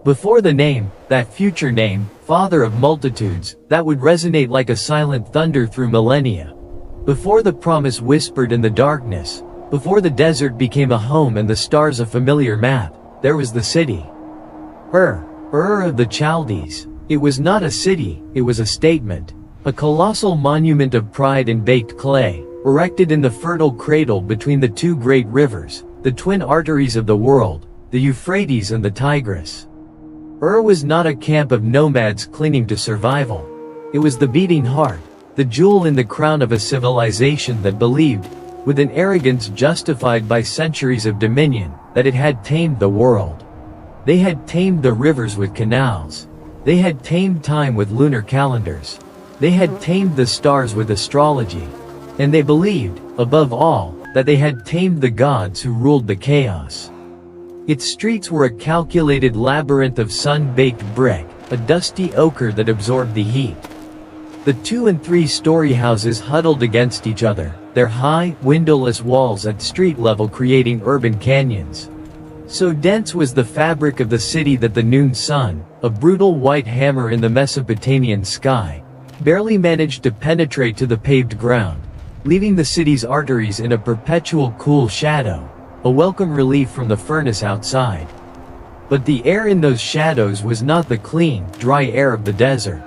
Before the name, that future name, Father of Multitudes, that would resonate like a silent thunder through millennia. Before the promise whispered in the darkness, before the desert became a home and the stars a familiar map, there was the city. Ur of the Chaldees. It was not a city, it was a statement. A colossal monument of pride in baked clay, erected in the fertile cradle between the two great rivers, the twin arteries of the world, the Euphrates and the Tigris. Ur was not a camp of nomads clinging to survival. It was the beating heart, the jewel in the crown of a civilization that believed, with an arrogance justified by centuries of dominion, that it had tamed the world. They had tamed the rivers with canals. They had tamed time with lunar calendars. They had tamed the stars with astrology. And they believed, above all, that they had tamed the gods who ruled the chaos. Its streets were a calculated labyrinth of sun-baked brick, a dusty ochre that absorbed the heat. The 2- and 3-story houses huddled against each other, their high, windowless walls at street level creating urban canyons. So dense was the fabric of the city that the noon sun, a brutal white hammer in the Mesopotamian sky, barely managed to penetrate to the paved ground, leaving the city's arteries in a perpetual cool shadow, a welcome relief from the furnace outside. But the air in those shadows was not the clean, dry air of the desert.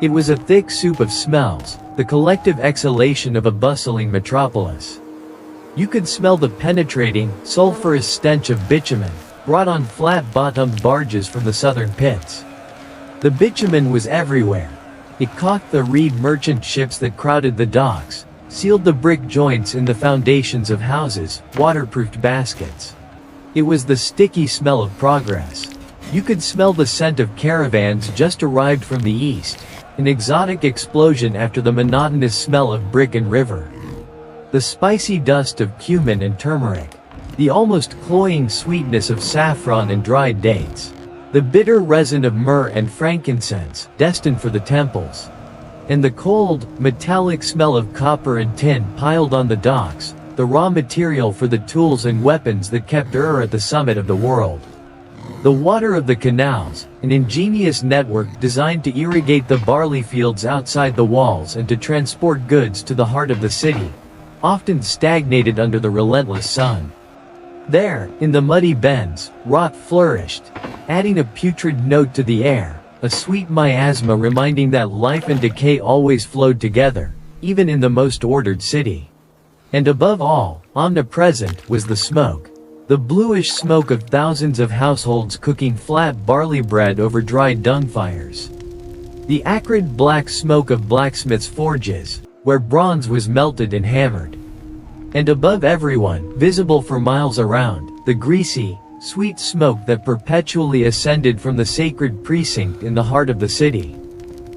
It was a thick soup of smells, the collective exhalation of a bustling metropolis. You could smell the penetrating, sulfurous stench of bitumen, brought on flat-bottomed barges from the southern pits. The bitumen was everywhere. It caulked the reed merchant ships that crowded the docks, sealed the brick joints in the foundations of houses, waterproofed baskets. It was the sticky smell of progress. You could smell the scent of caravans just arrived from the east, an exotic explosion after the monotonous smell of brick and river. The spicy dust of cumin and turmeric. The almost cloying sweetness of saffron and dried dates. The bitter resin of myrrh and frankincense, destined for the temples. And the cold, metallic smell of copper and tin piled on the docks, the raw material for the tools and weapons that kept Ur at the summit of the world. The water of the canals, an ingenious network designed to irrigate the barley fields outside the walls and to transport goods to the heart of the city, often stagnated under the relentless sun. There, in the muddy bends, rot flourished, adding a putrid note to the air, a sweet miasma reminding that life and decay always flowed together, even in the most ordered city. And above all, omnipresent, was the smoke. The bluish smoke of thousands of households cooking flat barley bread over dry dung fires. The acrid black smoke of blacksmiths' forges, where bronze was melted and hammered. And above everyone, visible for miles around, the greasy, sweet smoke that perpetually ascended from the sacred precinct in the heart of the city.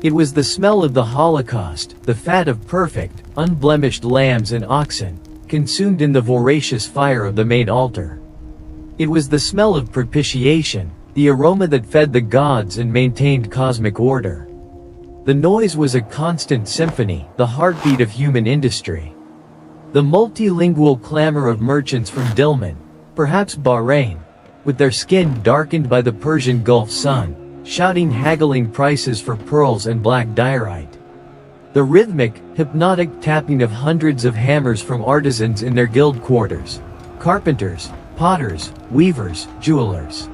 It was the smell of the Holocaust, the fat of perfect, unblemished lambs and oxen, consumed in the voracious fire of the main altar. It was the smell of propitiation, the aroma that fed the gods and maintained cosmic order. The noise was a constant symphony, the heartbeat of human industry. The multilingual clamor of merchants from Dilmun, perhaps Bahrain, with their skin darkened by the Persian Gulf sun, shouting haggling prices for pearls and black diorite. The rhythmic, hypnotic tapping of hundreds of hammers from artisans in their guild quarters, carpenters, potters, weavers, jewelers.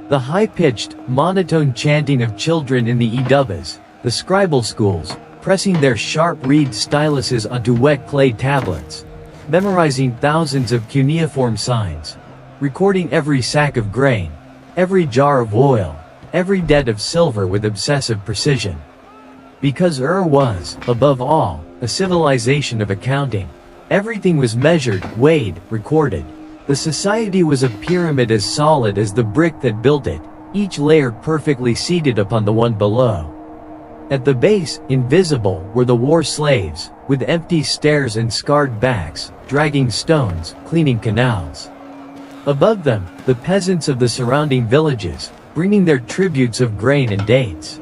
The high-pitched, monotone chanting of children in the idubas, the scribal schools, pressing their sharp reed styluses onto wet clay tablets, memorizing thousands of cuneiform signs, recording every sack of grain, every jar of oil, every debt of silver with obsessive precision. Because Ur was, above all, a civilization of accounting. Everything was measured, weighed, recorded. The society was a pyramid as solid as the brick that built it, each layer perfectly seated upon the one below. At the base, invisible, were the war slaves, with empty stares and scarred backs, dragging stones, cleaning canals. Above them, the peasants of the surrounding villages, bringing their tributes of grain and dates.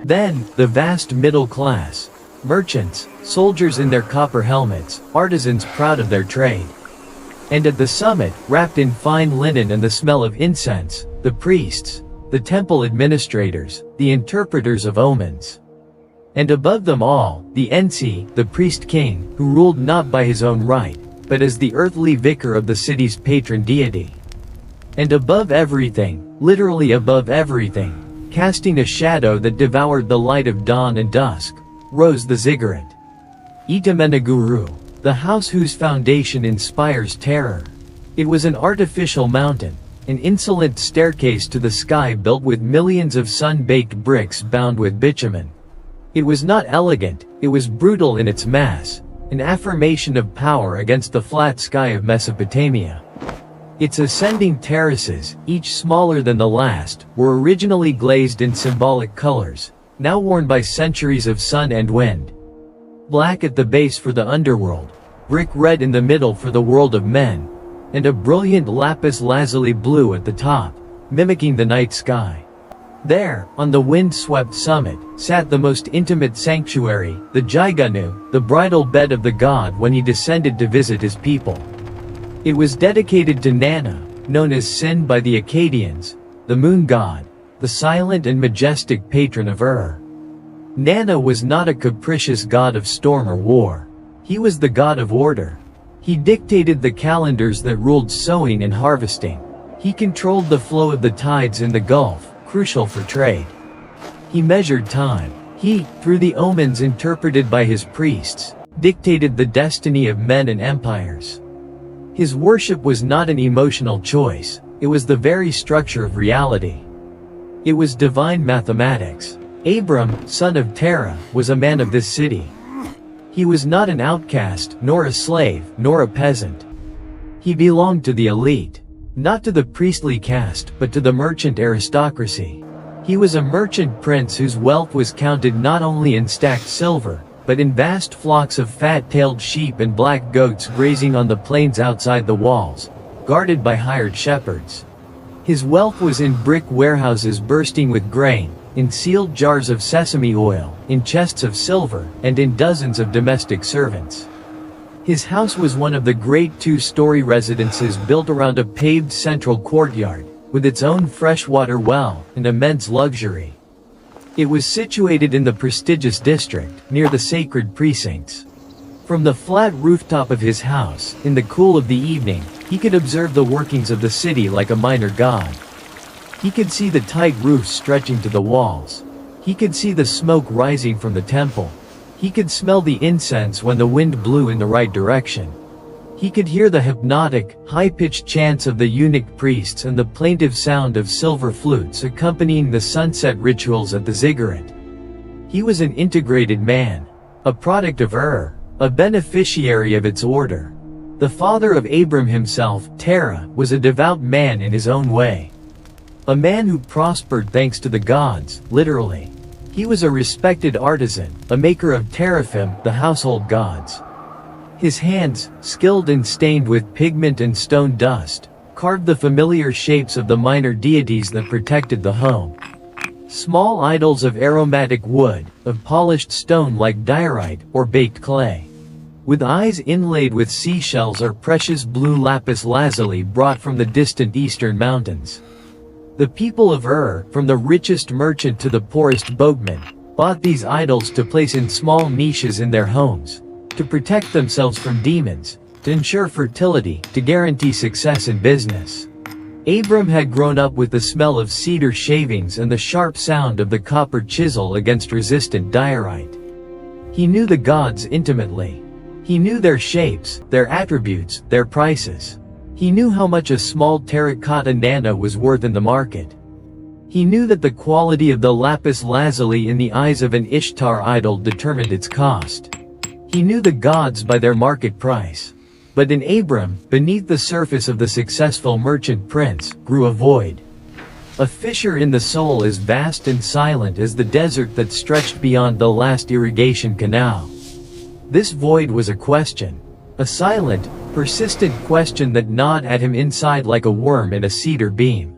Then, the vast middle class, merchants, soldiers in their copper helmets, artisans proud of their trade. And at the summit, wrapped in fine linen and the smell of incense, the priests, the temple administrators, the interpreters of omens. And above them all, the Ensi, the priest-king, who ruled not by his own right, but as the earthly vicar of the city's patron deity. And above everything, literally above everything, casting a shadow that devoured the light of dawn and dusk, rose the ziggurat. Itameneguru, the house whose foundation inspires terror. It was an artificial mountain, an insolent staircase to the sky built with millions of sun-baked bricks bound with bitumen. It was not elegant, it was brutal in its mass, an affirmation of power against the flat sky of Mesopotamia. Its ascending terraces, each smaller than the last, were originally glazed in symbolic colors, now worn by centuries of sun and wind. Black at the base for the underworld, brick red in the middle for the world of men, and a brilliant lapis lazuli blue at the top, mimicking the night sky. There, on the wind-swept summit, sat the most intimate sanctuary, the Jaiganu, the bridal bed of the god when he descended to visit his people. It was dedicated to Nana, known as Sin by the Akkadians, the moon god, the silent and majestic patron of Ur. Nana was not a capricious god of storm or war. He was the god of order. He dictated the calendars that ruled sowing and harvesting. He controlled the flow of the tides in the Gulf, crucial for trade. He measured time. He, through the omens interpreted by his priests, dictated the destiny of men and empires. His worship was not an emotional choice, it was the very structure of reality. It was divine mathematics. Abram, son of Terah, was a man of this city. He was not an outcast, nor a slave, nor a peasant. He belonged to the elite. Not to the priestly caste, but to the merchant aristocracy. He was a merchant prince whose wealth was counted not only in stacked silver, but in vast flocks of fat-tailed sheep and black goats grazing on the plains outside the walls, guarded by hired shepherds. His wealth was in brick warehouses bursting with grain, in sealed jars of sesame oil, in chests of silver, and in dozens of domestic servants. His house was one of the great two-story residences built around a paved central courtyard, with its own freshwater well, and immense luxury. It was situated in the prestigious district, near the sacred precincts. From the flat rooftop of his house, in the cool of the evening, he could observe the workings of the city like a minor god. He could see the tight roofs stretching to the walls. He could see the smoke rising from the temple. He could smell the incense when the wind blew in the right direction. He could hear the hypnotic, high-pitched chants of the eunuch priests and the plaintive sound of silver flutes accompanying the sunset rituals at the ziggurat. He was an integrated man, a product of Ur, a beneficiary of its order. The father of Abram himself, Terah, was a devout man in his own way. A man who prospered thanks to the gods, literally. He was a respected artisan, a maker of teraphim, the household gods. His hands, skilled and stained with pigment and stone dust, carved the familiar shapes of the minor deities that protected the home. Small idols of aromatic wood, of polished stone like diorite or baked clay. With eyes inlaid with seashells or precious blue lapis lazuli brought from the distant eastern mountains. The people of Ur, from the richest merchant to the poorest boatman, bought these idols to place in small niches in their homes, to protect themselves from demons, to ensure fertility, to guarantee success in business. Abram had grown up with the smell of cedar shavings and the sharp sound of the copper chisel against resistant diorite. He knew the gods intimately. He knew their shapes, their attributes, their prices. He knew how much a small terracotta nana was worth in the market. He knew that the quality of the lapis lazuli in the eyes of an Ishtar idol determined its cost. He knew the gods by their market price. But in Abram, beneath the surface of the successful merchant prince, grew a void. A fissure in the soul as vast and silent as the desert that stretched beyond the last irrigation canal. This void was a question. A silent, persistent question that gnawed at him inside like a worm in a cedar beam.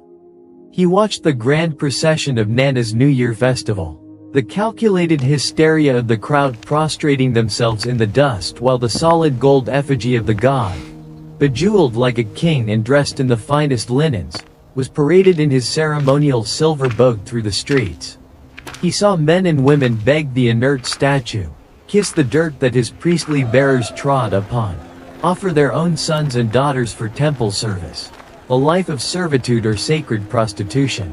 He watched the grand procession of Nana's New Year festival. The calculated hysteria of the crowd prostrating themselves in the dust while the solid gold effigy of the god, bejeweled like a king and dressed in the finest linens, was paraded in his ceremonial silver boat through the streets. He saw men and women beg the inert statue, kiss the dirt that his priestly bearers trod upon, offer their own sons and daughters for temple service, a life of servitude or sacred prostitution.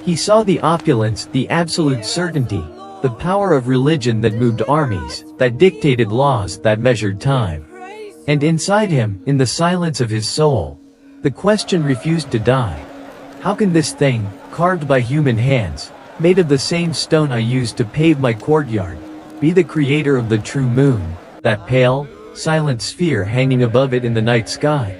He saw the opulence, the absolute certainty, the power of religion that moved armies, that dictated laws, that measured time. And inside him, in the silence of his soul, the question refused to die. How can this thing, carved by human hands, made of the same stone I used to pave my courtyard, be the creator of the true moon, that pale, silent sphere hanging above it in the night sky?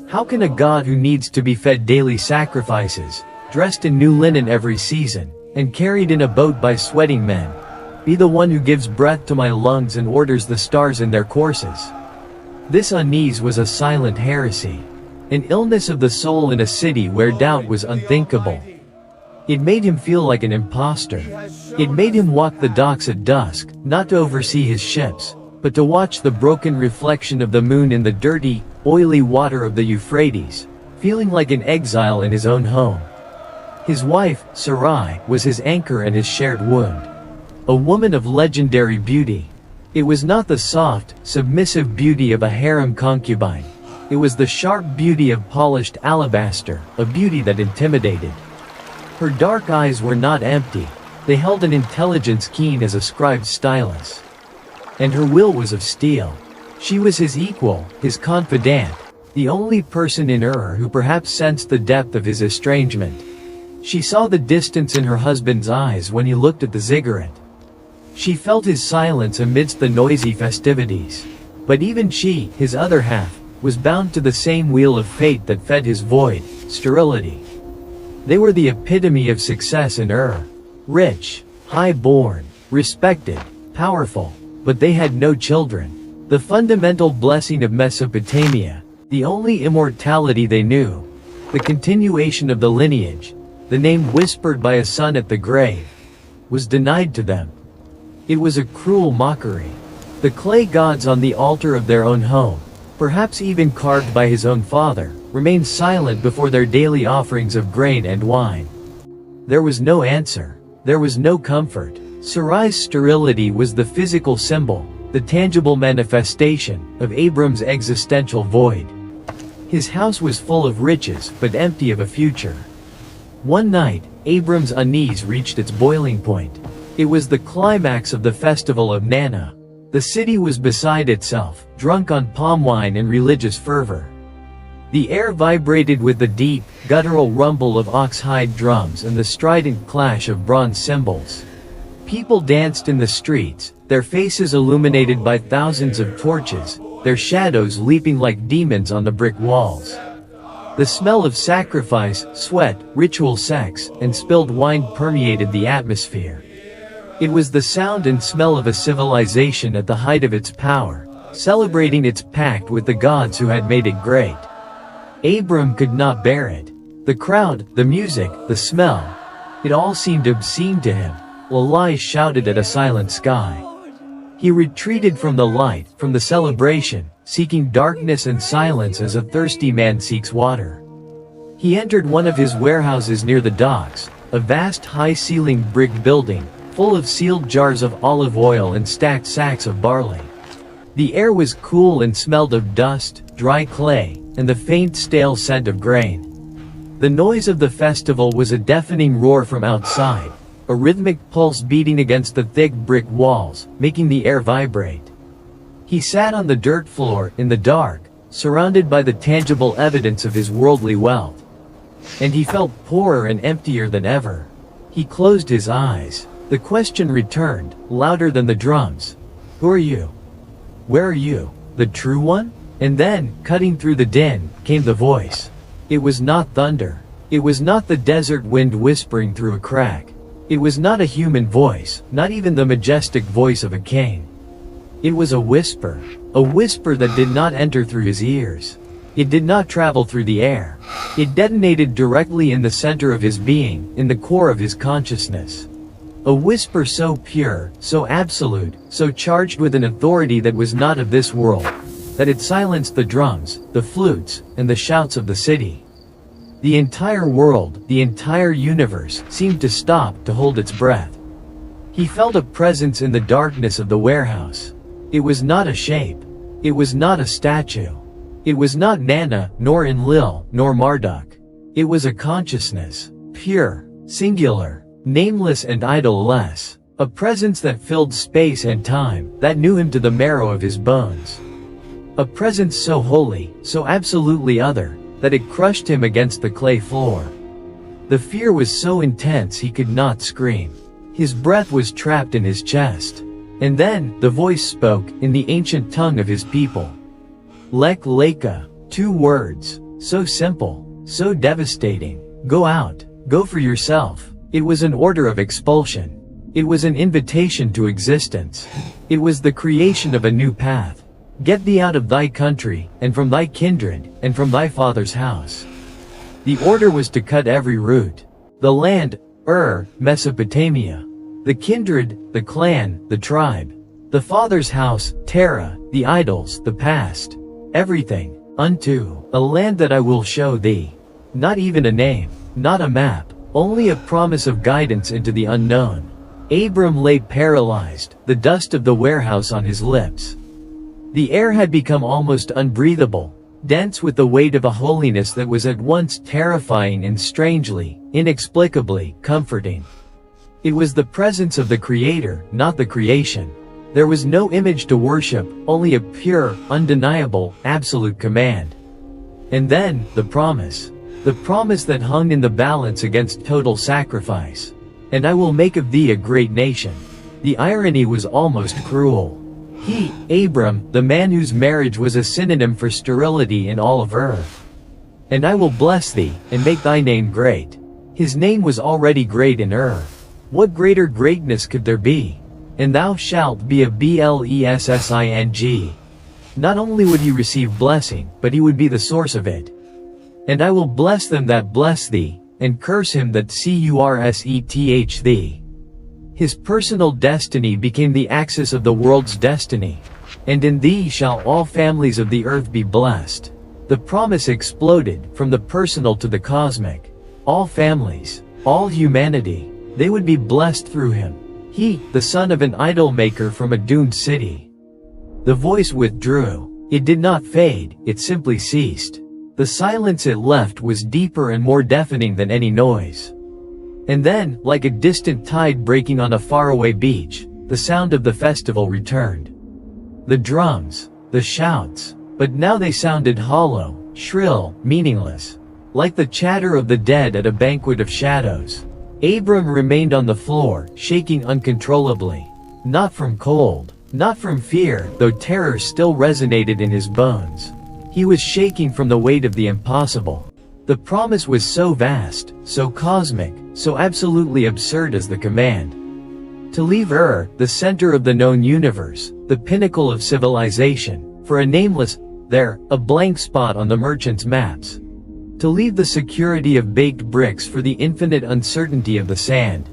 How can a God who needs to be fed daily sacrifices, dressed in new linen every season, and carried in a boat by sweating men, be the one who gives breath to my lungs and orders the stars in their courses? This unease was a silent heresy, an illness of the soul in a city where doubt was unthinkable. It made him feel like an imposter. It made him walk the docks at dusk, not to oversee his ships, but to watch the broken reflection of the moon in the dirty, oily water of the Euphrates, feeling like an exile in his own home. His wife, Sarai, was his anchor and his shared wound. A woman of legendary beauty. It was not the soft, submissive beauty of a harem concubine. It was the sharp beauty of polished alabaster, a beauty that intimidated. Her dark eyes were not empty. They held an intelligence keen as a scribe's stylus. And her will was of steel. She was his equal, his confidant, the only person in Ur who perhaps sensed the depth of his estrangement. She saw the distance in her husband's eyes when he looked at the ziggurat. She felt his silence amidst the noisy festivities. But even she, his other half, was bound to the same wheel of fate that fed his void, sterility. They were the epitome of success in Ur. Rich, high-born, respected, powerful, but they had no children. The fundamental blessing of Mesopotamia, the only immortality they knew, the continuation of the lineage, the name whispered by a son at the grave, was denied to them. It was a cruel mockery. The clay gods on the altar of their own home, perhaps even carved by his own father, remained silent before their daily offerings of grain and wine. There was no answer. There was no comfort. Sarai's sterility was the physical symbol, the tangible manifestation, of Abram's existential void. His house was full of riches, but empty of a future. One night, Abram's unease reached its boiling point. It was the climax of the festival of Nana. The city was beside itself, drunk on palm wine and religious fervor. The air vibrated with the deep, guttural rumble of ox-hide drums and the strident clash of bronze cymbals. People danced in the streets, their faces illuminated by thousands of torches, their shadows leaping like demons on the brick walls. The smell of sacrifice, sweat, ritual sex, and spilled wine permeated the atmosphere. It was the sound and smell of a civilization at the height of its power, celebrating its pact with the gods who had made it great. Abram could not bear it. The crowd, the music, the smell, it all seemed obscene to him, while lies shouted at a silent sky. He retreated from the light, from the celebration, seeking darkness and silence as a thirsty man seeks water. He entered one of his warehouses near the docks, a vast high-ceilinged brick building, full of sealed jars of olive oil and stacked sacks of barley. The air was cool and smelled of dust, dry clay, and the faint stale scent of grain. The noise of the festival was a deafening roar from outside, a rhythmic pulse beating against the thick brick walls, making the air vibrate. He sat on the dirt floor, in the dark, surrounded by the tangible evidence of his worldly wealth. And he felt poorer and emptier than ever. He closed his eyes. The question returned, louder than the drums. Who are you? Where are you? The true one? And then, cutting through the din, came the voice. It was not thunder. It was not the desert wind whispering through a crack. It was not a human voice, not even the majestic voice of a king. It was a whisper that did not enter through his ears. It did not travel through the air. It detonated directly in the center of his being, in the core of his consciousness. A whisper so pure, so absolute, so charged with an authority that was not of this world, that it silenced the drums, the flutes, and the shouts of the city. The entire world, the entire universe, seemed to stop to hold its breath. He felt a presence in the darkness of the warehouse. It was not a shape. It was not a statue. It was not Nana, nor Enlil, nor Marduk. It was a consciousness. Pure, singular, nameless and idol-less. A presence that filled space and time, that knew him to the marrow of his bones. A presence so holy, so absolutely other, that it crushed him against the clay floor. The fear was so intense he could not scream. His breath was trapped in his chest. And then, the voice spoke, in the ancient tongue of his people. Lek Leka, 2 words, so simple, so devastating. Go out, go for yourself. It was an order of expulsion. It was an invitation to existence. It was the creation of a new path. Get thee out of thy country, and from thy kindred, and from thy father's house. The order was to cut every root. The land, Mesopotamia. The kindred, the clan, the tribe. The father's house, Terra, the idols, the past. Everything, unto a land that I will show thee. Not even a name, not a map, only a promise of guidance into the unknown. Abram lay paralyzed, the dust of the warehouse on his lips. The air had become almost unbreathable, dense with the weight of a holiness that was at once terrifying and strangely, inexplicably, comforting. It was the presence of the Creator, not the creation. There was no image to worship, only a pure, undeniable, absolute command. And then, the promise. The promise that hung in the balance against total sacrifice. And I will make of thee a great nation. The irony was almost cruel. He, Abram, the man whose marriage was a synonym for sterility in all of earth. And I will bless thee, and make thy name great. His name was already great in earth. What greater greatness could there be? And thou shalt be a blessing. Not only would he receive blessing, but he would be the source of it. And I will bless them that bless thee, and curse him that curseth thee. His personal destiny became the axis of the world's destiny. And in thee shall all families of the earth be blessed. The promise exploded, from the personal to the cosmic. All families, all humanity, they would be blessed through him. He, the son of an idol maker from a doomed city. The voice withdrew. It did not fade, it simply ceased. The silence it left was deeper and more deafening than any noise. And then, like a distant tide breaking on a faraway beach, the sound of the festival returned. The drums, the shouts, but now they sounded hollow, shrill, meaningless. Like the chatter of the dead at a banquet of shadows. Abram remained on the floor, shaking uncontrollably. Not from cold, not from fear, though terror still resonated in his bones. He was shaking from the weight of the impossible. The promise was so vast, so cosmic, so absolutely absurd as the command. To leave the center of the known universe, the pinnacle of civilization, for a nameless, a blank spot on the merchant's maps. To leave the security of baked bricks for the infinite uncertainty of the sand.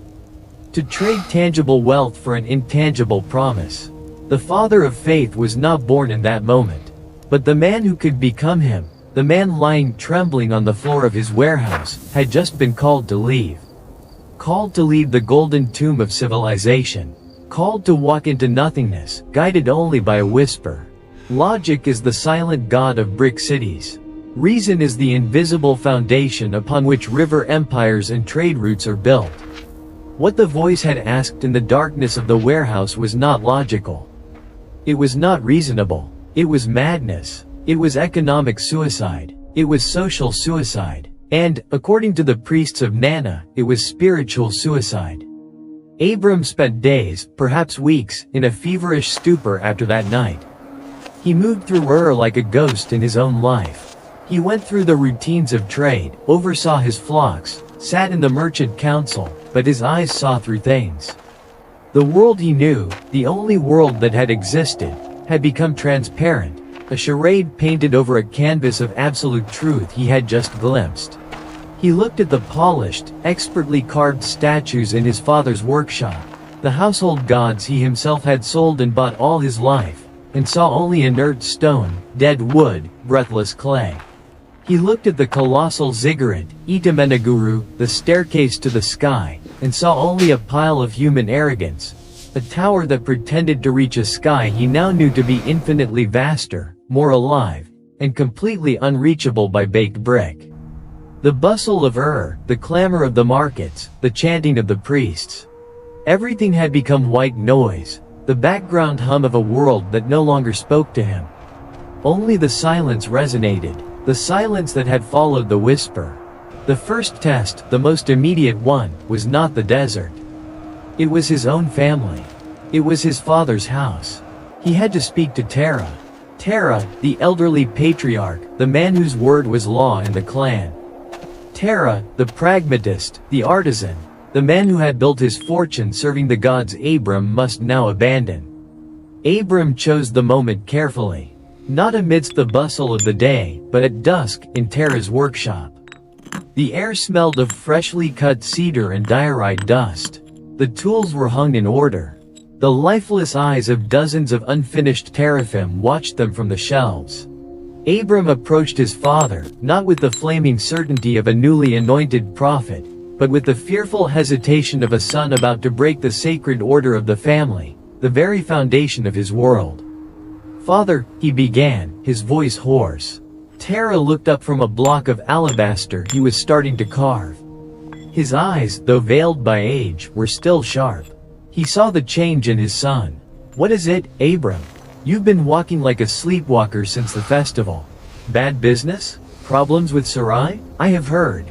To trade tangible wealth for an intangible promise. The father of faith was not born in that moment. But the man who could become him, the man lying trembling on the floor of his warehouse, had just been called to leave. Called to leave the golden tomb of civilization. Called to walk into nothingness, guided only by a whisper. Logic is the silent god of brick cities. Reason is the invisible foundation upon which river empires and trade routes are built. What the voice had asked in the darkness of the warehouse was not logical. It was not reasonable. It was madness. It was economic suicide. It was social suicide. And, according to the priests of Nana, it was spiritual suicide. Abram spent days, perhaps weeks, in a feverish stupor after that night. He moved through like a ghost in his own life. He went through the routines of trade, oversaw his flocks, sat in the merchant council, but his eyes saw through things. The world he knew, the only world that had existed, had become transparent, a charade painted over a canvas of absolute truth he had just glimpsed. He looked at the polished, expertly carved statues in his father's workshop, the household gods he himself had sold and bought all his life, and saw only inert stone, dead wood, breathless clay. He looked at the colossal ziggurat, Itamanaguru, the staircase to the sky, and saw only a pile of human arrogance. A tower that pretended to reach a sky he now knew to be infinitely vaster, more alive, and completely unreachable by baked brick. The bustle of the clamor of the markets, the chanting of the priests. Everything had become white noise, the background hum of a world that no longer spoke to him. Only the silence resonated, the silence that had followed the whisper. The first test, the most immediate one, was not the desert. It was his own family. It was his father's house. He had to speak to Tara. Tara, the elderly patriarch, the man whose word was law in the clan. Tara, the pragmatist, the artisan, the man who had built his fortune serving the gods Abram must now abandon. Abram chose the moment carefully. Not amidst the bustle of the day, but at dusk, in Tara's workshop. The air smelled of freshly cut cedar and diorite dust. The tools were hung in order. The lifeless eyes of dozens of unfinished teraphim watched them from the shelves. Abram approached his father, not with the flaming certainty of a newly anointed prophet, but with the fearful hesitation of a son about to break the sacred order of the family, the very foundation of his world. "Father," he began, his voice hoarse. Tara looked up from a block of alabaster he was starting to carve. His eyes, though veiled by age, were still sharp. He saw the change in his son. "What is it, Abram? You've been walking like a sleepwalker since the festival. Bad business? Problems with Sarai? I have heard."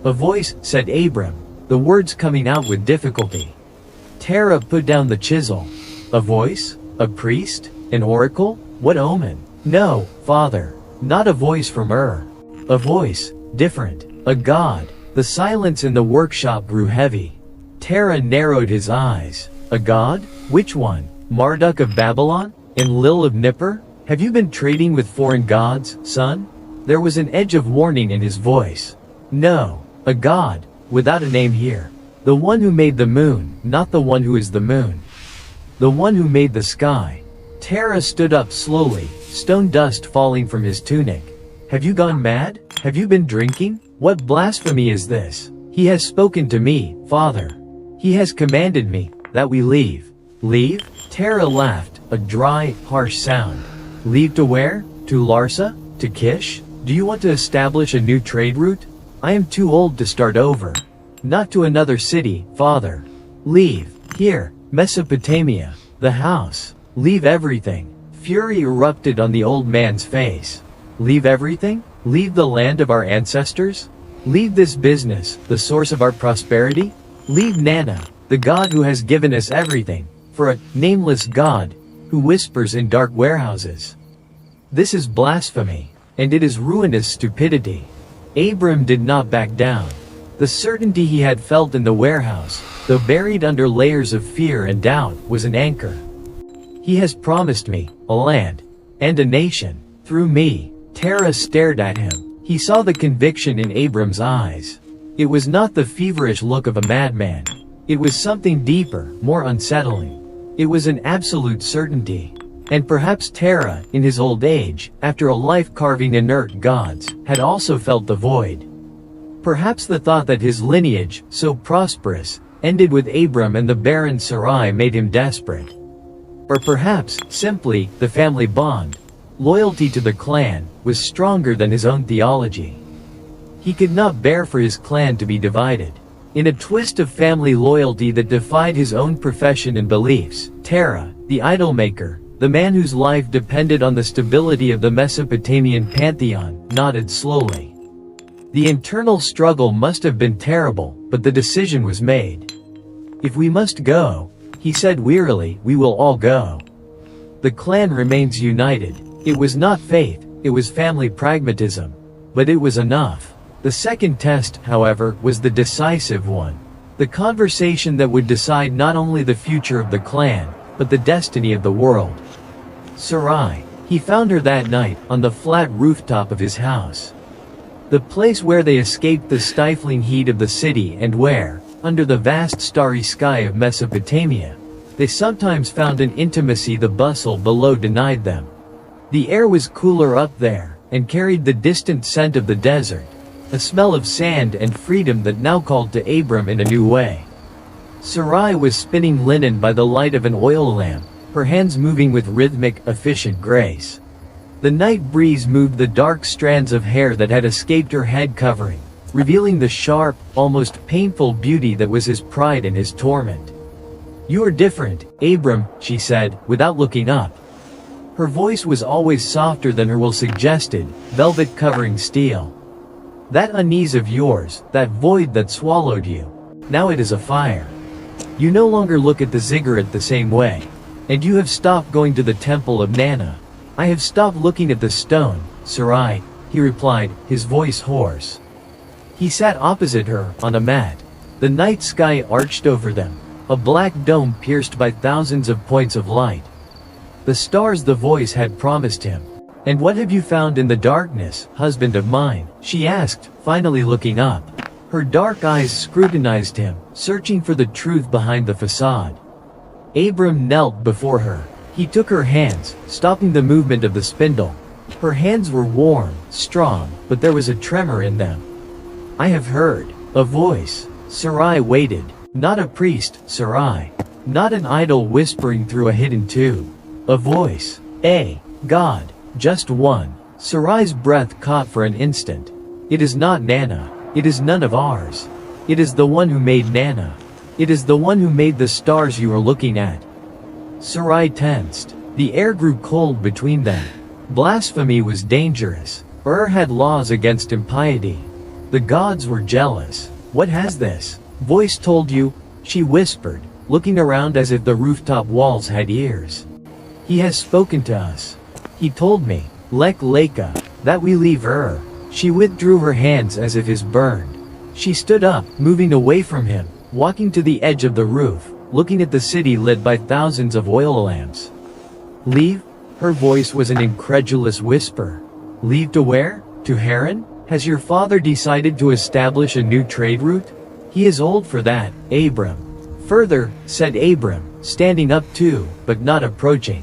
A voice, said Abram, the words coming out with difficulty. Tara put down the chisel. A voice? A priest? An oracle? What omen? "No, father. Not a voice from A voice, different. A god." The silence in the workshop grew heavy. Tara narrowed his eyes. "A god? Which one? Marduk of Babylon? Enlil of Nippur? Have you been trading with foreign gods, son?" There was an edge of warning in his voice. "No. A god, without a name here. The one who made the moon, not the one who is the moon. The one who made the sky." Tara stood up slowly, stone dust falling from his tunic. "Have you gone mad? Have you been drinking? What blasphemy is this? He has spoken to me, father. He has commanded me, that we leave." "Leave?" Tara laughed, a dry, harsh sound. "Leave to where? To Larsa? To Kish? Do you want to establish a new trade route? I am too old to start over. Not to another city, father. Leave. Here, Mesopotamia. The house. Leave everything." Fury erupted on the old man's face. "Leave everything? Leave the land of our ancestors? Leave this business, the source of our prosperity? Leave Nana, the God who has given us everything, for a nameless God who whispers in dark warehouses? This is blasphemy, and it is ruinous stupidity." Abram did not back down. The certainty he had felt in the warehouse, though buried under layers of fear and doubt, was an anchor. "He has promised me a land and a nation through me." Tara stared at him. He saw the conviction in Abram's eyes. It was not the feverish look of a madman. It was something deeper, more unsettling. It was an absolute certainty. And perhaps Tara, in his old age, after a life carving inert gods, had also felt the void. Perhaps the thought that his lineage, so prosperous, ended with Abram and the barren Sarai made him desperate. Or perhaps, simply, the family bond, loyalty to the clan, was stronger than his own theology. He could not bear for his clan to be divided. In a twist of family loyalty that defied his own profession and beliefs, Tara, the idol maker, the man whose life depended on the stability of the Mesopotamian pantheon, nodded slowly. The internal struggle must have been terrible, but the decision was made. "If we must go," he said wearily, "we will all go." The clan remains united. It was not faith, it was family pragmatism. But it was enough. The second test, however, was the decisive one. The conversation that would decide not only the future of the clan, but the destiny of the world. Sarai. He found her that night, on the flat rooftop of his house. The place where they escaped the stifling heat of the city and where, under the vast starry sky of Mesopotamia, they sometimes found an intimacy the bustle below denied them. The air was cooler up there, and carried the distant scent of the desert, a smell of sand and freedom that now called to Abram in a new way. Sarai was spinning linen by the light of an oil lamp, her hands moving with rhythmic, efficient grace. The night breeze moved the dark strands of hair that had escaped her head covering, revealing the sharp, almost painful beauty that was his pride and his torment. "You are different, Abram," she said, without looking up. Her voice was always softer than her will suggested, velvet covering steel. "That unease of yours, that void that swallowed you, now it is a fire. You no longer look at the ziggurat the same way. And you have stopped going to the temple of Nana." "I have stopped looking at the stone, Sarai," he replied, his voice hoarse. He sat opposite her, on a mat. The night sky arched over them, a black dome pierced by thousands of points of light. The stars the voice had promised him. "And what have you found in the darkness, husband of mine?" she asked, finally looking up. Her dark eyes scrutinized him, searching for the truth behind the facade. Abram knelt before her. He took her hands, stopping the movement of the spindle. Her hands were warm, strong, but there was a tremor in them. "I have heard a voice." Sarai waited. Not a priest, Sarai. Not an idol whispering through a hidden tube. A voice. A God. Just one. Sarai's breath caught for an instant. "It is not Nana. It is none of ours. It is the one who made Nana. It is the one who made the stars you are looking at." Sarai tensed. The air grew cold between them. Blasphemy was dangerous. Had laws against impiety. The gods were jealous. "What has this voice told you?" she whispered, looking around as if the rooftop walls had ears. "He has spoken to us. He told me, Lek Leka, that we leave She withdrew her hands as if his burned. She stood up, moving away from him, walking to the edge of the roof, looking at the city lit by thousands of oil lamps. "Leave?" Her voice was an incredulous whisper. "Leave to where? To Haran? Has your father decided to establish a new trade route?" "He is old for that, Abram." "Further," said Abram, standing up too, but not approaching.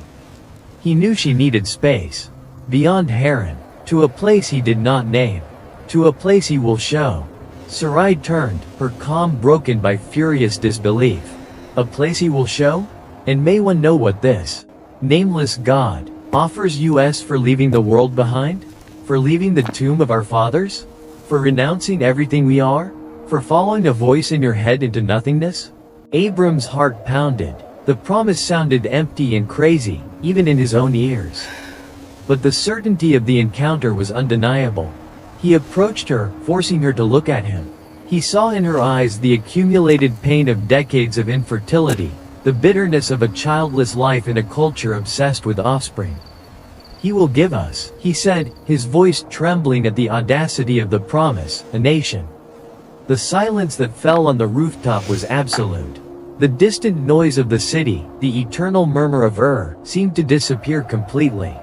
He knew she needed space. "Beyond Haran. To a place he did not name. To a place he will show." Sarai turned, her calm broken by furious disbelief. "A place he will show? And may one know what this nameless God offers us for leaving the world behind? For leaving the tomb of our fathers? For renouncing everything we are? For following a voice in your head into nothingness?" Abram's heart pounded. The promise sounded empty and crazy, even in his own ears. But the certainty of the encounter was undeniable. He approached her, forcing her to look at him. He saw in her eyes the accumulated pain of decades of infertility, the bitterness of a childless life in a culture obsessed with offspring. "He will give us," he said, his voice trembling at the audacity of the promise, "a nation." The silence that fell on the rooftop was absolute. The distant noise of the city, the eternal murmur of seemed to disappear completely.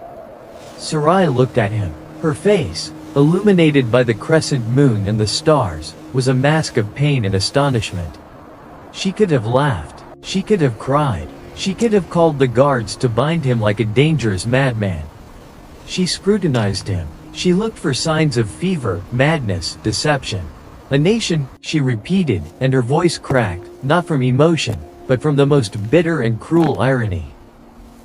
Sarai looked at him. Her face, illuminated by the crescent moon and the stars, was a mask of pain and astonishment. She could have laughed. She could have cried. She could have called the guards to bind him like a dangerous madman. She scrutinized him. She looked for signs of fever, madness, deception. "A nation," she repeated, and her voice cracked, not from emotion, but from the most bitter and cruel irony.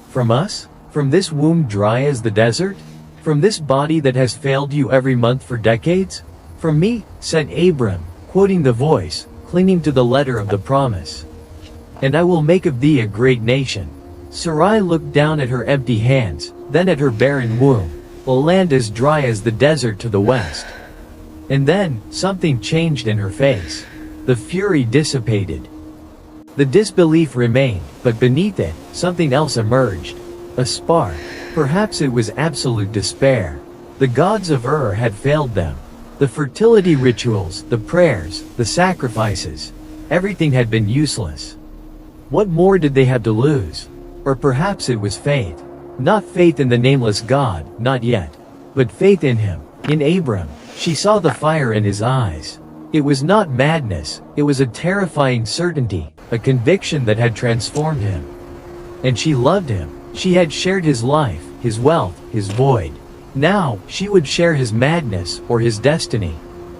"From us? From this womb dry as the desert? From this body that has failed you every month for decades? From me," said Abram, quoting the voice, clinging to the letter of the promise. "And I will make of thee a great nation." Sarai looked down at her empty hands, then at her barren womb, a land as dry as the desert to the west. And then, something changed in her face. The fury dissipated. The disbelief remained, but beneath it, something else emerged. A spark. Perhaps it was absolute despair. The gods of had failed them. The fertility rituals, the prayers, the sacrifices. Everything had been useless. What more did they have to lose? Or perhaps it was faith. Not faith in the nameless God, not yet. But faith in him, in Abram. She saw the fire in his eyes. It was not madness, it was a terrifying certainty, a conviction that had transformed him. And she loved him. She had shared his life, his wealth, his void. Now, she would share his madness, or his destiny.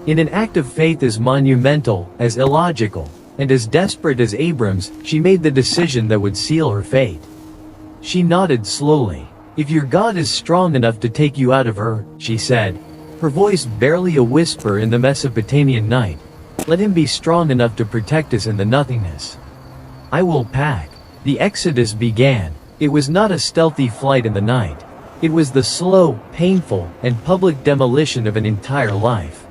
In an act of faith as monumental, as illogical, and as desperate as Abram's, she made the decision that would seal her fate. She nodded slowly. "If your God is strong enough to take you out of Ur," she said, her voice barely a whisper in the Mesopotamian night, "let him be strong enough to protect us in the nothingness. I will pack." The exodus began. It was not a stealthy flight in the night. It was the slow, painful, and public demolition of an entire life.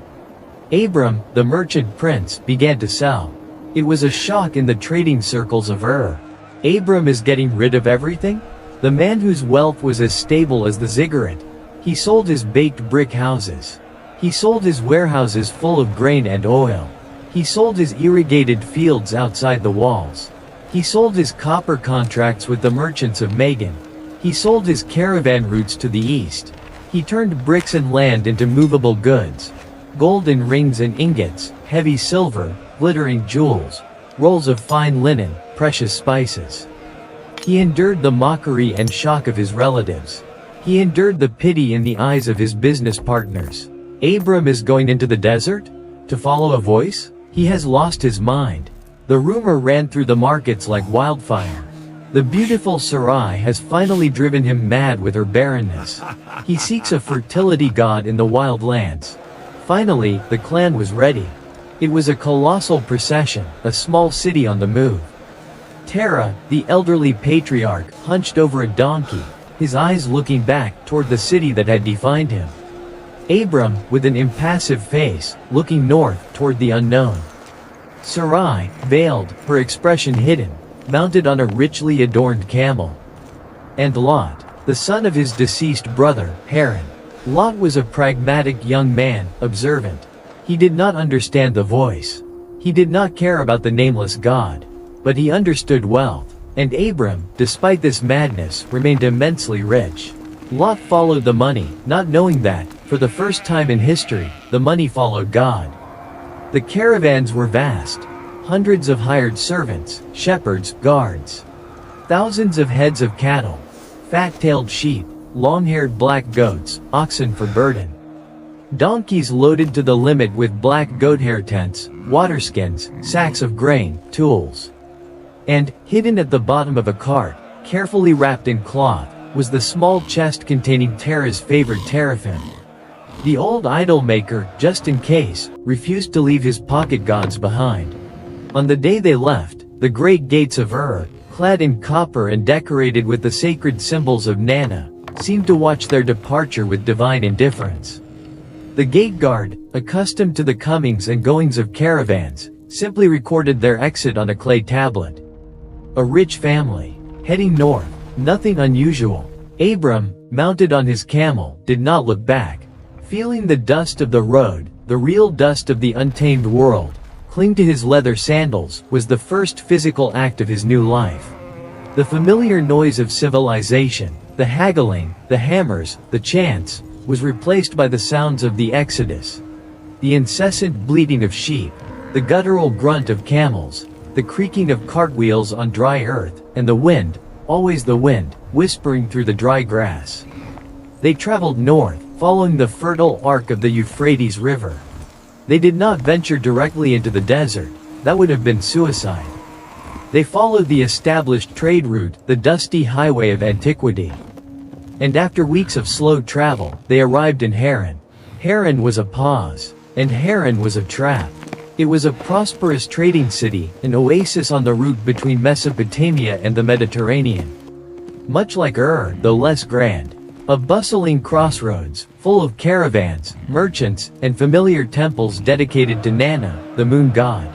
Abram, the merchant prince, began to sell. It was a shock in the trading circles of Ur. Abram is getting rid of everything? The man whose wealth was as stable as the ziggurat. He sold his baked brick houses. He sold his warehouses full of grain and oil. He sold his irrigated fields outside the walls. He sold his copper contracts with the merchants of Megan. He sold his caravan routes to the east. He turned bricks and land into movable goods. Golden rings and ingots, heavy silver, glittering jewels, rolls of fine linen, precious spices. He endured the mockery and shock of his relatives. He endured the pity in the eyes of his business partners. Abram is going into the desert? To follow a voice? He has lost his mind. The rumor ran through the markets like wildfire. The beautiful Sarai has finally driven him mad with her barrenness. He seeks a fertility god in the wild lands. Finally, the clan was ready. It was a colossal procession, a small city on the move. Terah, the elderly patriarch, hunched over a donkey, his eyes looking back toward the city that had defined him. Abram, with an impassive face, looking north toward the unknown. Sarai, veiled, her expression hidden, mounted on a richly adorned camel. And Lot, the son of his deceased brother, Haran. Lot was a pragmatic young man, observant. He did not understand the voice. He did not care about the nameless God. But he understood wealth. And Abram, despite this madness, remained immensely rich. Lot followed the money, not knowing that, for the first time in history, the money followed God. The caravans were vast. Hundreds of hired servants, shepherds, guards. Thousands of heads of cattle. Fat-tailed sheep, long-haired black goats, oxen for burden. Donkeys loaded to the limit with black goat hair tents, waterskins, sacks of grain, tools. And, hidden at the bottom of a cart, carefully wrapped in cloth, was the small chest containing Terah's favorite teraphim. The old idol maker, just in case, refused to leave his pocket gods behind. On the day they left, the great gates of Ur, clad in copper and decorated with the sacred symbols of Nana, seemed to watch their departure with divine indifference. The gate guard, accustomed to the comings and goings of caravans, simply recorded their exit on a clay tablet. A rich family, heading north, nothing unusual. Abram, mounted on his camel, did not look back. Feeling the dust of the road, the real dust of the untamed world, cling to his leather sandals, was the first physical act of his new life. The familiar noise of civilization, the haggling, the hammers, the chants, was replaced by the sounds of the Exodus. The incessant bleating of sheep, the guttural grunt of camels, the creaking of cartwheels on dry earth, and the wind, always the wind, whispering through the dry grass. They traveled north, following the fertile arc of the Euphrates River. They did not venture directly into the desert. That would have been suicide. They followed the established trade route, the dusty highway of antiquity. And after weeks of slow travel, they arrived in Haran. Haran was a pause. And Haran was a trap. It was a prosperous trading city, an oasis on the route between Mesopotamia and the Mediterranean. Much like Ur, though less grand. A bustling crossroads, full of caravans, merchants, and familiar temples dedicated to Nana, the moon god.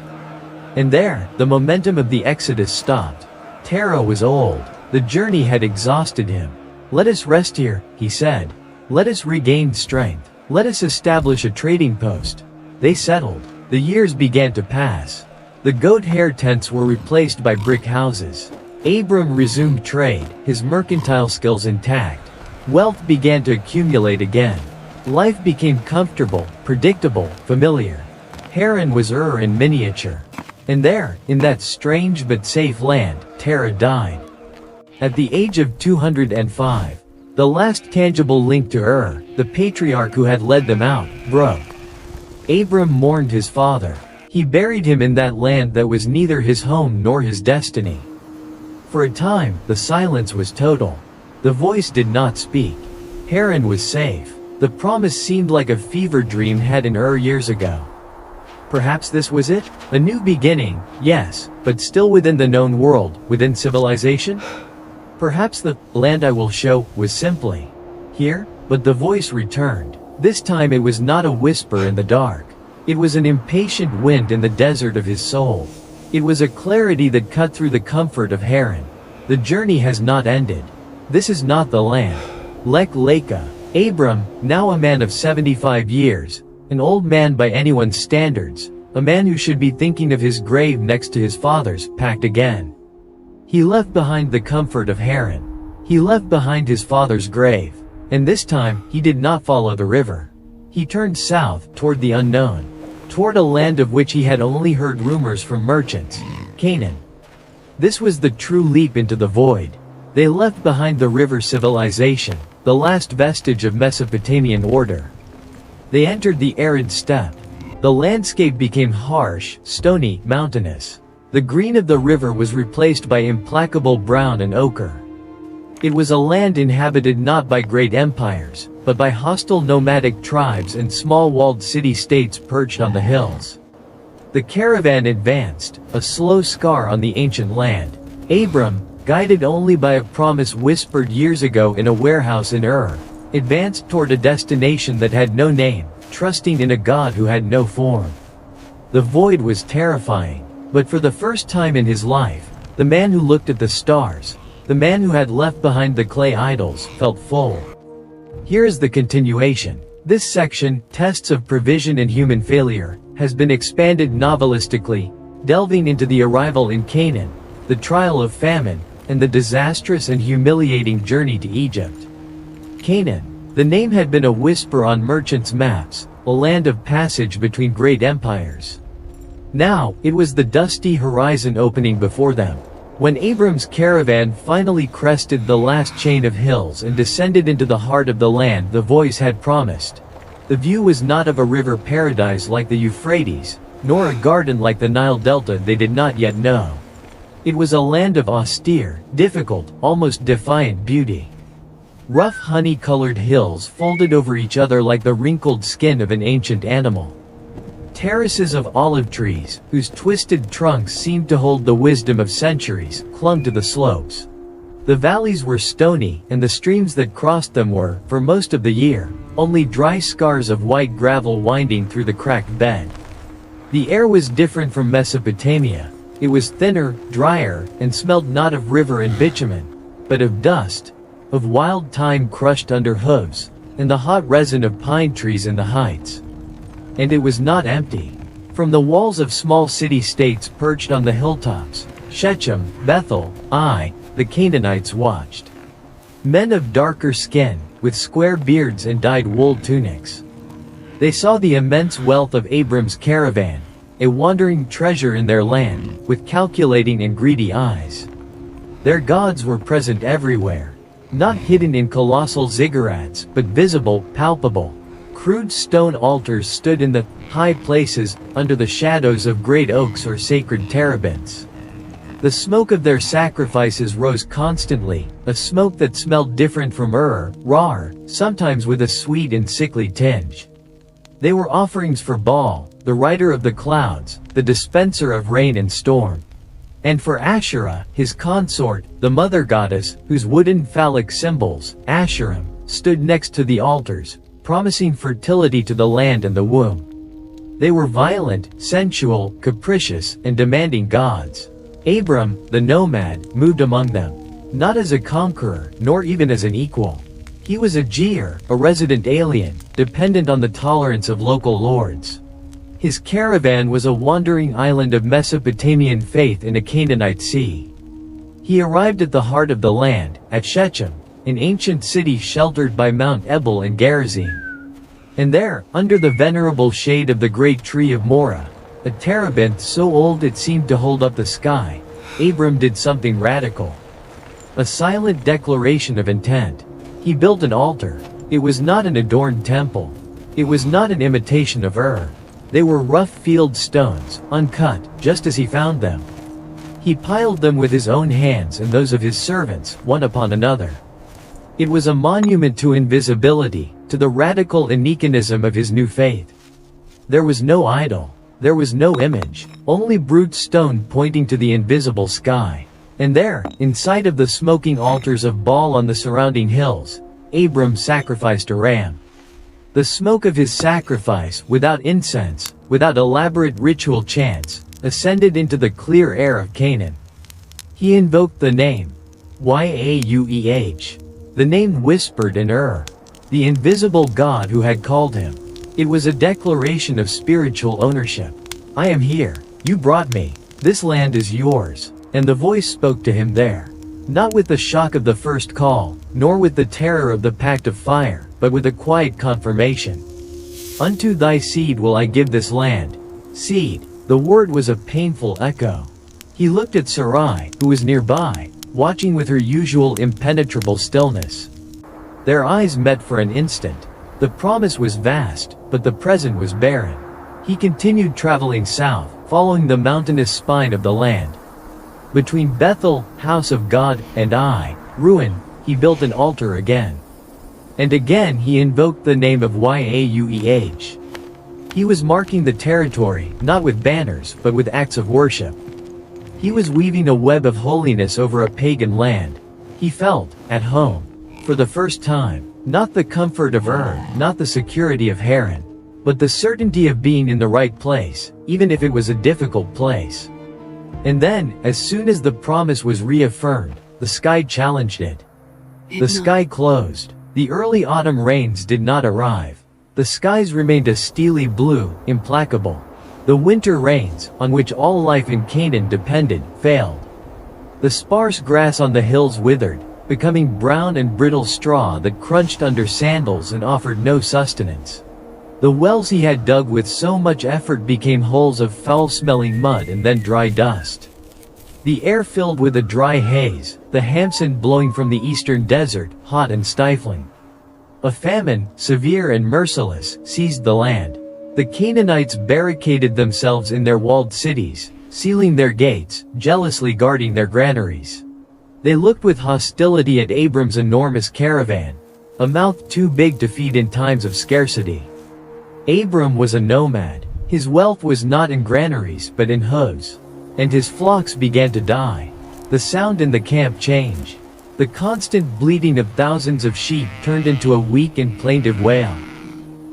And there, the momentum of the Exodus stopped. Terah was old. The journey had exhausted him. "Let us rest here," he said. "Let us regain strength. Let us establish a trading post." They settled. The years began to pass. The goat hair tents were replaced by brick houses. Abram resumed trade, his mercantile skills intact. Wealth began to accumulate again. Life became comfortable, predictable, familiar. Haran was Ur in miniature. And there, in that strange but safe land, Terah died. At the age of 205. The last tangible link to Ur, the patriarch who had led them out, broke. Abram mourned his father. He buried him in that land that was neither his home nor his destiny. For a time, the silence was total. The voice did not speak. Haran was safe. The promise seemed like a fever dream had in Ur years ago. Perhaps this was it? A new beginning, yes, but still within the known world, within civilization? Perhaps the land I will show was simply here, but the voice returned. This time it was not a whisper in the dark. It was an impatient wind in the desert of his soul. It was a clarity that cut through the comfort of Haran. The journey has not ended. This is not the land. Lech Lecha. Abram, now a man of 75 years, an old man by anyone's standards, a man who should be thinking of his grave next to his father's, packed again. He left behind the comfort of Haran. He left behind his father's grave. And this time, he did not follow the river. He turned south, toward the unknown. Toward a land of which he had only heard rumors from merchants. Canaan. This was the true leap into the void. They left behind the river civilization, the last vestige of Mesopotamian order. They entered the arid steppe. The landscape became harsh, stony, mountainous. The green of the river was replaced by implacable brown and ochre. It was a land inhabited not by great empires, but by hostile nomadic tribes and small walled city-states perched on the hills. The caravan advanced, a slow scar on the ancient land. Abram, guided only by a promise whispered years ago in a warehouse in Ur, advanced toward a destination that had no name, trusting in a God who had no form. The void was terrifying, but for the first time in his life, the man who looked at the stars, the man who had left behind the clay idols, felt full. Here is the continuation. This section, Tests of Provision and Human Failure, has been expanded novelistically, delving into the arrival in Canaan, the trial of famine, and the disastrous and humiliating journey to Egypt. Canaan. The name had been a whisper on merchants' maps, a land of passage between great empires. Now, it was the dusty horizon opening before them. When Abram's caravan finally crested the last chain of hills and descended into the heart of the land the voice had promised, the view was not of a river paradise like the Euphrates, nor a garden like the Nile Delta they did not yet know. It was a land of austere, difficult, almost defiant beauty. Rough honey-colored hills folded over each other like the wrinkled skin of an ancient animal. Terraces of olive trees, whose twisted trunks seemed to hold the wisdom of centuries, clung to the slopes. The valleys were stony, and the streams that crossed them were, for most of the year, only dry scars of white gravel winding through the cracked bed. The air was different from Mesopotamia. It was thinner, drier, and smelled not of river and bitumen, but of dust, of wild thyme crushed under hooves, and the hot resin of pine trees in the heights. And it was not empty. From the walls of small city-states perched on the hilltops, Shechem, Bethel, Ai, the Canaanites watched. Men of darker skin, with square beards and dyed wool tunics. They saw the immense wealth of Abram's caravan, a wandering treasure in their land, with calculating and greedy eyes. Their gods were present everywhere, not hidden in colossal ziggurats, but visible, palpable. Crude stone altars stood in the high places, under the shadows of great oaks or sacred terebinths. The smoke of their sacrifices rose constantly, a smoke that smelled different from raw, sometimes with a sweet and sickly tinge. They were offerings for Baal, the rider of the clouds, the dispenser of rain and storm. And for Asherah, his consort, the mother goddess, whose wooden phallic symbols, Asherim, stood next to the altars, promising fertility to the land and the womb. They were violent, sensual, capricious, and demanding gods. Abram, the nomad, moved among them, not as a conqueror, nor even as an equal. He was a Gear, a resident alien, dependent on the tolerance of local lords. His caravan was a wandering island of Mesopotamian faith in a Canaanite sea. He arrived at the heart of the land, at Shechem, an ancient city sheltered by Mount Ebal and Gerizim. And there, under the venerable shade of the great tree of Morah, a terebinth so old it seemed to hold up the sky, Abram did something radical. A silent declaration of intent. He built an altar. It was not an adorned temple. It was not an imitation of Ur. They were rough field stones, uncut, just as he found them. He piled them with his own hands and those of his servants, one upon another. It was a monument to invisibility, to the radical aniconism of his new faith. There was no idol. There was no image, only brute stone pointing to the invisible sky. And there, in sight of the smoking altars of Baal on the surrounding hills, Abram sacrificed a ram. The smoke of his sacrifice, without incense, without elaborate ritual chants, ascended into the clear air of Canaan. He invoked the name, Yahweh, the name whispered in Ur, the invisible God who had called him. It was a declaration of spiritual ownership. I am here. You brought me. This land is yours. And the voice spoke to him there. Not with the shock of the first call, nor with the terror of the pact of fire, but with a quiet confirmation. Unto thy seed will I give this land. Seed. The word was a painful echo. He looked at Sarai, who was nearby, watching with her usual impenetrable stillness. Their eyes met for an instant. The promise was vast, but the present was barren. He continued traveling south, following the mountainous spine of the land. Between Bethel, house of God, and Ai, ruin, he built an altar again. And again he invoked the name of Yahweh. He was marking the territory, not with banners, but with acts of worship. He was weaving a web of holiness over a pagan land. He felt at home. For the first time, not the comfort of Ur, not the security of Haran, but the certainty of being in the right place, even if it was a difficult place. And then, as soon as the promise was reaffirmed, the sky challenged it. The sky closed. The early autumn rains did not arrive. The skies remained a steely blue, implacable. The winter rains, on which all life in Canaan depended, failed. The sparse grass on the hills withered, becoming brown and brittle straw that crunched under sandals and offered no sustenance. The wells he had dug with so much effort became holes of foul-smelling mud and then dry dust. The air filled with a dry haze, the Hamson blowing from the eastern desert, hot and stifling. A famine, severe and merciless, seized the land. The Canaanites barricaded themselves in their walled cities, sealing their gates, jealously guarding their granaries. They looked with hostility at Abram's enormous caravan, a mouth too big to feed in times of scarcity. Abram was a nomad. His wealth was not in granaries but in hooves. And his flocks began to die. The sound in the camp changed. The constant bleating of thousands of sheep turned into a weak and plaintive wail.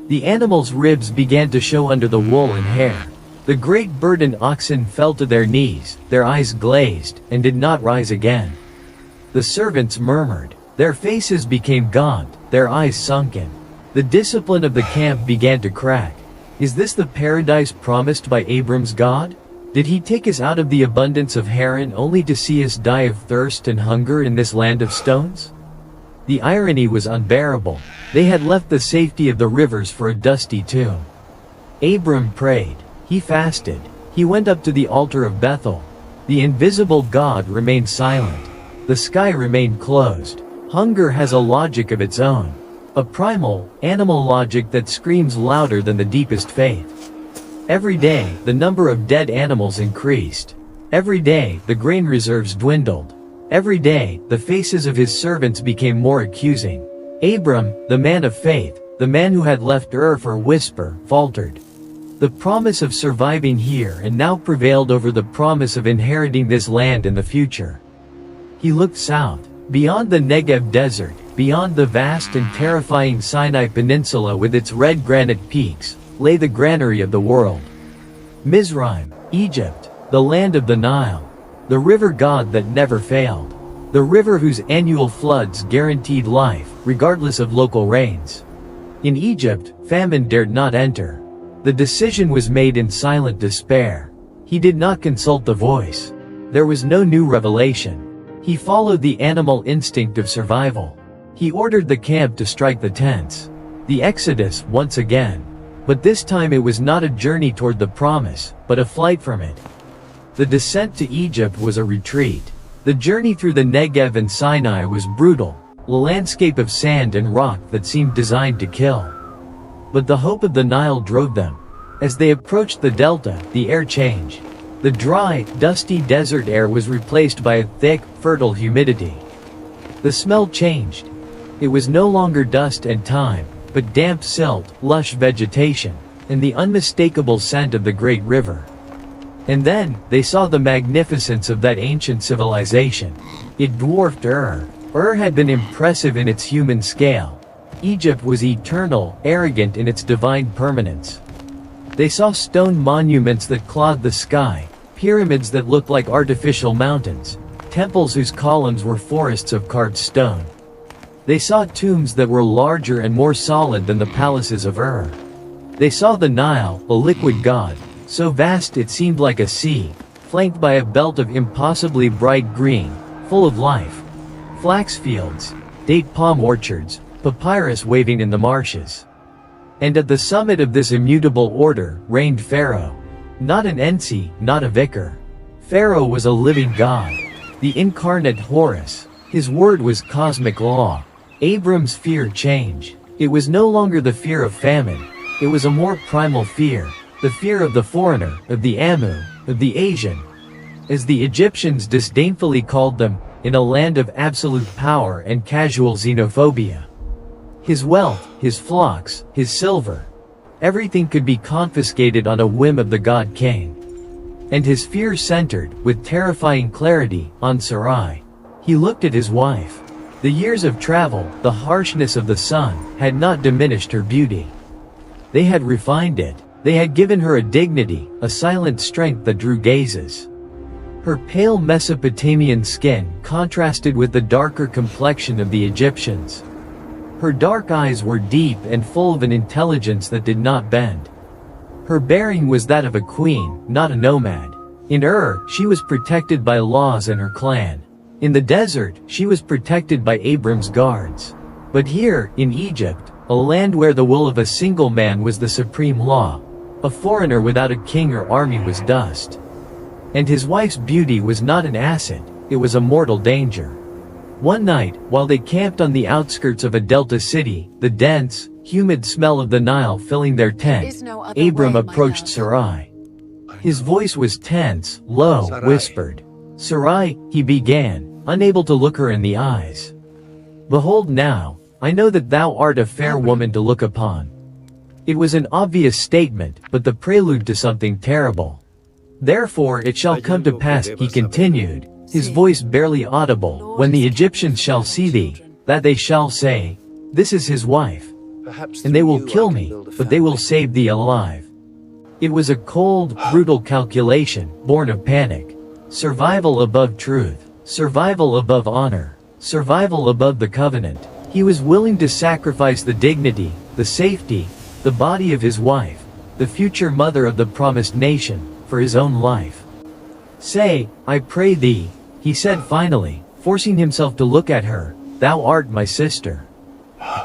The animals' ribs began to show under the wool and hair. The great burdened oxen fell to their knees, their eyes glazed, and did not rise again. The servants murmured. Their faces became gaunt, their eyes sunken. The discipline of the camp began to crack. Is this the paradise promised by Abram's God? Did he take us out of the abundance of Haran only to see us die of thirst and hunger in this land of stones? The irony was unbearable. They had left the safety of the rivers for a dusty tomb. Abram prayed. He fasted. He went up to the altar of Bethel. The invisible God remained silent. The sky remained closed. Hunger has a logic of its own. A primal, animal logic that screams louder than the deepest faith. Every day, the number of dead animals increased. Every day, the grain reserves dwindled. Every day, the faces of his servants became more accusing. Abram, the man of faith, the man who had left Ur for whisper, faltered. The promise of surviving here and now prevailed over the promise of inheriting this land in the future. He looked south, beyond the Negev desert, beyond the vast and terrifying Sinai Peninsula with its red granite peaks, lay the granary of the world. Mizraim, Egypt, the land of the Nile, the river god that never failed, the river whose annual floods guaranteed life, regardless of local rains. In Egypt, famine dared not enter. The decision was made in silent despair. He did not consult the voice. There was no new revelation. He followed the animal instinct of survival. He ordered the camp to strike the tents. The exodus, once again. But this time it was not a journey toward the promise, but a flight from it. The descent to Egypt was a retreat. The journey through the Negev and Sinai was brutal. a landscape of sand and rock that seemed designed to kill. But the hope of the Nile drove them. As they approached the delta, the air changed. The dry, dusty desert air was replaced by a thick, fertile humidity. The smell changed. It was no longer dust and thyme, but damp silt, lush vegetation, and the unmistakable scent of the great river. And then, they saw the magnificence of that ancient civilization. It dwarfed Ur. Ur had been impressive in its human scale. Egypt was eternal, arrogant in its divine permanence. They saw stone monuments that clogged the sky, pyramids that looked like artificial mountains, temples whose columns were forests of carved stone. They saw tombs that were larger and more solid than the palaces of Ur. They saw the Nile, a liquid god, so vast it seemed like a sea, flanked by a belt of impossibly bright green, full of life. Flax fields, date palm orchards, papyrus waving in the marshes. And at the summit of this immutable order reigned Pharaoh. Not an Ensi, not a vicar. Pharaoh was a living god. The incarnate Horus. His word was cosmic law. Abram's fear changed. It was no longer the fear of famine. It was a more primal fear. The fear of the foreigner, of the Amu, of the Asian. As the Egyptians disdainfully called them, in a land of absolute power and casual xenophobia. His wealth, his flocks, his silver. Everything could be confiscated on a whim of the god king. And his fear centered, with terrifying clarity, on Sarai. He looked at his wife. The years of travel, the harshness of the sun, had not diminished her beauty. They had refined it. They had given her a dignity, a silent strength that drew gazes. Her pale Mesopotamian skin contrasted with the darker complexion of the Egyptians. Her dark eyes were deep and full of an intelligence that did not bend. Her bearing was that of a queen, not a nomad. In Ur, she was protected by laws and her clan. In the desert, she was protected by Abram's guards. But here, in Egypt, a land where the will of a single man was the supreme law, a foreigner without a king or army was dust. And his wife's beauty was not an asset, it was a mortal danger. One night, while they camped on the outskirts of a delta city, the dense, humid smell of the Nile filling their tent, Abram approached Sarai. His voice was tense, low, whispered. Sarai, he began, unable to look her in the eyes. Behold now, I know that thou art a fair woman to look upon. It was an obvious statement, but the prelude to something terrible. Therefore it shall come to pass, he continued, his voice barely audible, when the Egyptians shall see thee, that they shall say, this is his wife. And they will kill me, but they will save thee alive. It was a cold, brutal calculation, born of panic. Survival above truth. Survival above honor. Survival above the covenant. He was willing to sacrifice the dignity, the safety, the body of his wife, the future mother of the promised nation, for his own life. Say, I pray thee, he said finally, forcing himself to look at her, thou art my sister.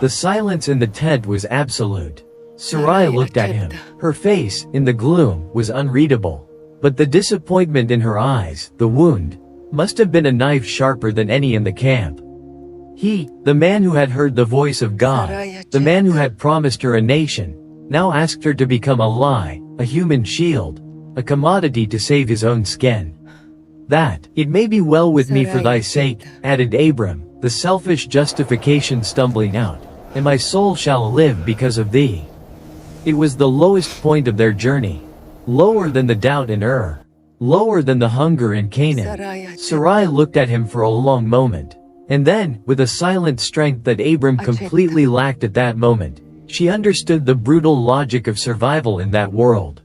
The silence in the tent was absolute. Sarai looked at him. Her face, in the gloom, was unreadable. But the disappointment in her eyes, the wound, must have been a knife sharper than any in the camp. He, the man who had heard the voice of God, the man who had promised her a nation, now asked her to become a lie, a human shield, a commodity to save his own skin. That, it may be well with me for thy sake, added Abram, the selfish justification stumbling out, and my soul shall live because of thee. It was the lowest point of their journey. Lower than the doubt in Ur. Lower than the hunger in Canaan. Sarai looked at him for a long moment. And then, with a silent strength that Abram completely lacked at that moment, she understood the brutal logic of survival in that world.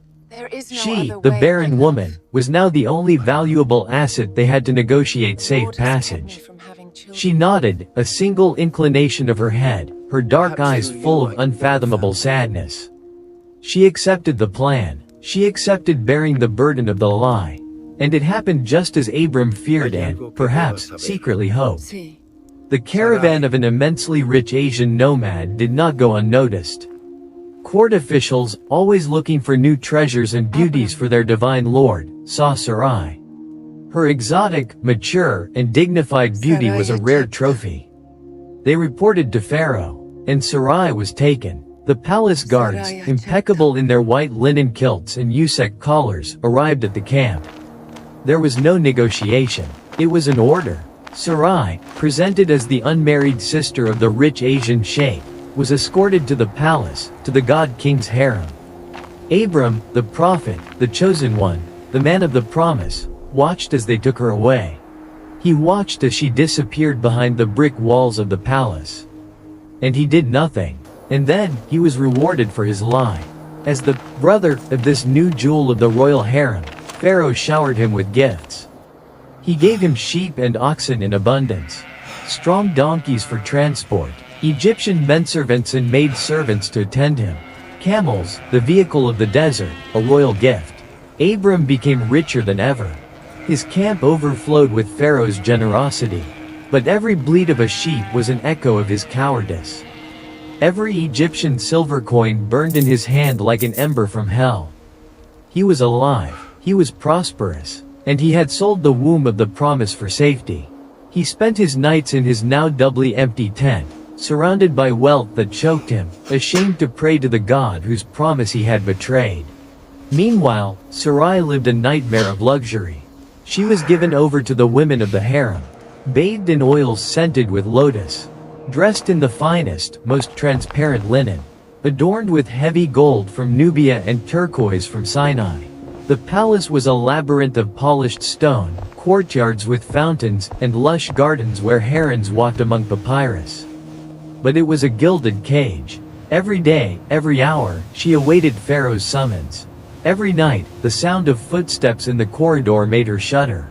She, the barren woman, was now the only valuable asset they had to negotiate safe passage. She nodded, a single inclination of her head, her dark eyes full of unfathomable sadness. She accepted the plan. She accepted bearing the burden of the lie. And it happened just as Abram feared and, perhaps, secretly hoped. The caravan of an immensely rich Asian nomad did not go unnoticed. Court officials, always looking for new treasures and beauties for their divine lord, saw Sarai. Her exotic, mature, and dignified beauty was a rare trophy. They reported to Pharaoh, and Sarai was taken. The palace guards, impeccable in their white linen kilts and usek collars, arrived at the camp. There was no negotiation. It was an order. Sarai, presented as the unmarried sister of the rich Asian sheikh, was escorted to the palace, to the god king's harem. Abram, the prophet, the chosen one, the man of the promise, watched as they took her away. He watched as she disappeared behind the brick walls of the palace. And he did nothing. And then, he was rewarded for his lie. As the brother of this new jewel of the royal harem, Pharaoh showered him with gifts. He gave him sheep and oxen in abundance, strong donkeys for transport, Egyptian menservants and maidservants to attend him, camels, the vehicle of the desert, a royal gift. Abram became richer than ever. His camp overflowed with Pharaoh's generosity. But every bleat of a sheep was an echo of his cowardice. Every Egyptian silver coin burned in his hand like an ember from hell. He was alive, he was prosperous, and he had sold the womb of the promise for safety. He spent his nights in his now doubly empty tent, surrounded by wealth that choked him, ashamed to pray to the God whose promise he had betrayed. Meanwhile, Sarai lived a nightmare of luxury. She was given over to the women of the harem, bathed in oils scented with lotus, dressed in the finest, most transparent linen, adorned with heavy gold from Nubia and turquoise from Sinai. The palace was a labyrinth of polished stone, courtyards with fountains, and lush gardens where herons walked among papyrus. But it was a gilded cage. Every day, every hour, she awaited Pharaoh's summons. Every night, the sound of footsteps in the corridor made her shudder.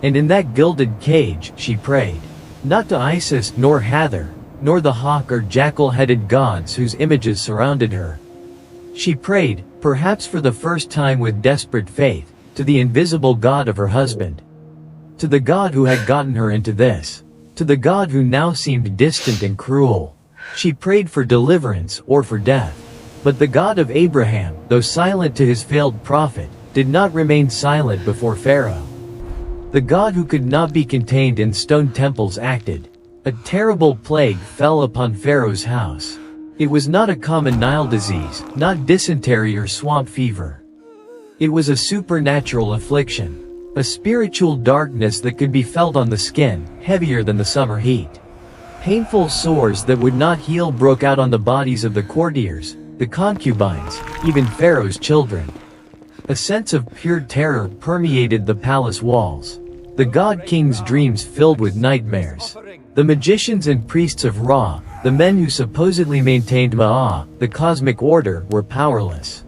And in that gilded cage, she prayed. Not to Isis nor Hathor, nor the hawk or jackal-headed gods whose images surrounded her. She prayed, perhaps for the first time with desperate faith, to the invisible God of her husband. To the God who had gotten her into this. To the God who now seemed distant and cruel. She prayed for deliverance or for death. But the God of Abraham, though silent to his failed prophet, did not remain silent before Pharaoh. The God who could not be contained in stone temples acted. A terrible plague fell upon Pharaoh's house. It was not a common Nile disease, not dysentery or swamp fever. It was a supernatural affliction. A spiritual darkness that could be felt on the skin, heavier than the summer heat. Painful sores that would not heal broke out on the bodies of the courtiers, the concubines, even Pharaoh's children. A sense of pure terror permeated the palace walls. The god-king's dreams filled with nightmares. The magicians and priests of Ra, the men who supposedly maintained Ma'ah, the cosmic order, were powerless.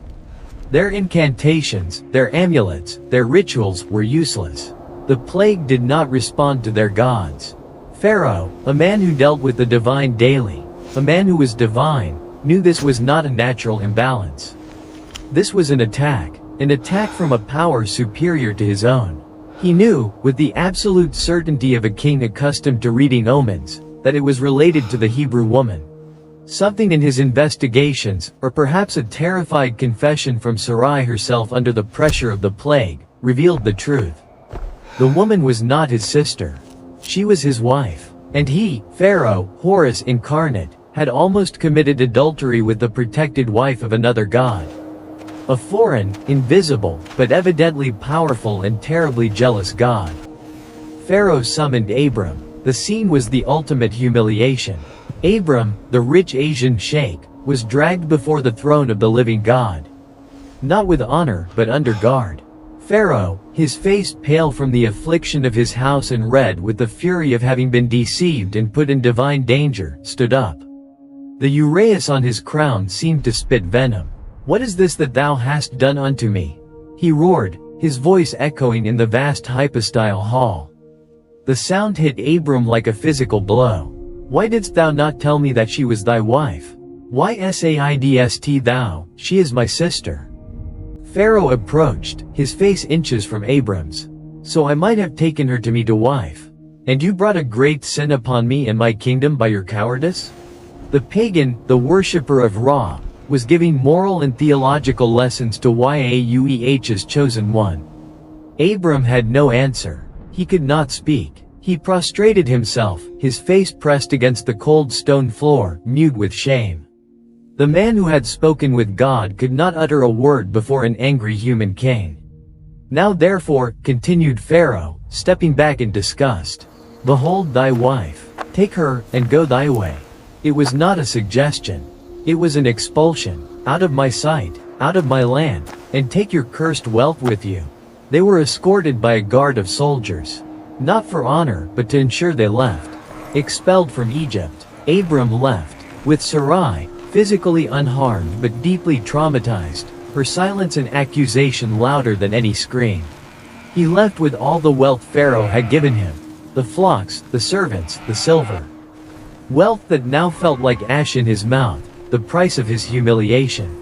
Their incantations, their amulets, their rituals were useless. The plague did not respond to their gods. Pharaoh, a man who dealt with the divine daily, a man who was divine, knew this was not a natural imbalance. This was an attack from a power superior to his own. He knew, with the absolute certainty of a king accustomed to reading omens, that it was related to the Hebrew woman. Something in his investigations, or perhaps a terrified confession from Sarai herself under the pressure of the plague, revealed the truth. The woman was not his sister. She was his wife. And he, Pharaoh, Horus incarnate, had almost committed adultery with the protected wife of another god. A foreign, invisible, but evidently powerful and terribly jealous god. Pharaoh summoned Abram. The scene was the ultimate humiliation. Abram, the rich Asian sheikh, was dragged before the throne of the living God. Not with honor, but under guard. Pharaoh, his face pale from the affliction of his house and red with the fury of having been deceived and put in divine danger, stood up. The uraeus on his crown seemed to spit venom. "What is this that thou hast done unto me?" he roared, his voice echoing in the vast hypostyle hall. The sound hit Abram like a physical blow. "Why didst thou not tell me that she was thy wife? Why saidst thou, she is my sister?" Pharaoh approached, his face inches from Abram's. "So I might have taken her to me to wife. And you brought a great sin upon me and my kingdom by your cowardice?" The pagan, the worshipper of Ra, was giving moral and theological lessons to Yahuwah's chosen one. Abram had no answer. He could not speak. He prostrated himself, his face pressed against the cold stone floor, mute with shame. The man who had spoken with God could not utter a word before an angry human king. Now therefore, continued Pharaoh, stepping back in disgust, behold thy wife, take her, and go thy way. It was not a suggestion. It was an expulsion. Out of my sight, out of my land, and take your cursed wealth with you. They were escorted by a guard of soldiers. Not for honor, but to ensure they left. Expelled from Egypt, Abram left, with Sarai, physically unharmed but deeply traumatized, her silence and accusation louder than any scream. He left with all the wealth Pharaoh had given him, the flocks, the servants, the silver. Wealth that now felt like ash in his mouth, the price of his humiliation.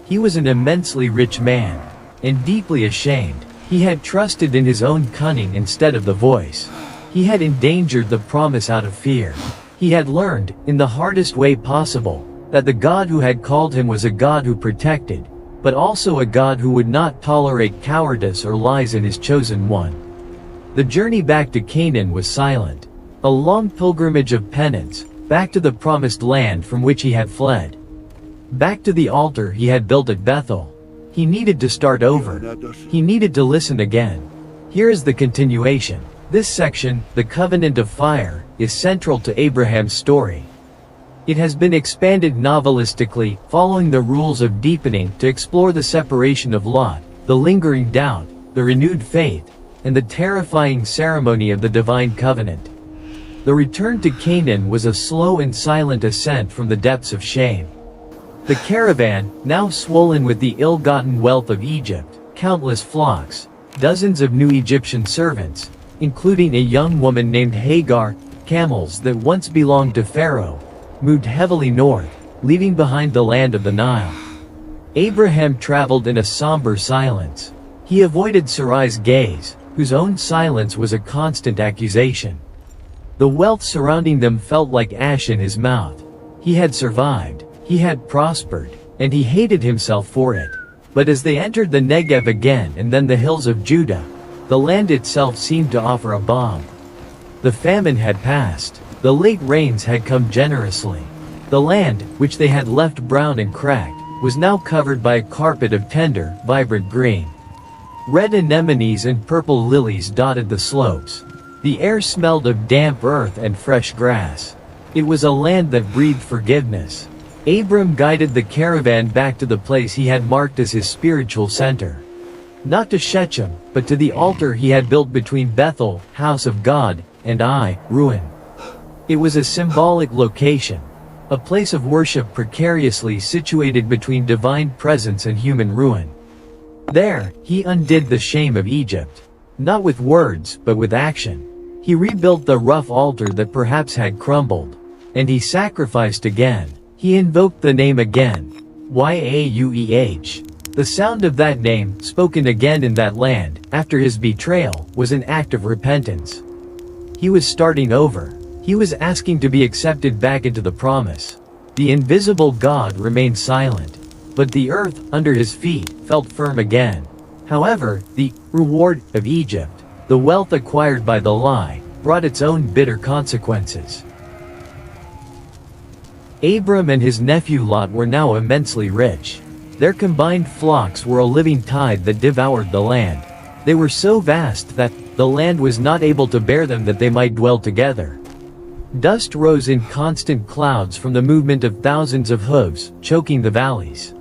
He was an immensely rich man, and deeply ashamed. He had trusted in his own cunning instead of the voice. He had endangered the promise out of fear. He had learned, in the hardest way possible, that the God who had called him was a God who protected, but also a God who would not tolerate cowardice or lies in his chosen one. The journey back to Canaan was silent. A long pilgrimage of penance, back to the promised land from which he had fled. Back to the altar he had built at Bethel. He needed to start over. He needed to listen again. Here is the continuation. This section, the covenant of fire, is central to Abraham's story. It has been expanded novelistically, following the rules of deepening to explore the separation of Lot, the lingering doubt, the renewed faith, and the terrifying ceremony of the divine covenant. The return to Canaan was a slow and silent ascent from the depths of shame. The caravan, now swollen with the ill-gotten wealth of Egypt, countless flocks, dozens of new Egyptian servants, including a young woman named Hagar, camels that once belonged to Pharaoh, moved heavily north, leaving behind the land of the Nile. Abraham traveled in a somber silence. He avoided Sarai's gaze, whose own silence was a constant accusation. The wealth surrounding them felt like ash in his mouth. He had survived, he had prospered, and he hated himself for it. But as they entered the Negev again and then the hills of Judah, the land itself seemed to offer a balm. The famine had passed. The late rains had come generously. The land, which they had left brown and cracked, was now covered by a carpet of tender, vibrant green. Red anemones and purple lilies dotted the slopes. The air smelled of damp earth and fresh grass. It was a land that breathed forgiveness. Abram guided the caravan back to the place he had marked as his spiritual center. Not to Shechem, but to the altar he had built between Bethel, house of God, and Ai, ruin. It was a symbolic location, a place of worship precariously situated between divine presence and human ruin. There, he undid the shame of Egypt. Not with words, but with action. He rebuilt the rough altar that perhaps had crumbled. And he sacrificed again. He invoked the name again. Yaueh. The sound of that name, spoken again in that land, after his betrayal, was an act of repentance. He was starting over. He was asking to be accepted back into the promise. The invisible God remained silent, but the earth under his feet felt firm again. However, the reward of Egypt, the wealth acquired by the lie, brought its own bitter consequences. Abram and his nephew Lot were now immensely rich. Their combined flocks were a living tide that devoured the land. They were so vast that the land was not able to bear them that they might dwell together. Dust rose in constant clouds from the movement of thousands of hooves, choking the valleys.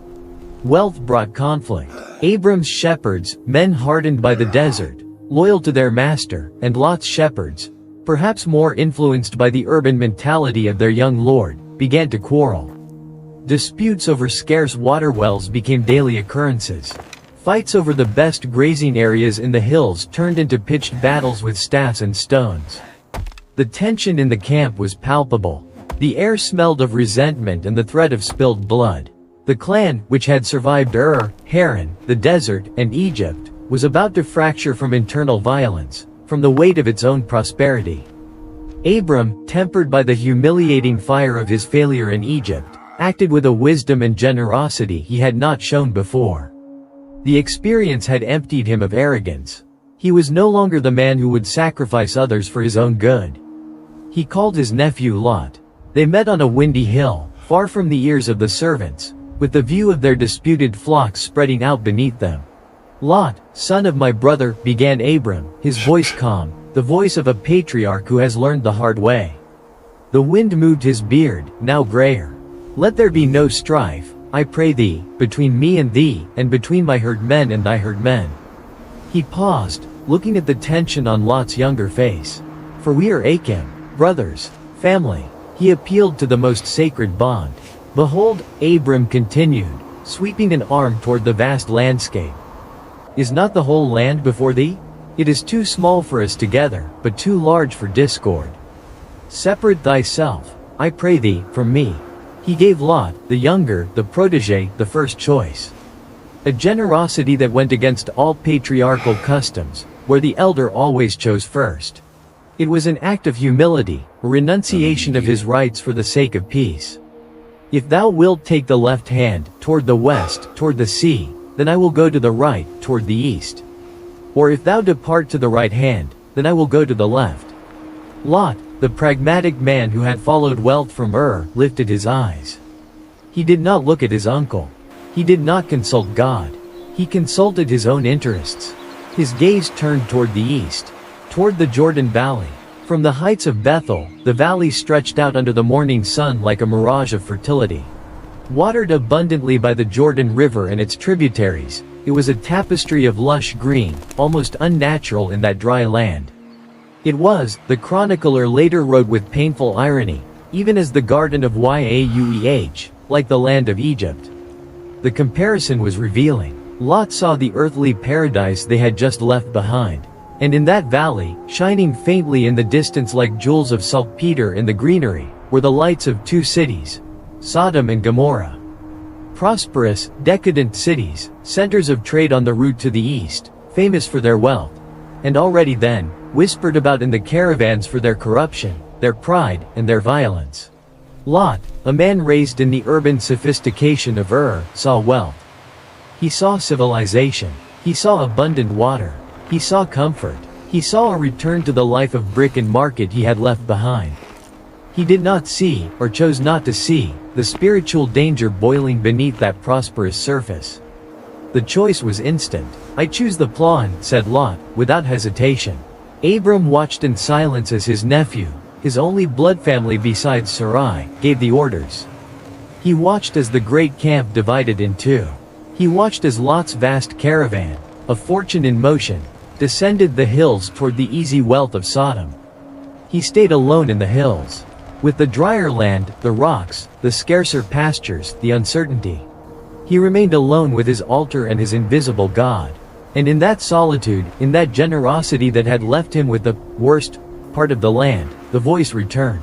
Wealth brought conflict. Abram's shepherds, men hardened by the desert, loyal to their master, and Lot's shepherds, perhaps more influenced by the urban mentality of their young lord, began to quarrel. Disputes over scarce water wells became daily occurrences. Fights over the best grazing areas in the hills turned into pitched battles with staffs and stones. The tension in the camp was palpable. The air smelled of resentment and the threat of spilled blood. The clan, which had survived Haran, the desert, and Egypt, was about to fracture from internal violence, from the weight of its own prosperity. Abram, tempered by the humiliating fire of his failure in Egypt, acted with a wisdom and generosity he had not shown before. The experience had emptied him of arrogance. He was no longer the man who would sacrifice others for his own good. He called his nephew Lot. They met on a windy hill, far from the ears of the servants, with the view of their disputed flocks spreading out beneath them. "Lot, son of my brother," began Abram, his voice calm, the voice of a patriarch who has learned the hard way. The wind moved his beard, now grayer. "Let there be no strife, I pray thee, between me and thee, and between my herdmen and thy herdmen." He paused, looking at the tension on Lot's younger face. "For we are Achim, brothers, family." He appealed to the most sacred bond. "Behold," Abram continued, sweeping an arm toward the vast landscape. "Is not the whole land before thee? It is too small for us together, but too large for discord. Separate thyself, I pray thee, from me." He gave Lot, the younger, the protege, the first choice. A generosity that went against all patriarchal customs, where the elder always chose first. It was an act of humility, a renunciation of his rights for the sake of peace. "If thou wilt take the left hand, toward the west, toward the sea, then I will go to the right, toward the east. Or if thou depart to the right hand, then I will go to the left." Lot, the pragmatic man who had followed wealth from lifted his eyes. He did not look at his uncle. He did not consult God. He consulted his own interests. His gaze turned toward the east, toward the Jordan Valley. From the heights of Bethel, the valley stretched out under the morning sun like a mirage of fertility. Watered abundantly by the Jordan River and its tributaries, it was a tapestry of lush green, almost unnatural in that dry land. It was, the chronicler later wrote with painful irony, even as the Garden of Yaueh, like the land of Egypt. The comparison was revealing. Lot saw the earthly paradise they had just left behind. And in that valley, shining faintly in the distance like jewels of saltpeter in the greenery, were the lights of two cities, Sodom and Gomorrah. Prosperous, decadent cities, centers of trade on the route to the east, famous for their wealth. And already then, whispered about in the caravans for their corruption, their pride, and their violence. Lot, a man raised in the urban sophistication of saw wealth. He saw civilization. He saw abundant water. He saw comfort. He saw a return to the life of brick and market he had left behind. He did not see, or chose not to see, the spiritual danger boiling beneath that prosperous surface. The choice was instant. "I choose the plan," said Lot, without hesitation. Abram watched in silence as his nephew, his only blood family besides Sarai, gave the orders. He watched as the great camp divided in two. He watched as Lot's vast caravan, a fortune in motion, descended the hills toward the easy wealth of Sodom. He stayed alone in the hills. With the drier land, the rocks, the scarcer pastures, the uncertainty. He remained alone with his altar and his invisible God. And in that solitude, in that generosity that had left him with the worst part of the land, the voice returned.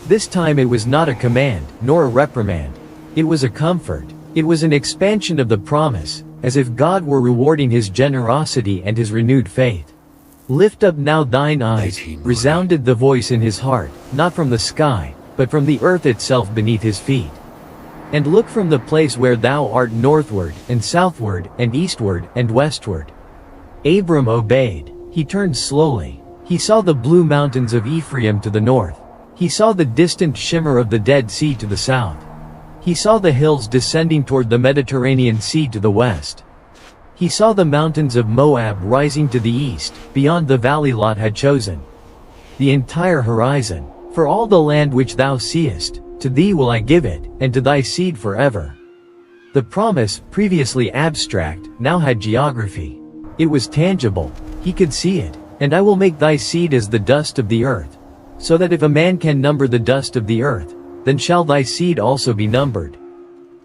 This time it was not a command, nor a reprimand. It was a comfort. It was an expansion of the promise, as if God were rewarding his generosity and his renewed faith. "Lift up now thine eyes," resounded the voice in his heart, not from the sky, but from the earth itself beneath his feet. "And look from the place where thou art northward, and southward, and eastward, and westward." Abram obeyed. He turned slowly. He saw the blue mountains of Ephraim to the north. He saw the distant shimmer of the Dead Sea to the south. He saw the hills descending toward the Mediterranean Sea to the west. He saw the mountains of Moab rising to the east, beyond the valley Lot had chosen. The entire horizon. "For all the land which thou seest, to thee will I give it, and to thy seed forever." The promise, previously abstract, now had geography. It was tangible. He could see it. "And I will make thy seed as the dust of the earth, so that if a man can number the dust of the earth, then shall thy seed also be numbered."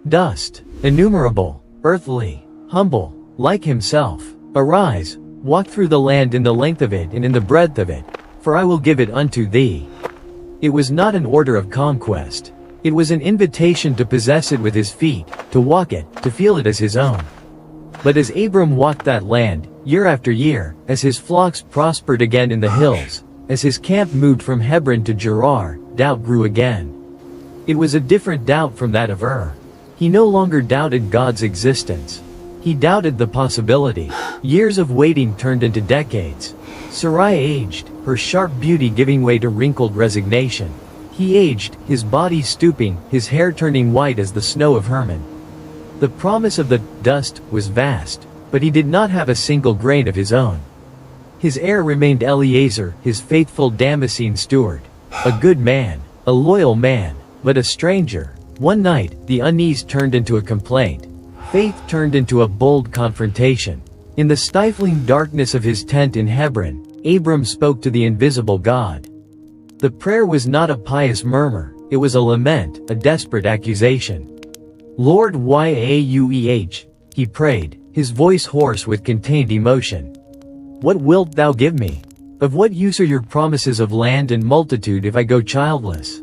Dust, innumerable, earthly, humble, like himself. "Arise, walk through the land in the length of it and in the breadth of it, for I will give it unto thee." It was not an order of conquest. It was an invitation to possess it with his feet, to walk it, to feel it as his own. But as Abram walked that land, year after year, as his flocks prospered again in the hills, as his camp moved from Hebron to Gerar, doubt grew again. It was a different doubt from that of He no longer doubted God's existence. He doubted the possibility. Years of waiting turned into decades. Sarai aged, her sharp beauty giving way to wrinkled resignation. He aged, his body stooping, his hair turning white as the snow of Hermon. The promise of the dust was vast, but he did not have a single grain of his own. His heir remained Eliezer, his faithful Damascene steward. A good man, a loyal man, but a stranger. One night, the unease turned into a complaint. Faith turned into a bold confrontation. In the stifling darkness of his tent in Hebron, Abram spoke to the invisible God. The prayer was not a pious murmur, it was a lament, a desperate accusation. Lord Yahweh, he prayed, his voice hoarse with contained emotion. What wilt thou give me? Of what use are your promises of land and multitude if I go childless?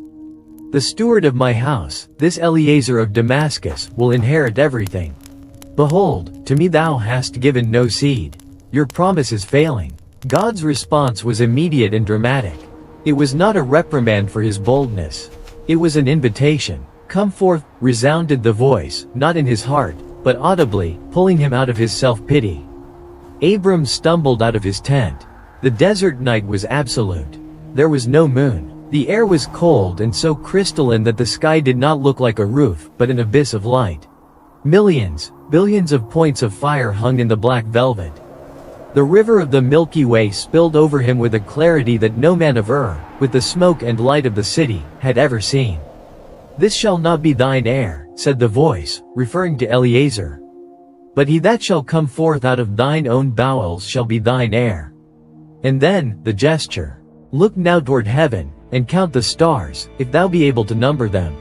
The steward of my house, this Eliezer of Damascus, will inherit everything. Behold, to me thou hast given no seed. Your promise is failing. God's response was immediate and dramatic. It was not a reprimand for his boldness. It was an invitation. Come forth, resounded the voice, not in his heart, but audibly, pulling him out of his self-pity. Abram stumbled out of his tent. The desert night was absolute. There was no moon. The air was cold and so crystalline that the sky did not look like a roof, but an abyss of light. Millions, billions of points of fire hung in the black velvet. The river of the Milky Way spilled over him with a clarity that no man of Ur, with the smoke and light of the city, had ever seen. This shall not be thine heir, said the voice, referring to Eliezer. But he that shall come forth out of thine own bowels shall be thine heir. And then, the gesture. Look now toward heaven, and count the stars, if thou be able to number them.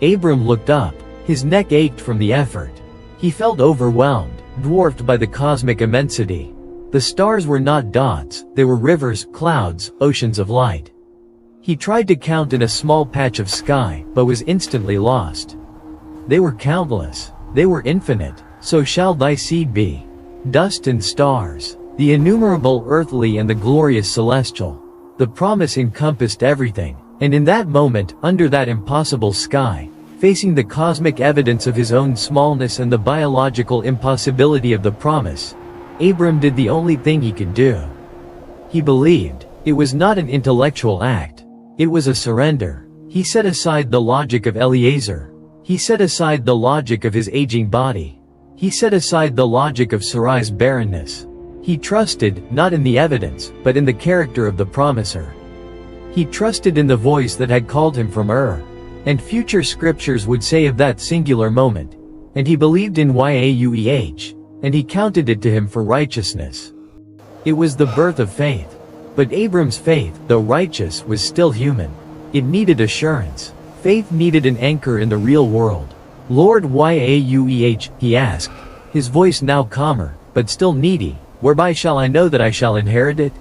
Abram looked up. His neck ached from the effort. He felt overwhelmed, dwarfed by the cosmic immensity. The stars were not dots, they were rivers, clouds, oceans of light. He tried to count in a small patch of sky, but was instantly lost. They were countless. They were infinite. So shall thy seed be. Dust and stars. The innumerable earthly and the glorious celestial. The promise encompassed everything, and in that moment, under that impossible sky, facing the cosmic evidence of his own smallness and the biological impossibility of the promise, Abram did the only thing he could do. He believed. It was not an intellectual act. It was a surrender. He set aside the logic of Eliezer. He set aside the logic of his aging body. He set aside the logic of Sarai's barrenness. He trusted, not in the evidence, but in the character of the promiser. He trusted in the voice that had called him from Ur. And future scriptures would say of that singular moment. And he believed in Yahweh, and he counted it to him for righteousness. It was the birth of faith. But Abram's faith, though righteous, was still human. It needed assurance. Faith needed an anchor in the real world. Lord Yahweh, he asked, his voice now calmer, but still needy, whereby shall I know that I shall inherit it?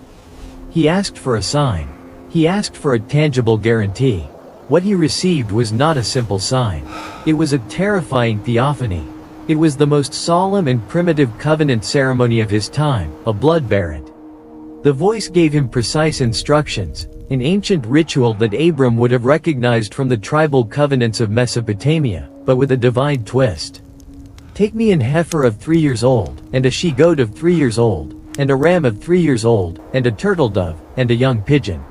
He asked for a sign. He asked for a tangible guarantee. What he received was not a simple sign. It was a terrifying theophany. It was the most solemn and primitive covenant ceremony of his time, a blood burial. The voice gave him precise instructions, an ancient ritual that Abram would have recognized from the tribal covenants of Mesopotamia, but with a divine twist. Take me an heifer of 3 years old, and a she-goat of 3 years old, and a ram of 3 years old, and a turtle-dove, and a young pigeon.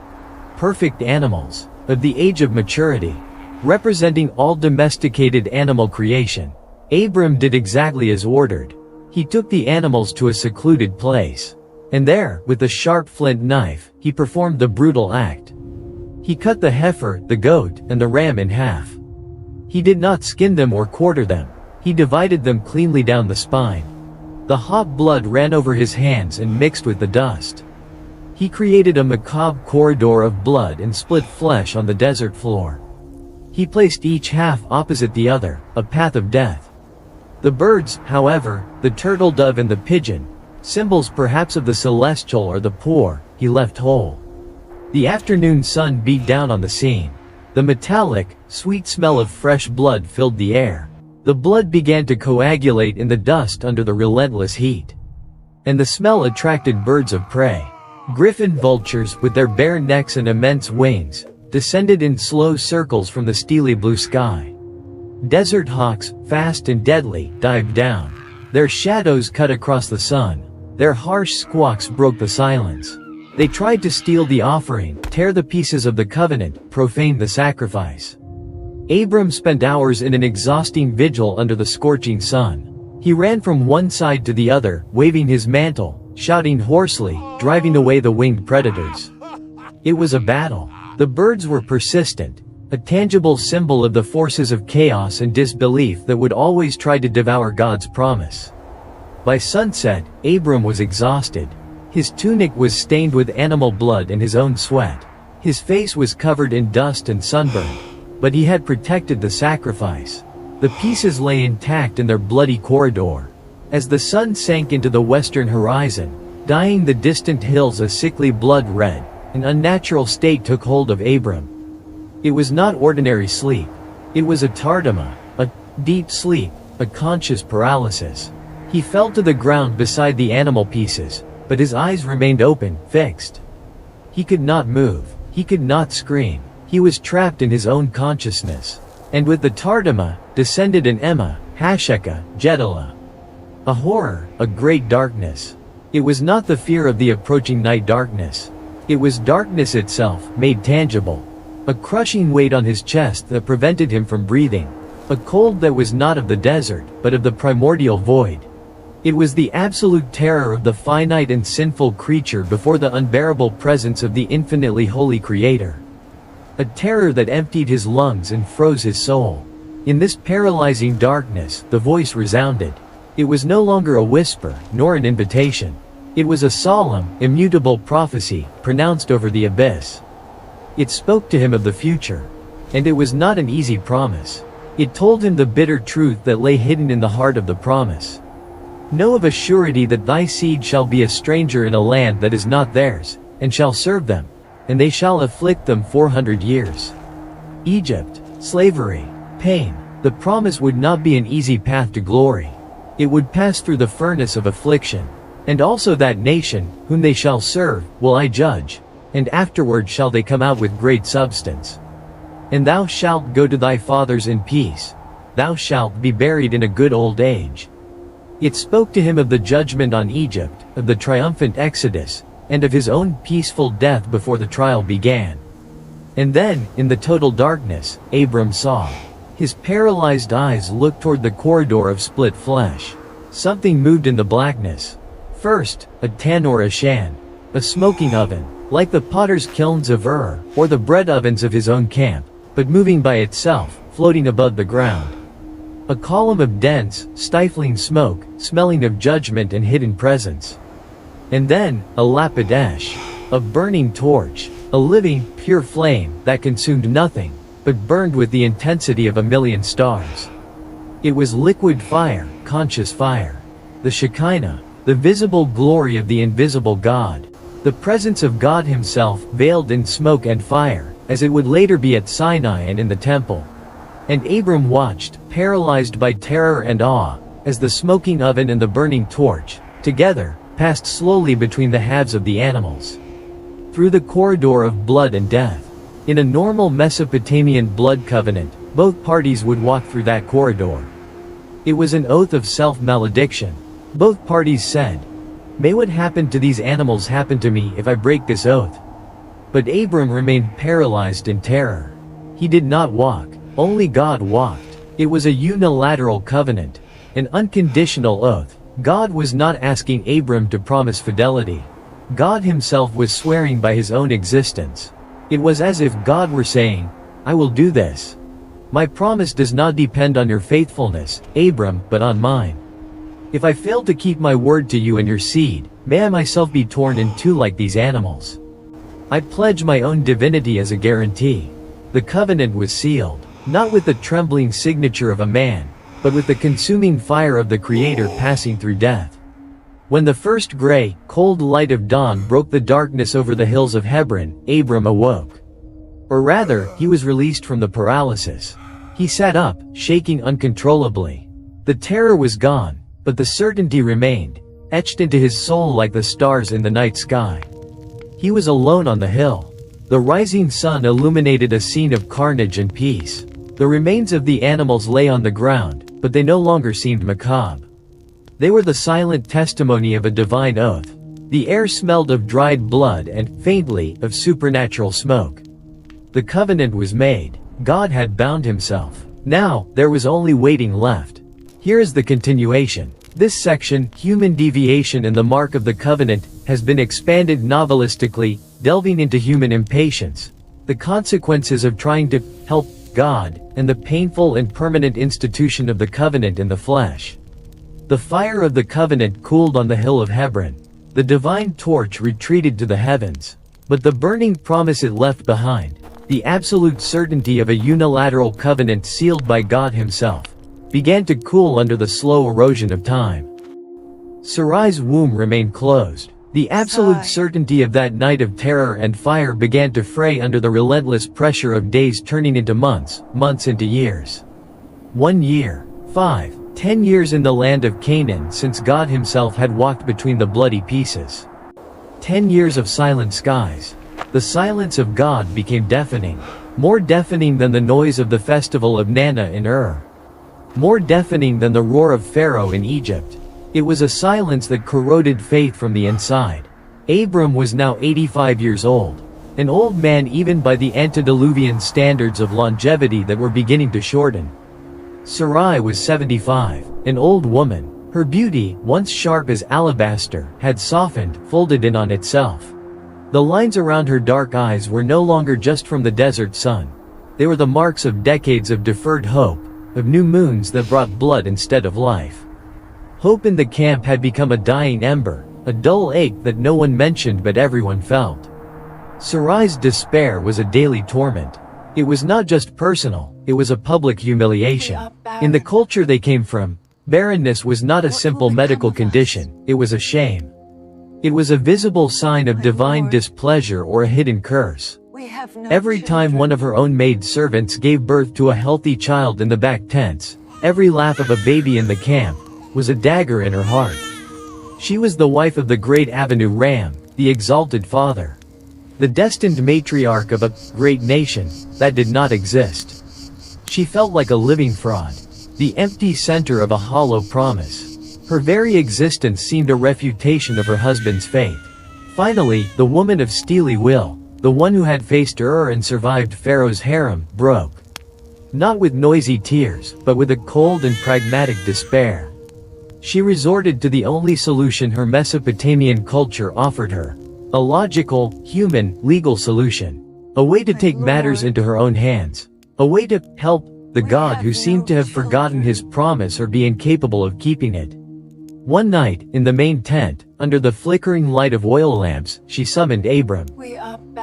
Perfect animals, of the age of maturity, representing all domesticated animal creation. Abram did exactly as ordered. He took the animals to a secluded place. And there, with a sharp flint knife, he performed the brutal act. He cut the heifer, the goat, and the ram in half. He did not skin them or quarter them. He divided them cleanly down the spine. The hot blood ran over his hands and mixed with the dust. He created a macabre corridor of blood and split flesh on the desert floor. He placed each half opposite the other, a path of death. The birds, however, the turtle dove and the pigeon, symbols perhaps of the celestial or the poor, he left whole. The afternoon sun beat down on the scene. The metallic, sweet smell of fresh blood filled the air. The blood began to coagulate in the dust under the relentless heat. And the smell attracted birds of prey. Griffin vultures, with their bare necks and immense wings, descended in slow circles from the steely blue sky. Desert hawks, fast and deadly, dived down. Their shadows cut across the sun. Their harsh squawks broke the silence. They tried to steal the offering, tear the pieces of the covenant, profane the sacrifice. Abram spent hours in an exhausting vigil under the scorching sun. He ran from one side to the other, waving his mantle, shouting hoarsely, driving away the winged predators. It was a battle. The birds were persistent, a tangible symbol of the forces of chaos and disbelief that would always try to devour God's promise. By sunset, Abram was exhausted. His tunic was stained with animal blood and his own sweat. His face was covered in dust and sunburn. But he had protected the sacrifice. The pieces lay intact in their bloody corridor. As the sun sank into the western horizon, dyeing the distant hills a sickly blood red, an unnatural state took hold of Abram. It was not ordinary sleep. It was a tardama, a deep sleep, a conscious paralysis. He fell to the ground beside the animal pieces, but his eyes remained open, fixed. He could not move. He could not scream. He was trapped in his own consciousness. And with the tardama, descended an Emma, Hasheka, Jedala. A horror, a great darkness. It was not the fear of the approaching night darkness. It was darkness itself, made tangible. A crushing weight on his chest that prevented him from breathing. A cold that was not of the desert, but of the primordial void. It was the absolute terror of the finite and sinful creature before the unbearable presence of the infinitely holy Creator. A terror that emptied his lungs and froze his soul. In this paralyzing darkness, the voice resounded. It was no longer a whisper, nor an invitation. It was a solemn, immutable prophecy, pronounced over the abyss. It spoke to him of the future. And it was not an easy promise. It told him the bitter truth that lay hidden in the heart of the promise. Know of a surety that thy seed shall be a stranger in a land that is not theirs, and shall serve them. And they shall afflict them 400 years. Egypt, slavery, pain. The promise would not be an easy path to glory. It would pass through the furnace of affliction. And also that nation, whom they shall serve, will I judge. And afterward shall they come out with great substance. And thou shalt go to thy fathers in peace. Thou shalt be buried in a good old age. It spoke to him of the judgment on Egypt, of the triumphant exodus, and of his own peaceful death before the trial began. And then, in the total darkness, Abram saw. His paralyzed eyes looked toward the corridor of split flesh. Something moved in the blackness. First, a tanor ashan, a smoking oven, like the potter's kilns of Ur, or the bread ovens of his own camp, but moving by itself, floating above the ground. A column of dense, stifling smoke, smelling of judgment and hidden presence. And then, a lapidash, a burning torch, a living, pure flame that consumed nothing, but burned with the intensity of a million stars. It was liquid fire, conscious fire. The Shekinah, the visible glory of the invisible God. The presence of God himself, veiled in smoke and fire, as it would later be at Sinai and in the temple. And Abram watched, paralyzed by terror and awe, as the smoking oven and the burning torch, together, passed slowly between the halves of the animals. Through the corridor of blood and death. In a normal Mesopotamian blood covenant, both parties would walk through that corridor. It was an oath of self-malediction. Both parties said, "May what happened to these animals happen to me if I break this oath." But Abram remained paralyzed in terror. He did not walk, only God walked. It was a unilateral covenant, an unconditional oath. God was not asking Abram to promise fidelity. God himself was swearing by his own existence. It was as if God were saying, "I will do this. My promise does not depend on your faithfulness, Abram, but on mine. If I fail to keep my word to you and your seed, may I myself be torn in two like these animals. I pledge my own divinity as a guarantee." The covenant was sealed, not with the trembling signature of a man, but with the consuming fire of the Creator passing through death. When the first gray, cold light of dawn broke the darkness over the hills of Hebron, Abram awoke. Or rather, he was released from the paralysis. He sat up, shaking uncontrollably. The terror was gone, but the certainty remained, etched into his soul like the stars in the night sky. He was alone on the hill. The rising sun illuminated a scene of carnage and peace. The remains of the animals lay on the ground, but they no longer seemed macabre. They were the silent testimony of a divine oath. The air smelled of dried blood and, faintly, of supernatural smoke. The covenant was made. God had bound himself. Now, there was only waiting left. Here is the continuation. This section, Human Deviation and the Mark of the Covenant, has been expanded novelistically, delving into human impatience, the consequences of trying to help God, and the painful and permanent institution of the covenant in the flesh. The fire of the covenant cooled on the hill of Hebron. The divine torch retreated to the heavens. But the burning promise it left behind, the absolute certainty of a unilateral covenant sealed by God himself, began to cool under the slow erosion of time. Sarai's womb remained closed. The absolute certainty of that night of terror and fire began to fray under the relentless pressure of days turning into months, months into years. 1 year, 5, 10 years in the land of Canaan since God himself had walked between the bloody pieces. 10 years of silent skies. The silence of God became deafening, more deafening than the noise of the festival of Nana in Ur. More deafening than the roar of Pharaoh in Egypt. It was a silence that corroded faith from the inside. Abram was now 85 years old. An old man even by the antediluvian standards of longevity that were beginning to shorten. Sarai was 75, an old woman. Her beauty, once sharp as alabaster, had softened, folded in on itself. The lines around her dark eyes were no longer just from the desert sun. They were the marks of decades of deferred hope, of new moons that brought blood instead of life. Hope in the camp had become a dying ember, a dull ache that no one mentioned but everyone felt. Sarai's despair was a daily torment. It was not just personal, it was a public humiliation. In the culture they came from, barrenness was not a simple medical condition, it was a shame. It was a visible sign of divine displeasure or a hidden curse. Every time one of her own maid servants gave birth to a healthy child in the back tents, every laugh of a baby in the camp, was a dagger in her heart. She was the wife of the great Avenue Ram, the exalted father. The destined matriarch of a great nation that did not exist. She felt like a living fraud, the empty center of a hollow promise. Her very existence seemed a refutation of her husband's faith. Finally, the woman of steely will, the one who had faced Ur and survived Pharaoh's harem, broke. Not with noisy tears, but with a cold and pragmatic despair. She resorted to the only solution her Mesopotamian culture offered her. A logical, human, legal solution. A way to take matters into her own hands. A way to help the God who seemed to have forgotten his promise or be incapable of keeping it. One night, in the main tent, under the flickering light of oil lamps, she summoned Abram.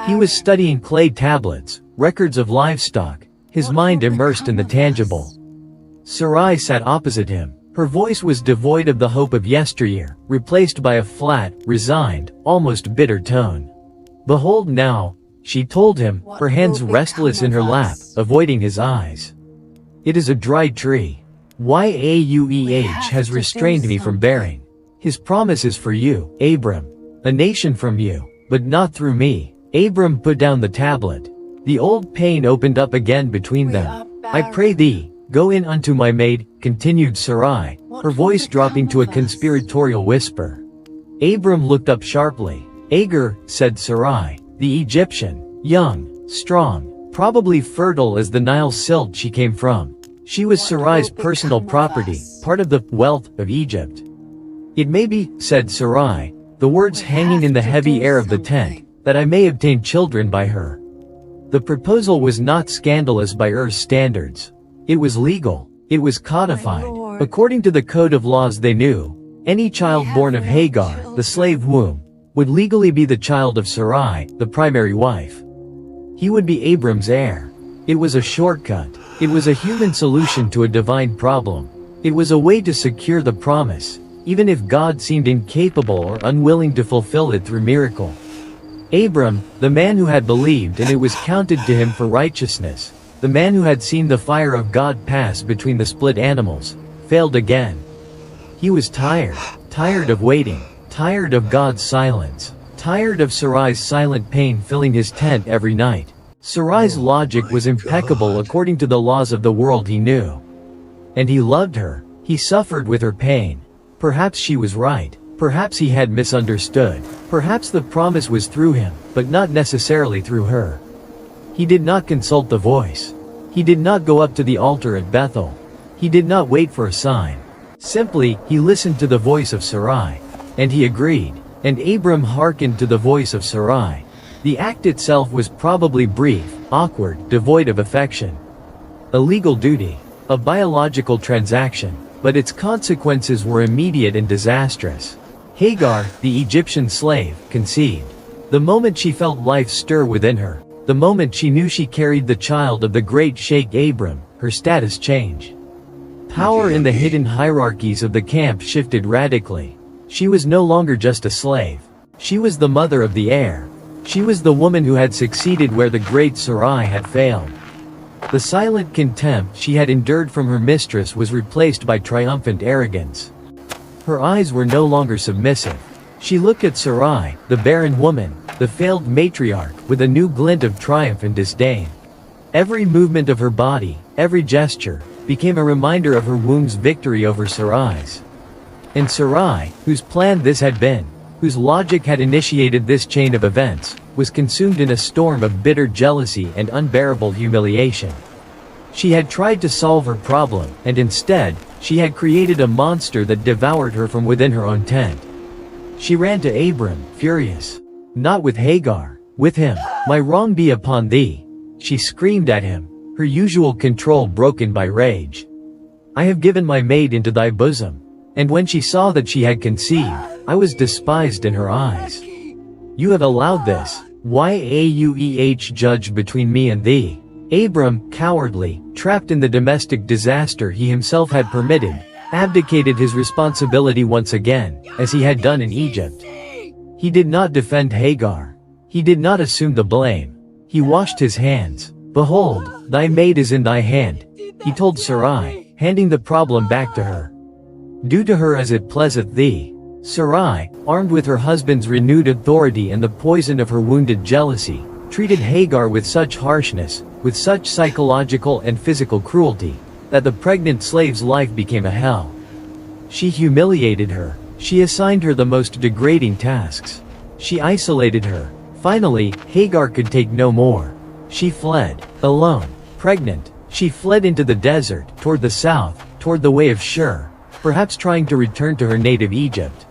He was studying clay tablets, records of livestock, his mind immersed in the tangible. Sarai sat opposite him. Her voice was devoid of the hope of yesteryear, replaced by a flat, resigned, almost bitter tone. Behold now, she told him, her hands restless in her lap, avoiding his eyes. It is a dry tree. Yaueh has restrained me from bearing. His promise is for you, Abram. A nation from you, but not through me. Abram put down the tablet. The old pain opened up again between them. I pray thee, go in unto my maid, continued Sarai, her voice dropping to a conspiratorial whisper. Abram looked up sharply. Agar, said Sarai, the Egyptian, young, strong, probably fertile as the Nile silt she came from. She was Sarai's personal property, part of the wealth of Egypt. It may be, said Sarai, the words hanging in the heavy air of the tent, that I may obtain children by her. The proposal was not scandalous by Ur's standards. It was legal. It was codified. According to the code of laws they knew, any child born of Hagar, the slave womb, would legally be the child of Sarai, the primary wife. He would be Abram's heir. It was a shortcut. It was a human solution to a divine problem. It was a way to secure the promise, even if God seemed incapable or unwilling to fulfill it through miracle. Abram, the man who had believed and it was counted to him for righteousness, the man who had seen the fire of God pass between the split animals, failed again. He was tired of waiting, tired of God's silence, tired of Sarai's silent pain filling his tent every night. Sarai's logic was impeccable according to the laws of the world he knew. And he loved her. He suffered with her pain. Perhaps she was right. Perhaps he had misunderstood. Perhaps the promise was through him, but not necessarily through her. He did not consult the voice. He did not go up to the altar at Bethel. He did not wait for a sign. Simply, he listened to the voice of Sarai. And he agreed. And Abram hearkened to the voice of Sarai. The act itself was probably brief, awkward, devoid of affection. A legal duty. A biological transaction. But its consequences were immediate and disastrous. Hagar, the Egyptian slave, conceived. The moment she felt life stir within her, the moment she knew she carried the child of the great Sheikh Abram, her status changed. Power in the hidden hierarchies of the camp shifted radically. She was no longer just a slave. She was the mother of the heir. She was the woman who had succeeded where the great Sarai had failed. The silent contempt she had endured from her mistress was replaced by triumphant arrogance. Her eyes were no longer submissive. She looked at Sarai, the barren woman, the failed matriarch, with a new glint of triumph and disdain. Every movement of her body, every gesture, became a reminder of her womb's victory over Sarai's. And Sarai, whose plan this had been, whose logic had initiated this chain of events, was consumed in a storm of bitter jealousy and unbearable humiliation. She had tried to solve her problem, and instead, she had created a monster that devoured her from within her own tent. She ran to Abram, furious. Not with Hagar, with him. My wrong be upon thee. She screamed at him, her usual control broken by rage. I have given my maid into thy bosom. And when she saw that she had conceived, I was despised in her eyes. You have allowed this. Yaueh judge between me and thee. Abram, cowardly, trapped in the domestic disaster he himself had permitted, abdicated his responsibility once again, as he had done in Egypt. He did not defend Hagar. He did not assume the blame. He washed his hands. Behold, thy maid is in thy hand, he told Sarai, handing the problem back to her. Do to her as it pleaseth thee. Sarai, armed with her husband's renewed authority and the poison of her wounded jealousy, treated Hagar with such harshness, with such psychological and physical cruelty, that the pregnant slave's life became a hell. She humiliated her. She assigned her the most degrading tasks. She isolated her. Finally, Hagar could take no more. She fled. Alone. Pregnant. She fled into the desert, toward the south, toward the way of Shur, perhaps trying to return to her native Egypt.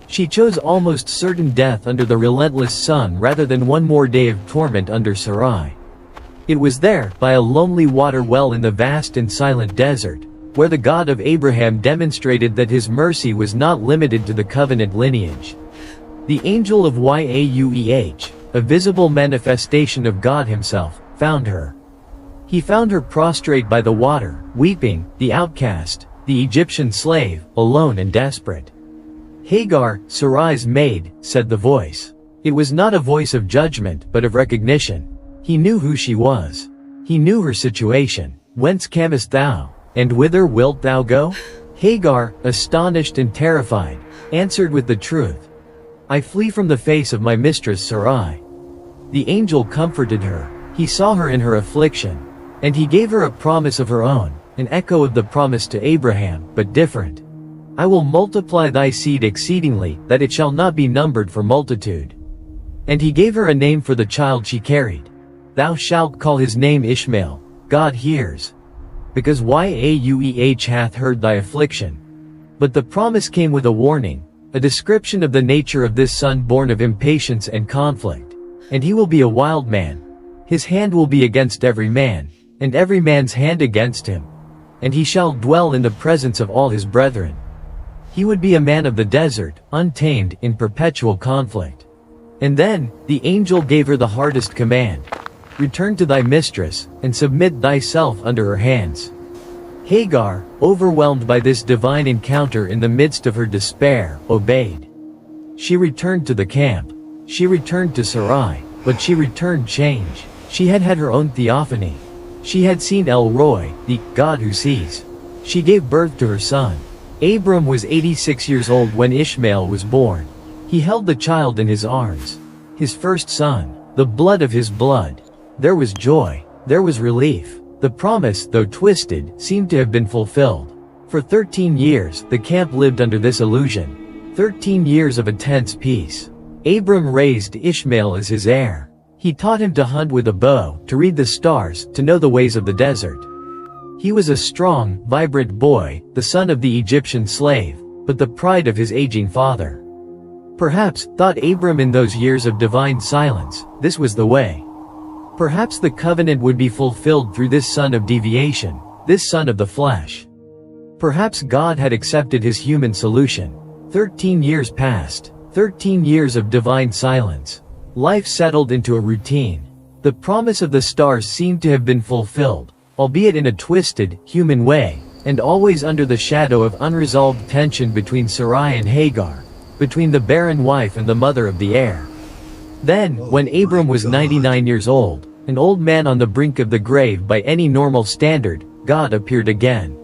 She chose almost certain death under the relentless sun rather than one more day of torment under Sarai. It was there, by a lonely water well in the vast and silent desert, where the God of Abraham demonstrated that his mercy was not limited to the covenant lineage. The angel of Yaueh, a visible manifestation of God himself, found her. He found her prostrate by the water, weeping, the outcast, the Egyptian slave, alone and desperate. Hagar, Sarai's maid, said the voice. It was not a voice of judgment, but of recognition. He knew who she was. He knew her situation. Whence camest thou? And whither wilt thou go? Hagar, astonished and terrified, answered with the truth. I flee from the face of my mistress Sarai. The angel comforted her. He saw her in her affliction. And he gave her a promise of her own, an echo of the promise to Abraham, but different. I will multiply thy seed exceedingly, that it shall not be numbered for multitude. And he gave her a name for the child she carried. Thou shalt call his name Ishmael, God hears. Because Yaueh hath heard thy affliction. But the promise came with a warning, a description of the nature of this son born of impatience and conflict. And he will be a wild man. His hand will be against every man, and every man's hand against him. And he shall dwell in the presence of all his brethren. He would be a man of the desert, untamed, in perpetual conflict. And then, the angel gave her the hardest command. Return to thy mistress, and submit thyself under her hands. Hagar, overwhelmed by this divine encounter in the midst of her despair, obeyed. She returned to the camp. She returned to Sarai, but she returned changed. She had had her own theophany. She had seen El Roi, the God who sees. She gave birth to her son. Abram was 86 years old when Ishmael was born. He held the child in his arms. His first son, the blood of his blood. There was joy. There was relief. The promise, though twisted, seemed to have been fulfilled. For 13 years, the camp lived under this illusion. 13 years of intense peace. Abram raised Ishmael as his heir. He taught him to hunt with a bow, to read the stars, to know the ways of the desert. He was a strong, vibrant boy, the son of the Egyptian slave, but the pride of his aging father. Perhaps, thought Abram in those years of divine silence, this was the way. Perhaps the covenant would be fulfilled through this son of deviation, this son of the flesh. Perhaps God had accepted his human solution. 13 years passed. 13 years of divine silence. Life settled into a routine. The promise of the stars seemed to have been fulfilled, albeit in a twisted, human way, and always under the shadow of unresolved tension between Sarai and Hagar, between the barren wife and the mother of the heir. Then, when Abram was 99 years old, an old man on the brink of the grave by any normal standard, God appeared again.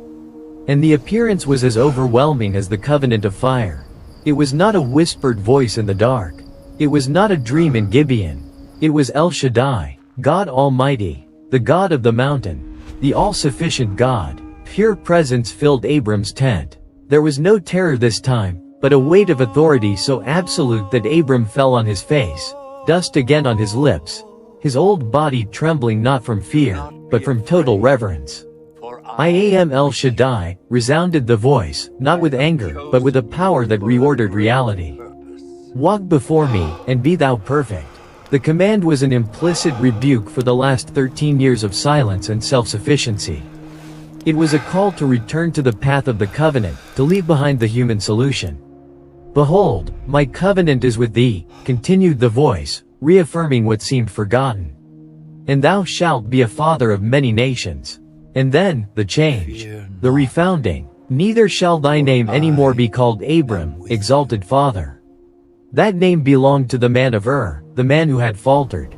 And the appearance was as overwhelming as the covenant of fire. It was not a whispered voice in the dark. It was not a dream in Gibeon. It was El Shaddai, God Almighty, the God of the mountain, the all-sufficient God. Pure presence filled Abram's tent. There was no terror this time, but a weight of authority so absolute that Abram fell on his face, dust again on his lips, his old body trembling not from fear, but from total reverence. I am El Shaddai, resounded the voice, not with anger, but with a power that reordered reality. Walk before me, and be thou perfect. The command was an implicit rebuke for the last 13 years of silence and self-sufficiency. It was a call to return to the path of the covenant, to leave behind the human solution. Behold, my covenant is with thee, continued the voice, reaffirming what seemed forgotten. And thou shalt be a father of many nations. And then, the change, the refounding. Neither shall thy name any more be called Abram, exalted father. That name belonged to the man of Ur, the man who had faltered.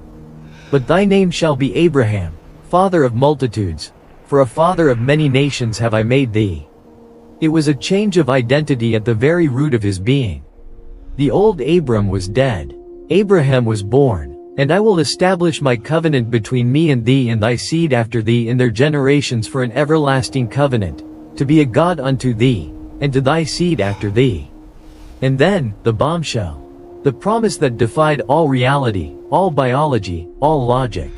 But thy name shall be Abraham, father of multitudes, for a father of many nations have I made thee. It was a change of identity at the very root of his being. The old Abram was dead. Abraham was born. And I will establish my covenant between me and thee and thy seed after thee in their generations for an everlasting covenant, to be a God unto thee, and to thy seed after thee. And then, the bombshell. The promise that defied all reality, all biology, all logic.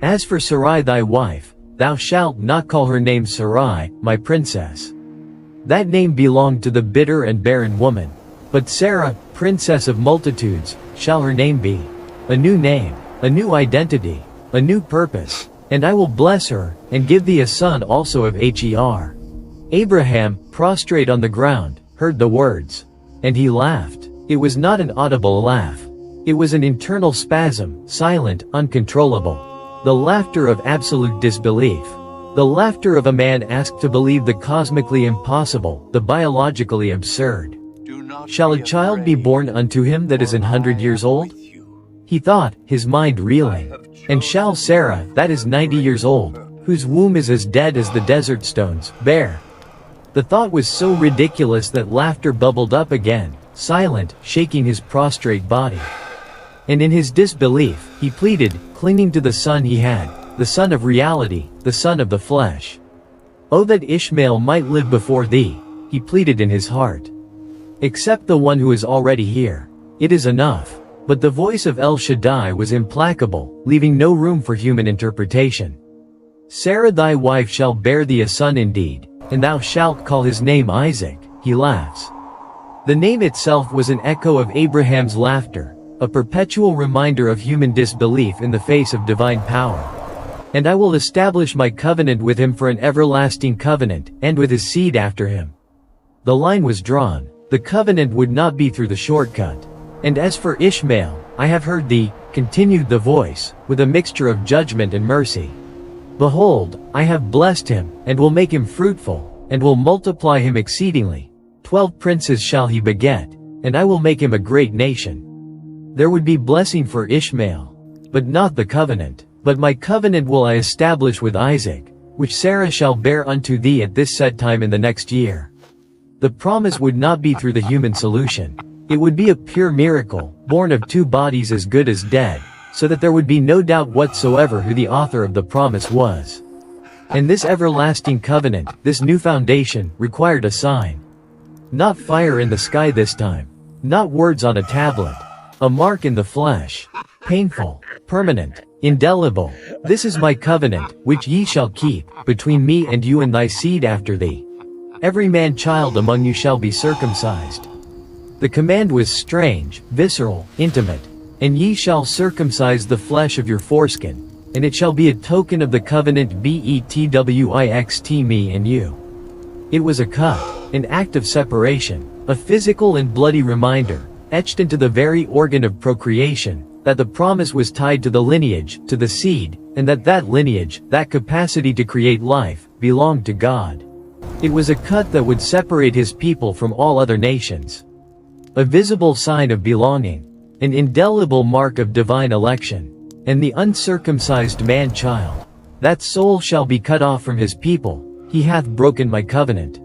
As for Sarai thy wife, thou shalt not call her name Sarai, my princess. That name belonged to the bitter and barren woman. But Sarah, princess of multitudes, shall her name be. A new name, a new identity, a new purpose, and I will bless her, and give thee a son also of Her. Abraham, prostrate on the ground, heard the words. And he laughed. It was not an audible laugh. It was an internal spasm, silent, uncontrollable. The laughter of absolute disbelief. The laughter of a man asked to believe the cosmically impossible, the biologically absurd. Shall a child be born unto him that is 100 years old? He thought, his mind reeling. And shall Sarah, that is 90 years old, whose womb is as dead as the desert stones, bear? The thought was so ridiculous that laughter bubbled up again, silent, shaking his prostrate body. And in his disbelief, he pleaded, clinging to the son he had, the son of reality, the son of the flesh. Oh, that Ishmael might live before thee, he pleaded in his heart. Accept the one who is already here. It is enough. But the voice of El Shaddai was implacable, leaving no room for human interpretation. Sarah thy wife shall bear thee a son indeed, and thou shalt call his name Isaac, he laughs. The name itself was an echo of Abraham's laughter, a perpetual reminder of human disbelief in the face of divine power. And I will establish my covenant with him for an everlasting covenant, and with his seed after him. The line was drawn. The covenant would not be through the shortcut. And as for Ishmael, I have heard thee, continued the voice, with a mixture of judgment and mercy. Behold, I have blessed him, and will make him fruitful, and will multiply him exceedingly. 12 princes shall he beget, and I will make him a great nation. There would be blessing for Ishmael, but not the covenant. But my covenant will I establish with Isaac, which Sarah shall bear unto thee at this set time in the next year. The promise would not be through the human solution. It would be a pure miracle, born of two bodies as good as dead, so that there would be no doubt whatsoever who the author of the promise was. And this everlasting covenant, this new foundation, required a sign. Not fire in the sky this time. Not words on a tablet. A mark in the flesh. Painful, permanent, indelible. This is my covenant, which ye shall keep, between me and you and thy seed after thee. Every man-child among you shall be circumcised. The command was strange, visceral, intimate. And ye shall circumcise the flesh of your foreskin, and it shall be a token of the covenant betwixt me and you. It was a cut, an act of separation, a physical and bloody reminder, etched into the very organ of procreation, that the promise was tied to the lineage, to the seed, and that lineage, that capacity to create life, belonged to God. It was a cut that would separate his people from all other nations. A visible sign of belonging. An indelible mark of divine election. And the uncircumcised man-child. That soul shall be cut off from his people. He hath broken my covenant.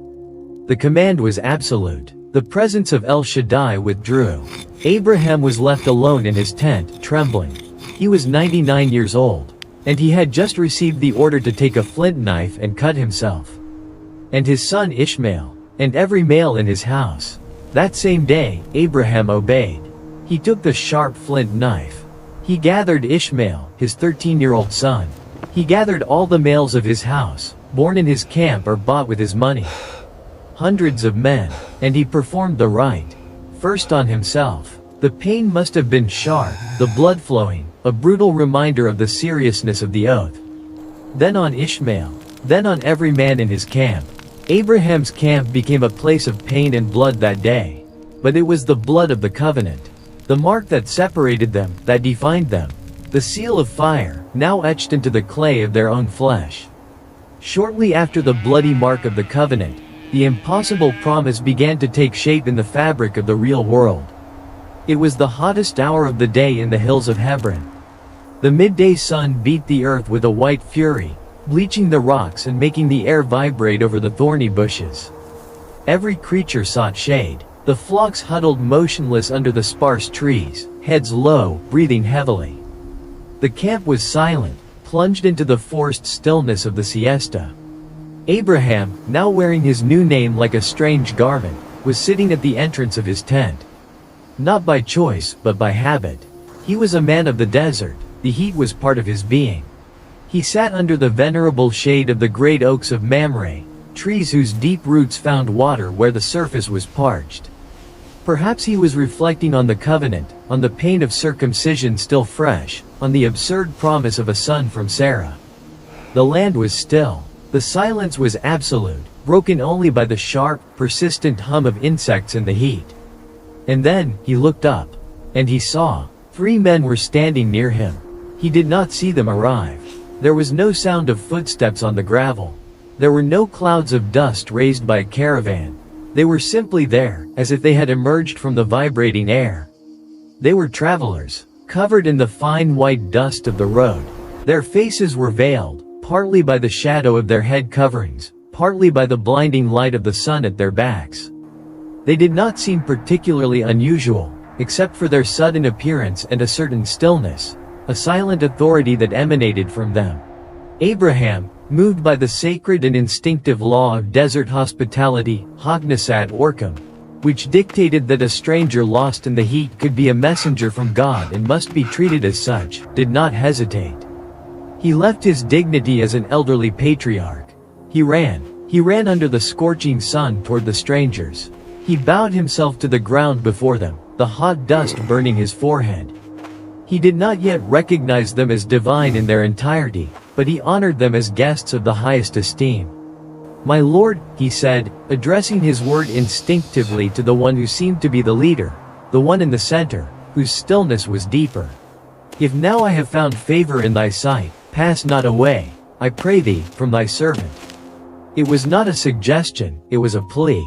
The command was absolute. The presence of El Shaddai withdrew. Abraham was left alone in his tent, trembling. He was 99 years old. And he had just received the order to take a flint knife and cut himself. And his son Ishmael. And every male in his house. That same day, Abraham obeyed. He took the sharp flint knife. He gathered Ishmael, his 13-year-old son. He gathered all the males of his house, born in his camp or bought with his money. Hundreds of men. And he performed the rite. First on himself. The pain must have been sharp, the blood flowing, a brutal reminder of the seriousness of the oath. Then on Ishmael. Then on every man in his camp. Abraham's camp became a place of pain and blood that day. But it was the blood of the covenant. The mark that separated them, that defined them. The seal of fire, now etched into the clay of their own flesh. Shortly after the bloody mark of the covenant, the impossible promise began to take shape in the fabric of the real world. It was the hottest hour of the day in the hills of Hebron. The midday sun beat the earth with a white fury, bleaching the rocks and making the air vibrate over the thorny bushes. Every creature sought shade. The flocks huddled motionless under the sparse trees, heads low, breathing heavily. The camp was silent, plunged into the forced stillness of the siesta. Abraham, now wearing his new name like a strange garment, was sitting at the entrance of his tent. Not by choice, but by habit. He was a man of the desert. The heat was part of his being. He sat under the venerable shade of the great oaks of Mamre, trees whose deep roots found water where the surface was parched. Perhaps he was reflecting on the covenant, on the pain of circumcision still fresh, on the absurd promise of a son from Sarah. The land was still. The silence was absolute, broken only by the sharp, persistent hum of insects in the heat. And then, he looked up. And he saw. 3 men were standing near him. He did not see them arrive. There was no sound of footsteps on the gravel. There were no clouds of dust raised by a caravan. They were simply there, as if they had emerged from the vibrating air. They were travelers, covered in the fine white dust of the road. Their faces were veiled, partly by the shadow of their head coverings, partly by the blinding light of the sun at their backs. They did not seem particularly unusual, except for their sudden appearance and a certain stillness, a silent authority that emanated from them. Abraham, moved by the sacred and instinctive law of desert hospitality, Hognesat Orcum, which dictated that a stranger lost in the heat could be a messenger from God and must be treated as such, did not hesitate. He left his dignity as an elderly patriarch. He ran under the scorching sun toward the strangers. He bowed himself to the ground before them, the hot dust burning his forehead. He did not yet recognize them as divine in their entirety, but he honored them as guests of the highest esteem. "My Lord," he said, addressing his word instinctively to the one who seemed to be the leader, the one in the center, whose stillness was deeper. "If now I have found favor in thy sight, pass not away, I pray thee, from thy servant." It was not a suggestion, it was a plea.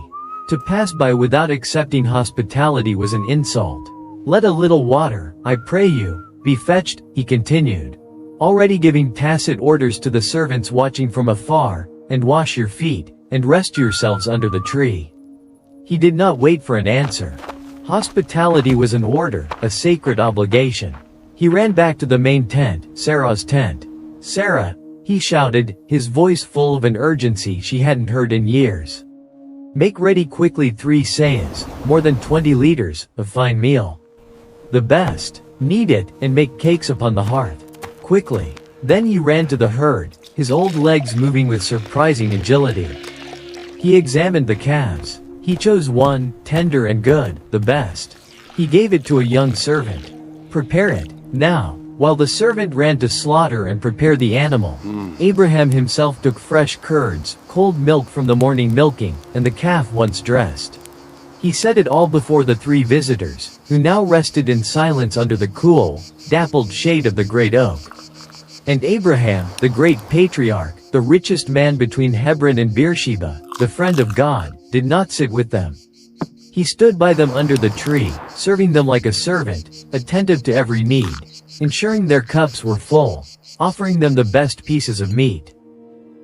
To pass by without accepting hospitality was an insult. "Let a little water, I pray you, be fetched," he continued, already giving tacit orders to the servants watching from afar, "and wash your feet, and rest yourselves under the tree." He did not wait for an answer. Hospitality was an order, a sacred obligation. He ran back to the main tent, Sarah's tent. "Sarah," He shouted, his voice full of an urgency she hadn't heard in years. Make ready quickly 3 sayas, more than 20 liters, of fine meal. The best. Knead it, and make cakes upon the hearth. Quickly. Then he ran to the herd, his old legs moving with surprising agility. He examined the calves. He chose one, tender and good, the best. He gave it to a young servant. Prepare it, now. While the servant ran to slaughter and prepare the animal, Abraham himself took fresh curds, cold milk from the morning milking, and the calf once dressed. He set it all before the 3 visitors, who now rested in silence under the cool, dappled shade of the great oak. And Abraham, the great patriarch, the richest man between Hebron and Beersheba, the friend of God, did not sit with them. He stood by them under the tree, serving them like a servant, attentive to every need, ensuring their cups were full, offering them the best pieces of meat.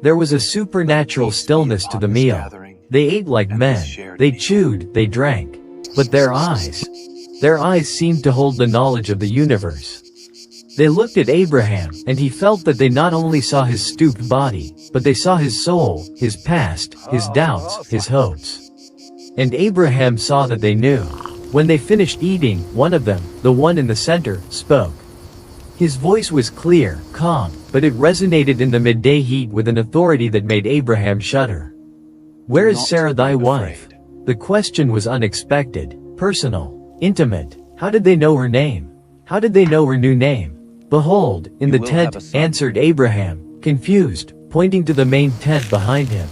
There was a supernatural stillness to the meal. They ate like men, they chewed, they drank. But their eyes seemed to hold the knowledge of the universe. They looked at Abraham, and he felt that they not only saw his stooped body, but they saw his soul, his past, his doubts, his hopes. And Abraham saw that they knew. When they finished eating, one of them, the one in the center, spoke. His voice was clear, calm, but it resonated in the midday heat with an authority that made Abraham shudder. Where is Sarah thy wife? The question was unexpected, personal, intimate. How did they know her name? How did they know her new name? Behold, in the tent, answered Abraham, confused, pointing to the main tent behind him.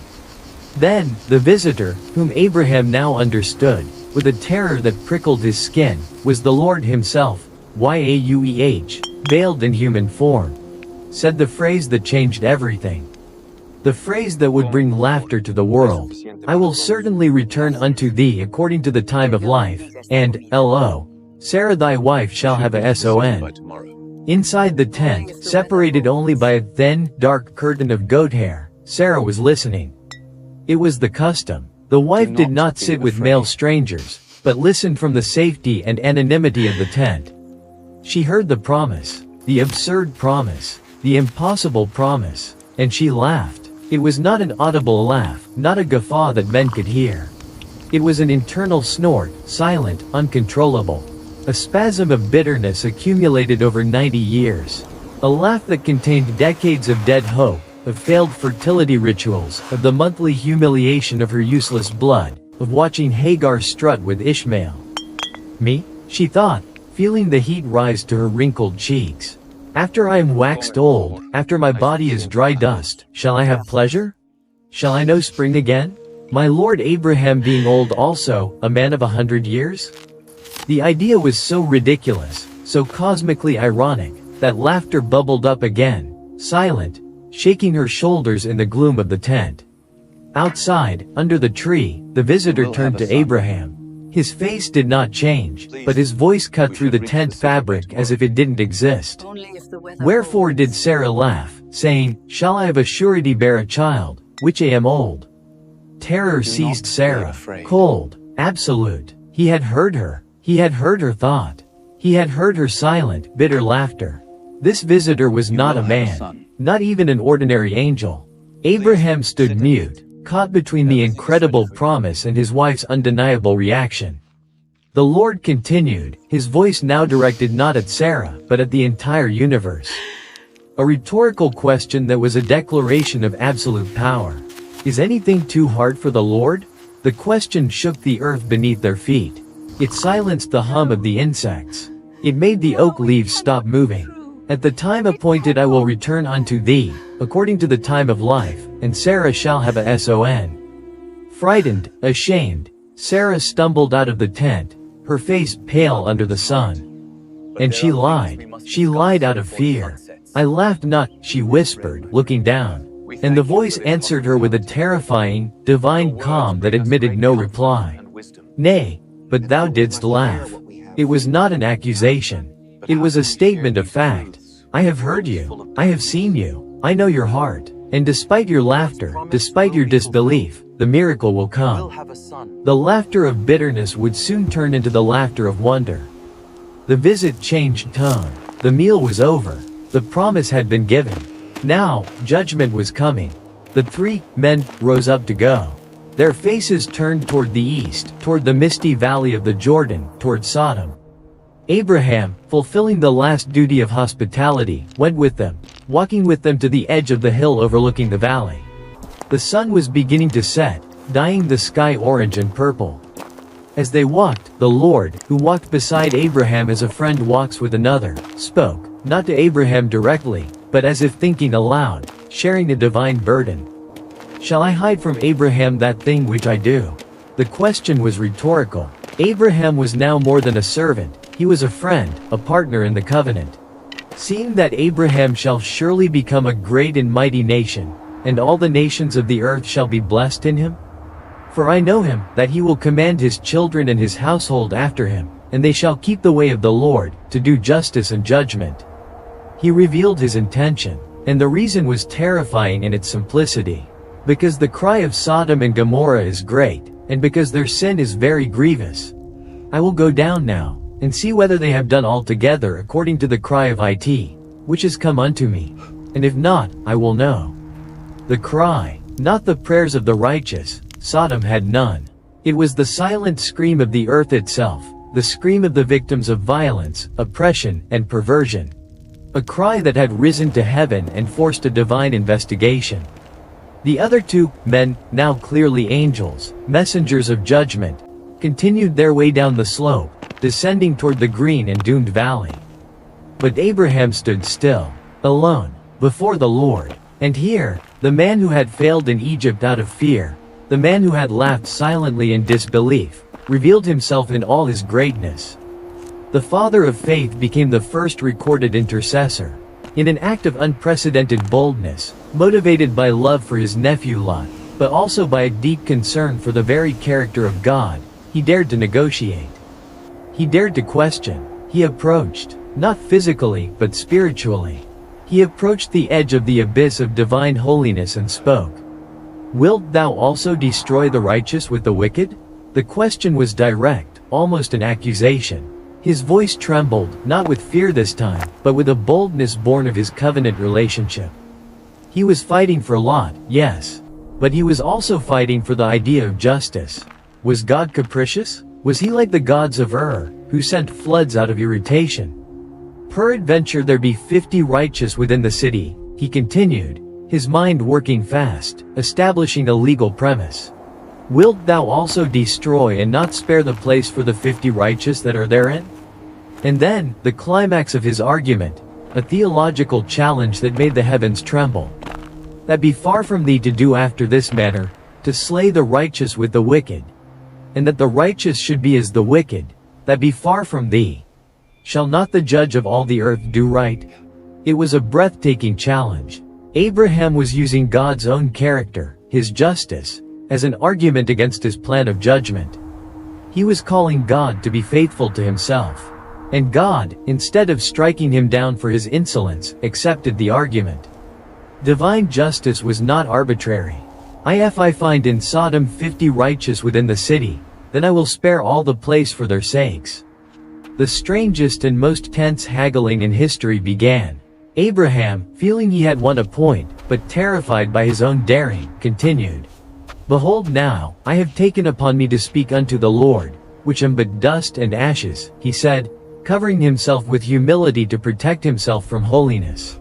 Then, the visitor, whom Abraham now understood, with a terror that prickled his skin, was the Lord himself, Yahweh, veiled in human form. Said the phrase that changed everything. The phrase that would bring laughter to the world. I will certainly return unto thee according to the time of life, and, lo, Sarah thy wife shall have a son. Inside the tent, separated only by a thin, dark curtain of goat hair, Sarah was listening. It was the custom. The wife did not sit with male strangers, but listened from the safety and anonymity of the tent. She heard the promise, the absurd promise, the impossible promise, and she laughed. It was not an audible laugh, not a guffaw that men could hear. It was an internal snort, silent, uncontrollable. A spasm of bitterness accumulated over 90 years. A laugh that contained decades of dead hope, of failed fertility rituals, of the monthly humiliation of her useless blood, of watching Hagar strut with Ishmael. Me? She thought, feeling the heat rise to her wrinkled cheeks. After I am waxed old, after my body is dry dust, shall I have pleasure? Shall I know spring again? My lord Abraham being old also, a man of 100 years? The idea was so ridiculous, so cosmically ironic, that laughter bubbled up again, silent, shaking her shoulders in the gloom of the tent. Outside, under the tree, the visitor turned to Abraham. His face did not change, but his voice cut through the tent fabric as if it didn't exist. Wherefore did Sarah laugh, saying, Shall I of a surety bear a child, which I am old? Terror seized Sarah, cold, absolute. He had heard her. He had heard her thought. He had heard her silent, bitter laughter. This visitor was not a man, not even an ordinary angel. Abraham stood mute, caught between the incredible promise and his wife's undeniable reaction. The Lord continued, his voice now directed not at Sarah, but at the entire universe. A rhetorical question that was a declaration of absolute power. Is anything too hard for the Lord? The question shook the earth beneath their feet. It silenced the hum of the insects. It made the oak leaves stop moving. At the time appointed I will return unto thee, according to the time of life, and Sarah shall have a son. Frightened, ashamed, Sarah stumbled out of the tent, her face pale under the sun. And she lied out of fear. I laughed not, she whispered, looking down. And the voice answered her with a terrifying, divine calm that admitted no reply. Nay, but thou didst laugh. It was not an accusation. It was a statement of fact. I have heard you. I have seen you. I know your heart. And despite your laughter, despite your disbelief, the miracle will come. The laughter of bitterness would soon turn into the laughter of wonder. The visit changed tone. The meal was over. The promise had been given. Now, judgment was coming. The 3 men rose up to go. Their faces turned toward the east, toward the misty valley of the Jordan, toward Sodom. Abraham, fulfilling the last duty of hospitality, went with them, walking with them to the edge of the hill overlooking the valley. The sun was beginning to set, dyeing the sky orange and purple. As they walked, the Lord, who walked beside Abraham as a friend walks with another, spoke, not to Abraham directly, but as if thinking aloud, sharing a divine burden. Shall I hide from Abraham that thing which I do? The question was rhetorical. Abraham was now more than a servant, he was a friend, a partner in the covenant. Seeing that Abraham shall surely become a great and mighty nation, and all the nations of the earth shall be blessed in him? For I know him, that he will command his children and his household after him, and they shall keep the way of the Lord, to do justice and judgment. He revealed his intention, and the reason was terrifying in its simplicity. Because the cry of Sodom and Gomorrah is great, and because their sin is very grievous. I will go down now, and see whether they have done altogether according to the cry of it, which has come unto me. And if not, I will know. The cry, not the prayers of the righteous, Sodom had none. It was the silent scream of the earth itself, the scream of the victims of violence, oppression, and perversion. A cry that had risen to heaven and forced a divine investigation. The other 2 men, now clearly angels, messengers of judgment, continued their way down the slope, descending toward the green and doomed valley. But Abraham stood still, alone, before the Lord. And here, the man who had failed in Egypt out of fear, the man who had laughed silently in disbelief, revealed himself in all his greatness. The father of faith became the first recorded intercessor. In an act of unprecedented boldness, motivated by love for his nephew Lot, but also by a deep concern for the very character of God, he dared to negotiate. He dared to question. He approached, not physically, but spiritually. He approached the edge of the abyss of divine holiness and spoke. Wilt thou also destroy the righteous with the wicked? The question was direct, almost an accusation. His voice trembled, not with fear this time, but with a boldness born of his covenant relationship. He was fighting for Lot, yes. But he was also fighting for the idea of justice. Was God capricious? Was he like the gods of Ur, who sent floods out of irritation? Peradventure there be 50 righteous within the city, he continued, his mind working fast, establishing a legal premise. Wilt thou also destroy and not spare the place for the 50 righteous that are therein? And then, the climax of his argument, a theological challenge that made the heavens tremble. That be far from thee to do after this manner, to slay the righteous with the wicked. And that the righteous should be as the wicked, that be far from thee. Shall not the judge of all the earth do right? It was a breathtaking challenge. Abraham was using God's own character, his justice, as an argument against his plan of judgment. He was calling God to be faithful to himself. And God, instead of striking him down for his insolence, accepted the argument. Divine justice was not arbitrary. If I find in Sodom 50 righteous within the city, then I will spare all the place for their sakes. The strangest and most tense haggling in history began. Abraham, feeling he had won a point, but terrified by his own daring, continued. Behold now, I have taken upon me to speak unto the Lord, which am but dust and ashes, he said, covering himself with humility to protect himself from holiness.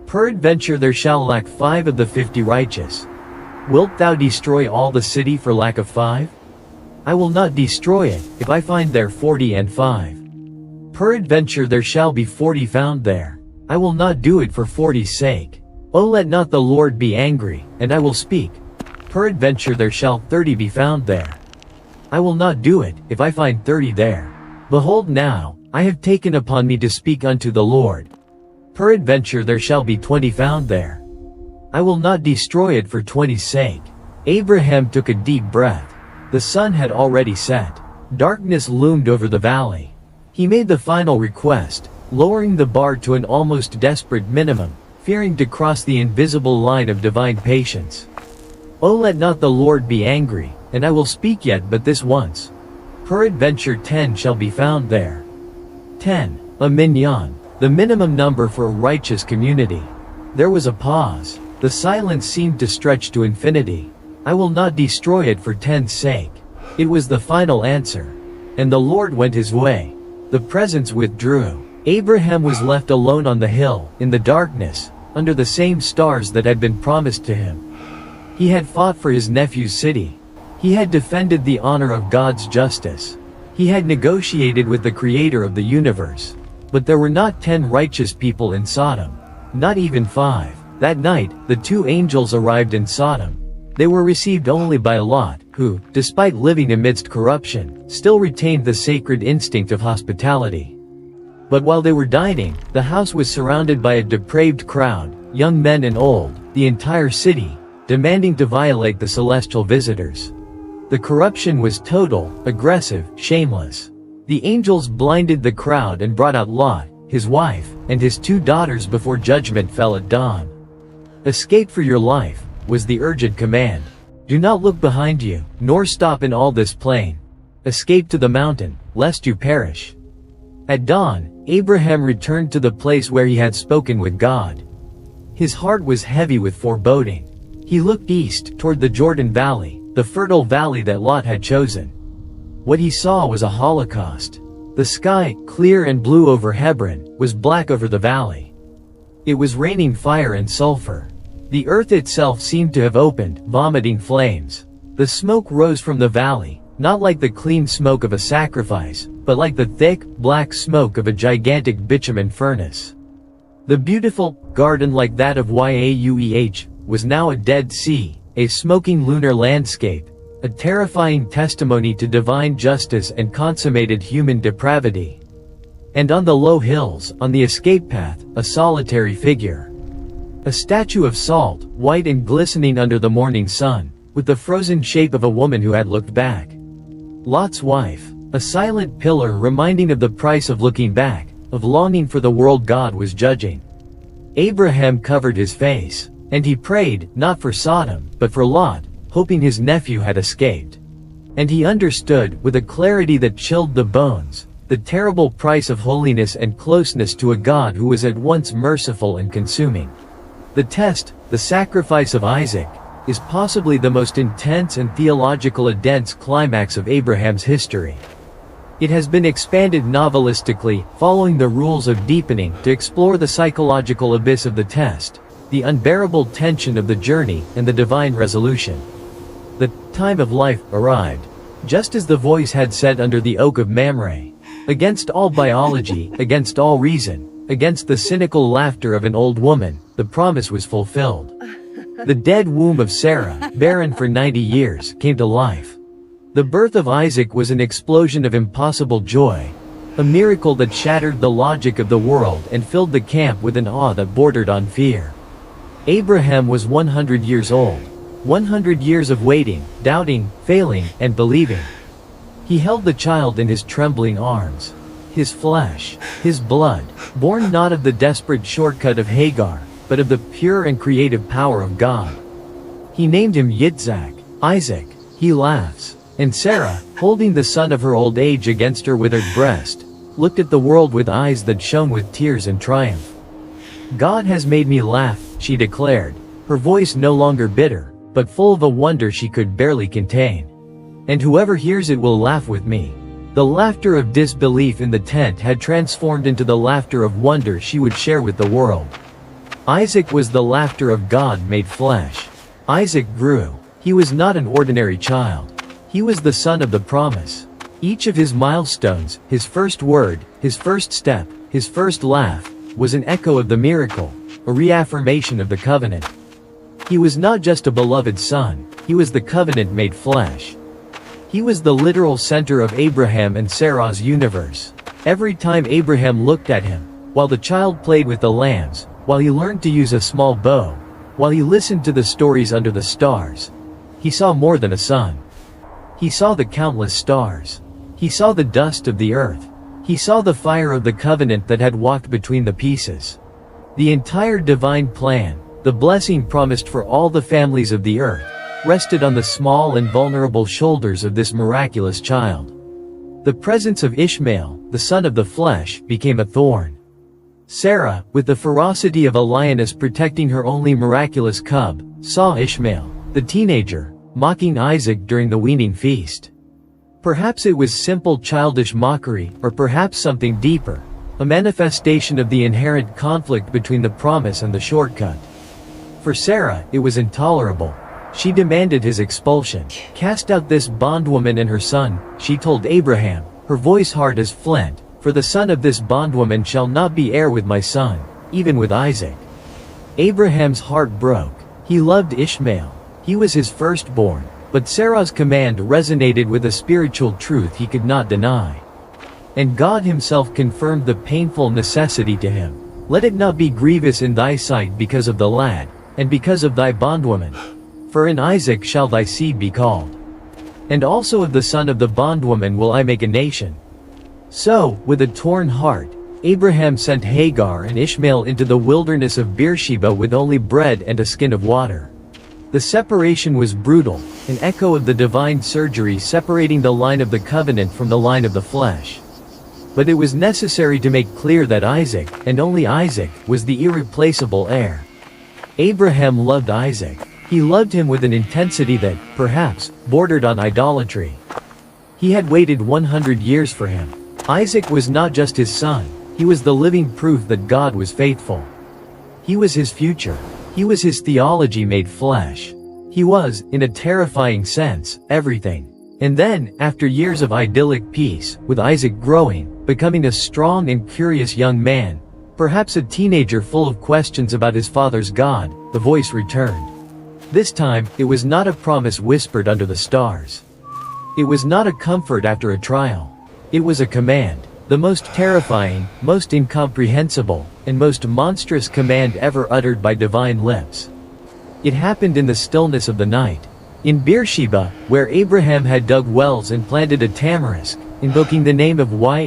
Peradventure there shall lack 5 of the 50 righteous. Wilt thou destroy all the city for lack of 5? I will not destroy it, if I find there 40 and 5. Peradventure there shall be 40 found there. I will not do it for 40's sake. O let not the Lord be angry, and I will speak. Peradventure there shall 30 be found there. I will not do it, if I find 30 there. Behold now, I have taken upon me to speak unto the Lord. Peradventure there shall be 20 found there. I will not destroy it for 20's sake. Abraham took a deep breath. The sun had already set. Darkness loomed over the valley. He made the final request, lowering the bar to an almost desperate minimum, fearing to cross the invisible line of divine patience. O let not the Lord be angry, and I will speak yet but this once. Peradventure 10 shall be found there. 10, a minyan, the minimum number for a righteous community. There was a pause. The silence seemed to stretch to infinity. "I will not destroy it for 10's sake." It was the final answer. And the Lord went his way. The presence withdrew. Abraham was left alone on the hill, in the darkness, under the same stars that had been promised to him. He had fought for his nephew's city. He had defended the honor of God's justice. He had negotiated with the Creator of the universe. But there were not 10 righteous people in Sodom. Not even 5. That night, the 2 angels arrived in Sodom. They were received only by Lot, who, despite living amidst corruption, still retained the sacred instinct of hospitality. But while they were dining, the house was surrounded by a depraved crowd, young men and old, the entire city, demanding to violate the celestial visitors. The corruption was total, aggressive, shameless. The angels blinded the crowd and brought out Lot, his wife, and his 2 daughters before judgment fell at dawn. "Escape for your life," was the urgent command. "Do not look behind you, nor stop in all this plain. Escape to the mountain, lest you perish." At dawn, Abraham returned to the place where he had spoken with God. His heart was heavy with foreboding. He looked east, toward the Jordan Valley, the fertile valley that Lot had chosen. What he saw was a holocaust. The sky, clear and blue over Hebron, was black over the valley. It was raining fire and sulfur. The earth itself seemed to have opened, vomiting flames. The smoke rose from the valley, not like the clean smoke of a sacrifice, but like the thick, black smoke of a gigantic bitumen furnace. The beautiful garden, like that of Yaueh, was now a dead sea, a smoking lunar landscape, a terrifying testimony to divine justice and consummated human depravity. And on the low hills, on the escape path, a solitary figure. A statue of salt, white and glistening under the morning sun, with the frozen shape of a woman who had looked back. Lot's wife, a silent pillar reminding of the price of looking back, of longing for the world God was judging. Abraham covered his face, and he prayed, not for Sodom, but for Lot, hoping his nephew had escaped. And he understood, with a clarity that chilled the bones, the terrible price of holiness and closeness to a God who was at once merciful and consuming. The test, the sacrifice of Isaac, is possibly the most intense and theological dense climax of Abraham's history. It has been expanded novelistically, following the rules of deepening, to explore the psychological abyss of the test, the unbearable tension of the journey, and the divine resolution. The time of life arrived, just as the voice had said under the oak of Mamre. Against all biology, against all reason, against the cynical laughter of an old woman, the promise was fulfilled. The dead womb of Sarah, barren for 90 years, came to life. The birth of Isaac was an explosion of impossible joy, a miracle that shattered the logic of the world and filled the camp with an awe that bordered on fear. Abraham was 100 years old. 100 years of waiting, doubting, failing, and believing. He held the child in his trembling arms. His flesh, his blood, born not of the desperate shortcut of Hagar, but of the pure and creative power of God. He named him Yitzhak, Isaac. He laughs. And Sarah, holding the son of her old age against her withered breast, looked at the world with eyes that shone with tears and triumph. "God has made me laugh," she declared, her voice no longer bitter, but full of a wonder she could barely contain. "And whoever hears it will laugh with me." The laughter of disbelief in the tent had transformed into the laughter of wonder she would share with the world. Isaac was the laughter of God made flesh. Isaac grew. He was not an ordinary child. He was the son of the promise. Each of his milestones, his first word, his first step, his first laugh, was an echo of the miracle, a reaffirmation of the covenant. He was not just a beloved son, he was the covenant made flesh. He was the literal center of Abraham and Sarah's universe. Every time Abraham looked at him, while the child played with the lambs, while he learned to use a small bow, while he listened to the stories under the stars, he saw more than a son. He saw the countless stars. He saw the dust of the earth. He saw the fire of the covenant that had walked between the pieces. The entire divine plan, the blessing promised for all the families of the earth, rested on the small and vulnerable shoulders of this miraculous child. The presence of Ishmael, the son of the flesh, became a thorn. Sarah, with the ferocity of a lioness protecting her only miraculous cub, saw Ishmael, the teenager, mocking Isaac during the weaning feast. Perhaps it was simple childish mockery, or perhaps something deeper, a manifestation of the inherent conflict between the promise and the shortcut. For Sarah, it was intolerable. She demanded his expulsion. "Cast out this bondwoman and her son," she told Abraham, her voice hard as flint, "for the son of this bondwoman shall not be heir with my son, even with Isaac." Abraham's heart broke. He loved Ishmael. He was his firstborn. But Sarah's command resonated with a spiritual truth he could not deny. And God himself confirmed the painful necessity to him. "Let it not be grievous in thy sight because of the lad, and because of thy bondwoman. For in Isaac shall thy seed be called. And also of the son of the bondwoman will I make a nation." So, with a torn heart, Abraham sent Hagar and Ishmael into the wilderness of Beersheba with only bread and a skin of water. The separation was brutal, an echo of the divine surgery separating the line of the covenant from the line of the flesh. But it was necessary to make clear that Isaac, and only Isaac, was the irreplaceable heir. Abraham loved Isaac. He loved him with an intensity that, perhaps, bordered on idolatry. He had waited 100 years for him. Isaac was not just his son, he was the living proof that God was faithful. He was his future. He was his theology made flesh. He was, in a terrifying sense, everything. And then, after years of idyllic peace, with Isaac growing, becoming a strong and curious young man, perhaps a teenager full of questions about his father's God, the voice returned. This time, it was not a promise whispered under the stars. It was not a comfort after a trial. It was a command. The most terrifying, most incomprehensible, and most monstrous command ever uttered by divine lips. It happened in the stillness of the night. In Beersheba, where Abraham had dug wells and planted a tamarisk, invoking the name of Yahweh,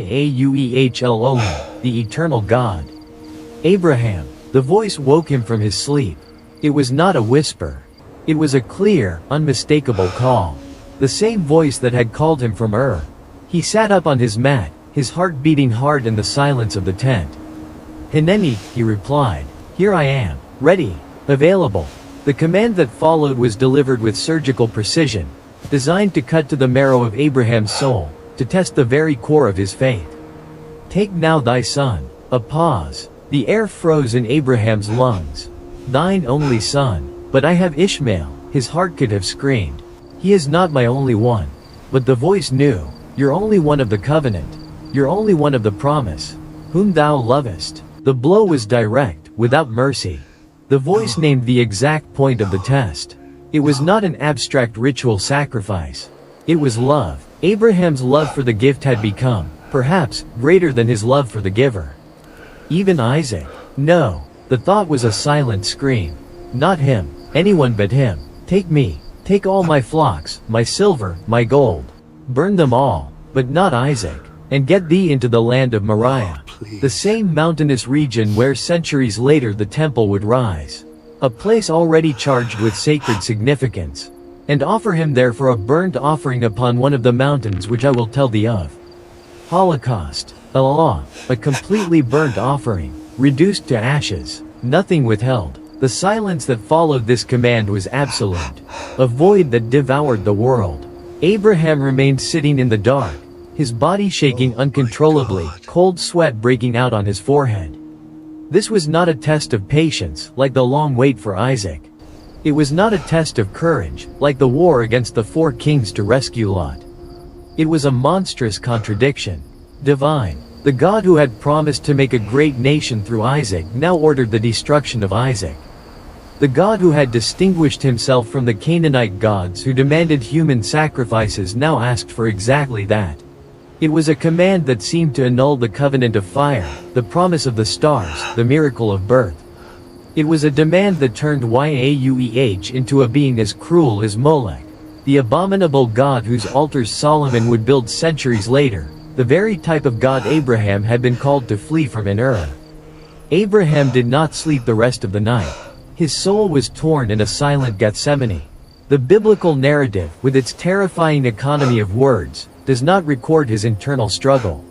the eternal God. "Abraham," the voice woke him from his sleep. It was not a whisper. It was a clear, unmistakable call. The same voice that had called him from Ur. He sat up on his mat, his heart beating hard in the silence of the tent. "Hineni," he replied. "Here I am, ready, available." The command that followed was delivered with surgical precision, designed to cut to the marrow of Abraham's soul, to test the very core of his faith. "Take now thy son." A pause. The air froze in Abraham's lungs. "Thine only son. But I have Ishmael," his heart could have screamed. "He is not my only one." But the voice knew. "You're only one of the covenant. You're only one of the promise. Whom thou lovest." The blow was direct, without mercy. The voice named the exact point of the test. It was not an abstract ritual sacrifice. It was love. Abraham's love for the gift had become, perhaps, greater than his love for the giver. Even Isaac. No. The thought was a silent scream. Not him. Anyone but him. "Take me. Take all my flocks, my silver, my gold. Burn them all. But not Isaac. And get thee into the land of Moriah." The same mountainous region where centuries later the temple would rise. A place already charged with sacred significance. "And offer him there for a burnt offering upon one of the mountains which I will tell thee of." Holocaust. Allah. A completely burnt offering. Reduced to ashes. Nothing withheld. The silence that followed this command was absolute. A void that devoured the world. Abraham remained sitting in the dark, his body shaking uncontrollably, cold sweat breaking out on his forehead. This was not a test of patience, like the long wait for Isaac. It was not a test of courage, like the war against the 4 kings to rescue Lot. It was a monstrous contradiction. Divine. The God who had promised to make a great nation through Isaac now ordered the destruction of Isaac. The God who had distinguished himself from the Canaanite gods who demanded human sacrifices now asked for exactly that. It was a command that seemed to annul the covenant of fire, the promise of the stars, the miracle of birth. It was a demand that turned Yahweh into a being as cruel as Molech, the abominable god whose altars Solomon would build centuries later, the very type of God Abraham had been called to flee from in Ur. Abraham did not sleep the rest of the night. His soul was torn in a silent Gethsemane. The biblical narrative, with its terrifying economy of words, does not record his internal struggle.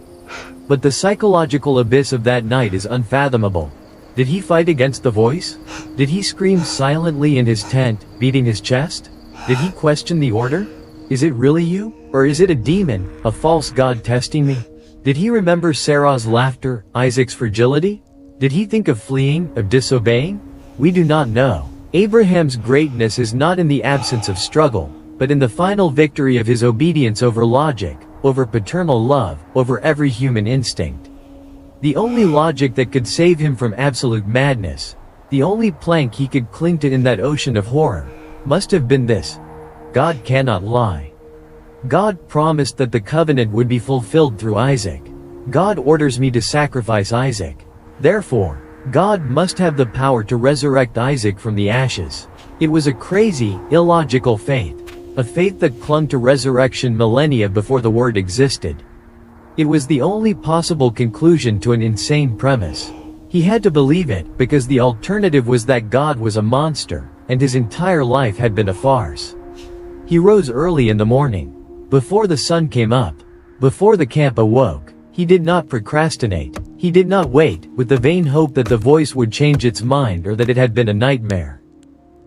But the psychological abyss of that night is unfathomable. Did he fight against the voice? Did he scream silently in his tent, beating his chest? Did he question the order? Is it really you? Or is it a demon, a false god testing me? Did he remember Sarah's laughter, Isaac's fragility? Did he think of fleeing, of disobeying? We do not know. Abraham's greatness is not in the absence of struggle, but in the final victory of his obedience over logic, over paternal love, over every human instinct. The only logic that could save him from absolute madness, the only plank he could cling to in that ocean of horror, must have been this: God cannot lie. God promised that the covenant would be fulfilled through Isaac. God orders me to sacrifice Isaac. Therefore, God must have the power to resurrect Isaac from the ashes. It was a crazy, illogical faith. A faith that clung to resurrection millennia before the word existed. It was the only possible conclusion to an insane premise. He had to believe it because the alternative was that God was a monster, and his entire life had been a farce. He rose early in the morning. Before the sun came up. Before the camp awoke. He did not procrastinate. He did not wait, with the vain hope that the voice would change its mind or that it had been a nightmare.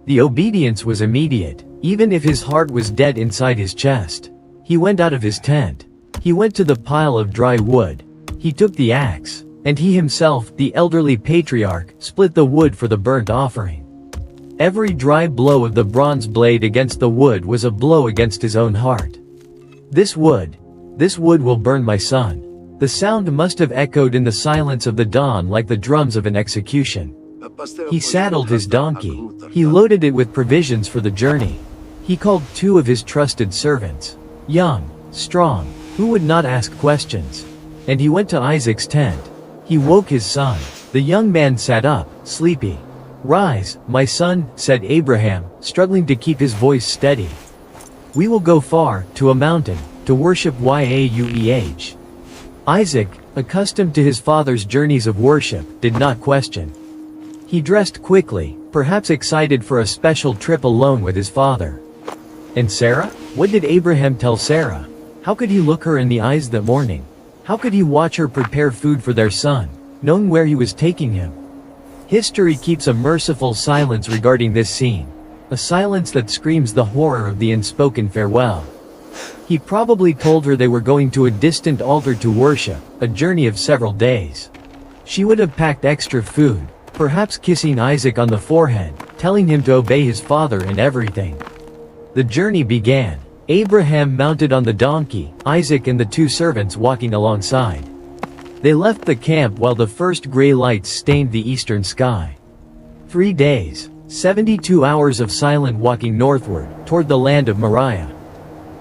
The obedience was immediate, even if his heart was dead inside his chest. He went out of his tent. He went to the pile of dry wood. He took the axe, and he himself, the elderly patriarch, split the wood for the burnt offering. Every dry blow of the bronze blade against the wood was a blow against his own heart. This wood will burn my son. The sound must have echoed in the silence of the dawn like the drums of an execution. He saddled his donkey. He loaded it with provisions for the journey. He called 2 of his trusted servants. Young, strong, who would not ask questions. And he went to Isaac's tent. He woke his son. The young man sat up, sleepy. "Rise, my son," said Abraham, struggling to keep his voice steady. "We will go far, to a mountain, to worship Yahweh." Isaac, accustomed to his father's journeys of worship, did not question. He dressed quickly, perhaps excited for a special trip alone with his father. And Sarah? What did Abraham tell Sarah? How could he look her in the eyes that morning? How could he watch her prepare food for their son, knowing where he was taking him? History keeps a merciful silence regarding this scene. A silence that screams the horror of the unspoken farewell. He probably told her they were going to a distant altar to worship, a journey of several days. She would have packed extra food, perhaps kissing Isaac on the forehead, telling him to obey his father in everything. The journey began. Abraham mounted on the donkey, Isaac and the 2 servants walking alongside. They left the camp while the first gray lights stained the eastern sky. 3 days, 72 hours of silent walking northward, toward the land of Moriah.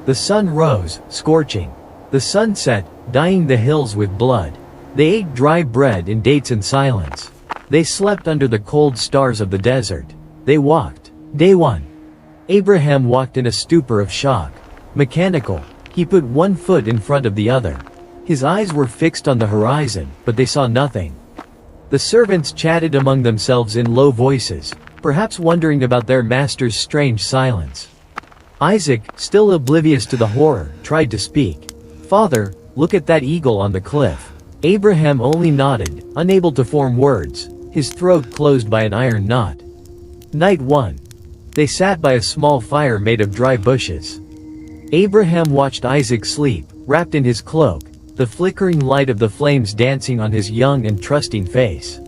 The sun rose, scorching. The sun set, dyeing the hills with blood. They ate dry bread and dates in silence. They slept under the cold stars of the desert. They walked. Day 1. Abraham walked in a stupor of shock. Mechanical. He put one foot in front of the other. His eyes were fixed on the horizon, but they saw nothing. The servants chatted among themselves in low voices, perhaps wondering about their master's strange silence. Isaac, still oblivious to the horror, tried to speak. "Father, look at that eagle on the cliff." Abraham only nodded, unable to form words, his throat closed by an iron knot. Night 1. They sat by a small fire made of dry bushes. Abraham watched Isaac sleep, wrapped in his cloak, the flickering light of the flames dancing on his young and trusting face.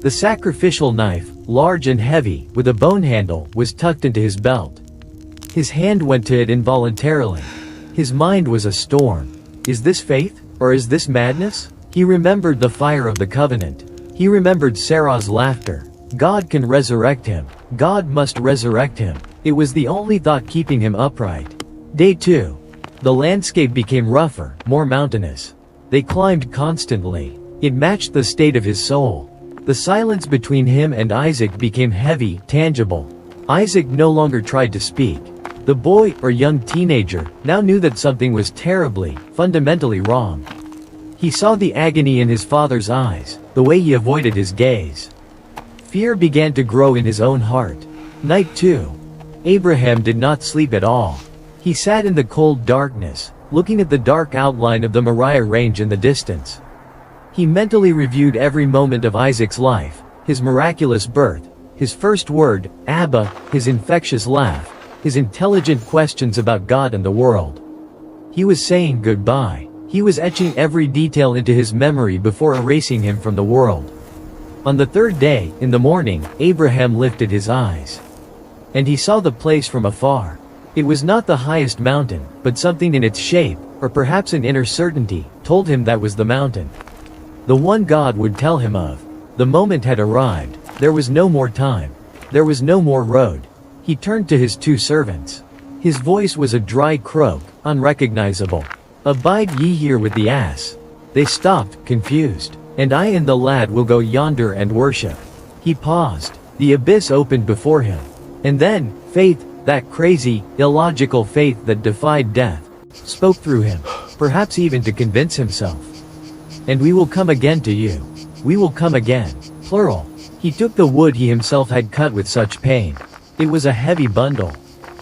The sacrificial knife, large and heavy, with a bone handle, was tucked into his belt. His hand went to it involuntarily. His mind was a storm. Is this faith? Or is this madness? He remembered the fire of the covenant. He remembered Sarah's laughter. God can resurrect him. God must resurrect him. It was the only thought keeping him upright. Day 2. The landscape became rougher, more mountainous. They climbed constantly. It matched the state of his soul. The silence between him and Isaac became heavy, tangible. Isaac no longer tried to speak. The boy, or young teenager, now knew that something was terribly, fundamentally wrong. He saw the agony in his father's eyes, the way he avoided his gaze. Fear began to grow in his own heart. Night 2. Abraham did not sleep at all. He sat in the cold darkness, looking at the dark outline of the Moriah range in the distance. He mentally reviewed every moment of Isaac's life, his miraculous birth, his first word, Abba, his infectious laugh, his intelligent questions about God and the world. He was saying goodbye. He was etching every detail into his memory before erasing him from the world. On the third day, in the morning, Abraham lifted his eyes. And he saw the place from afar. It was not the highest mountain, but something in its shape, or perhaps an inner certainty, told him that was the mountain. The one God would tell him of. The moment had arrived. There was no more time. There was no more road. He turned to his two servants. His voice was a dry croak, unrecognizable. "Abide ye here with the ass." They stopped, confused. "And I and the lad will go yonder and worship." He paused. The abyss opened before him. And then, faith, that crazy, illogical faith that defied death, spoke through him, perhaps even to convince himself. "And we will come again to you. We will come again." Plural. He took the wood he himself had cut with such pain. It was a heavy bundle.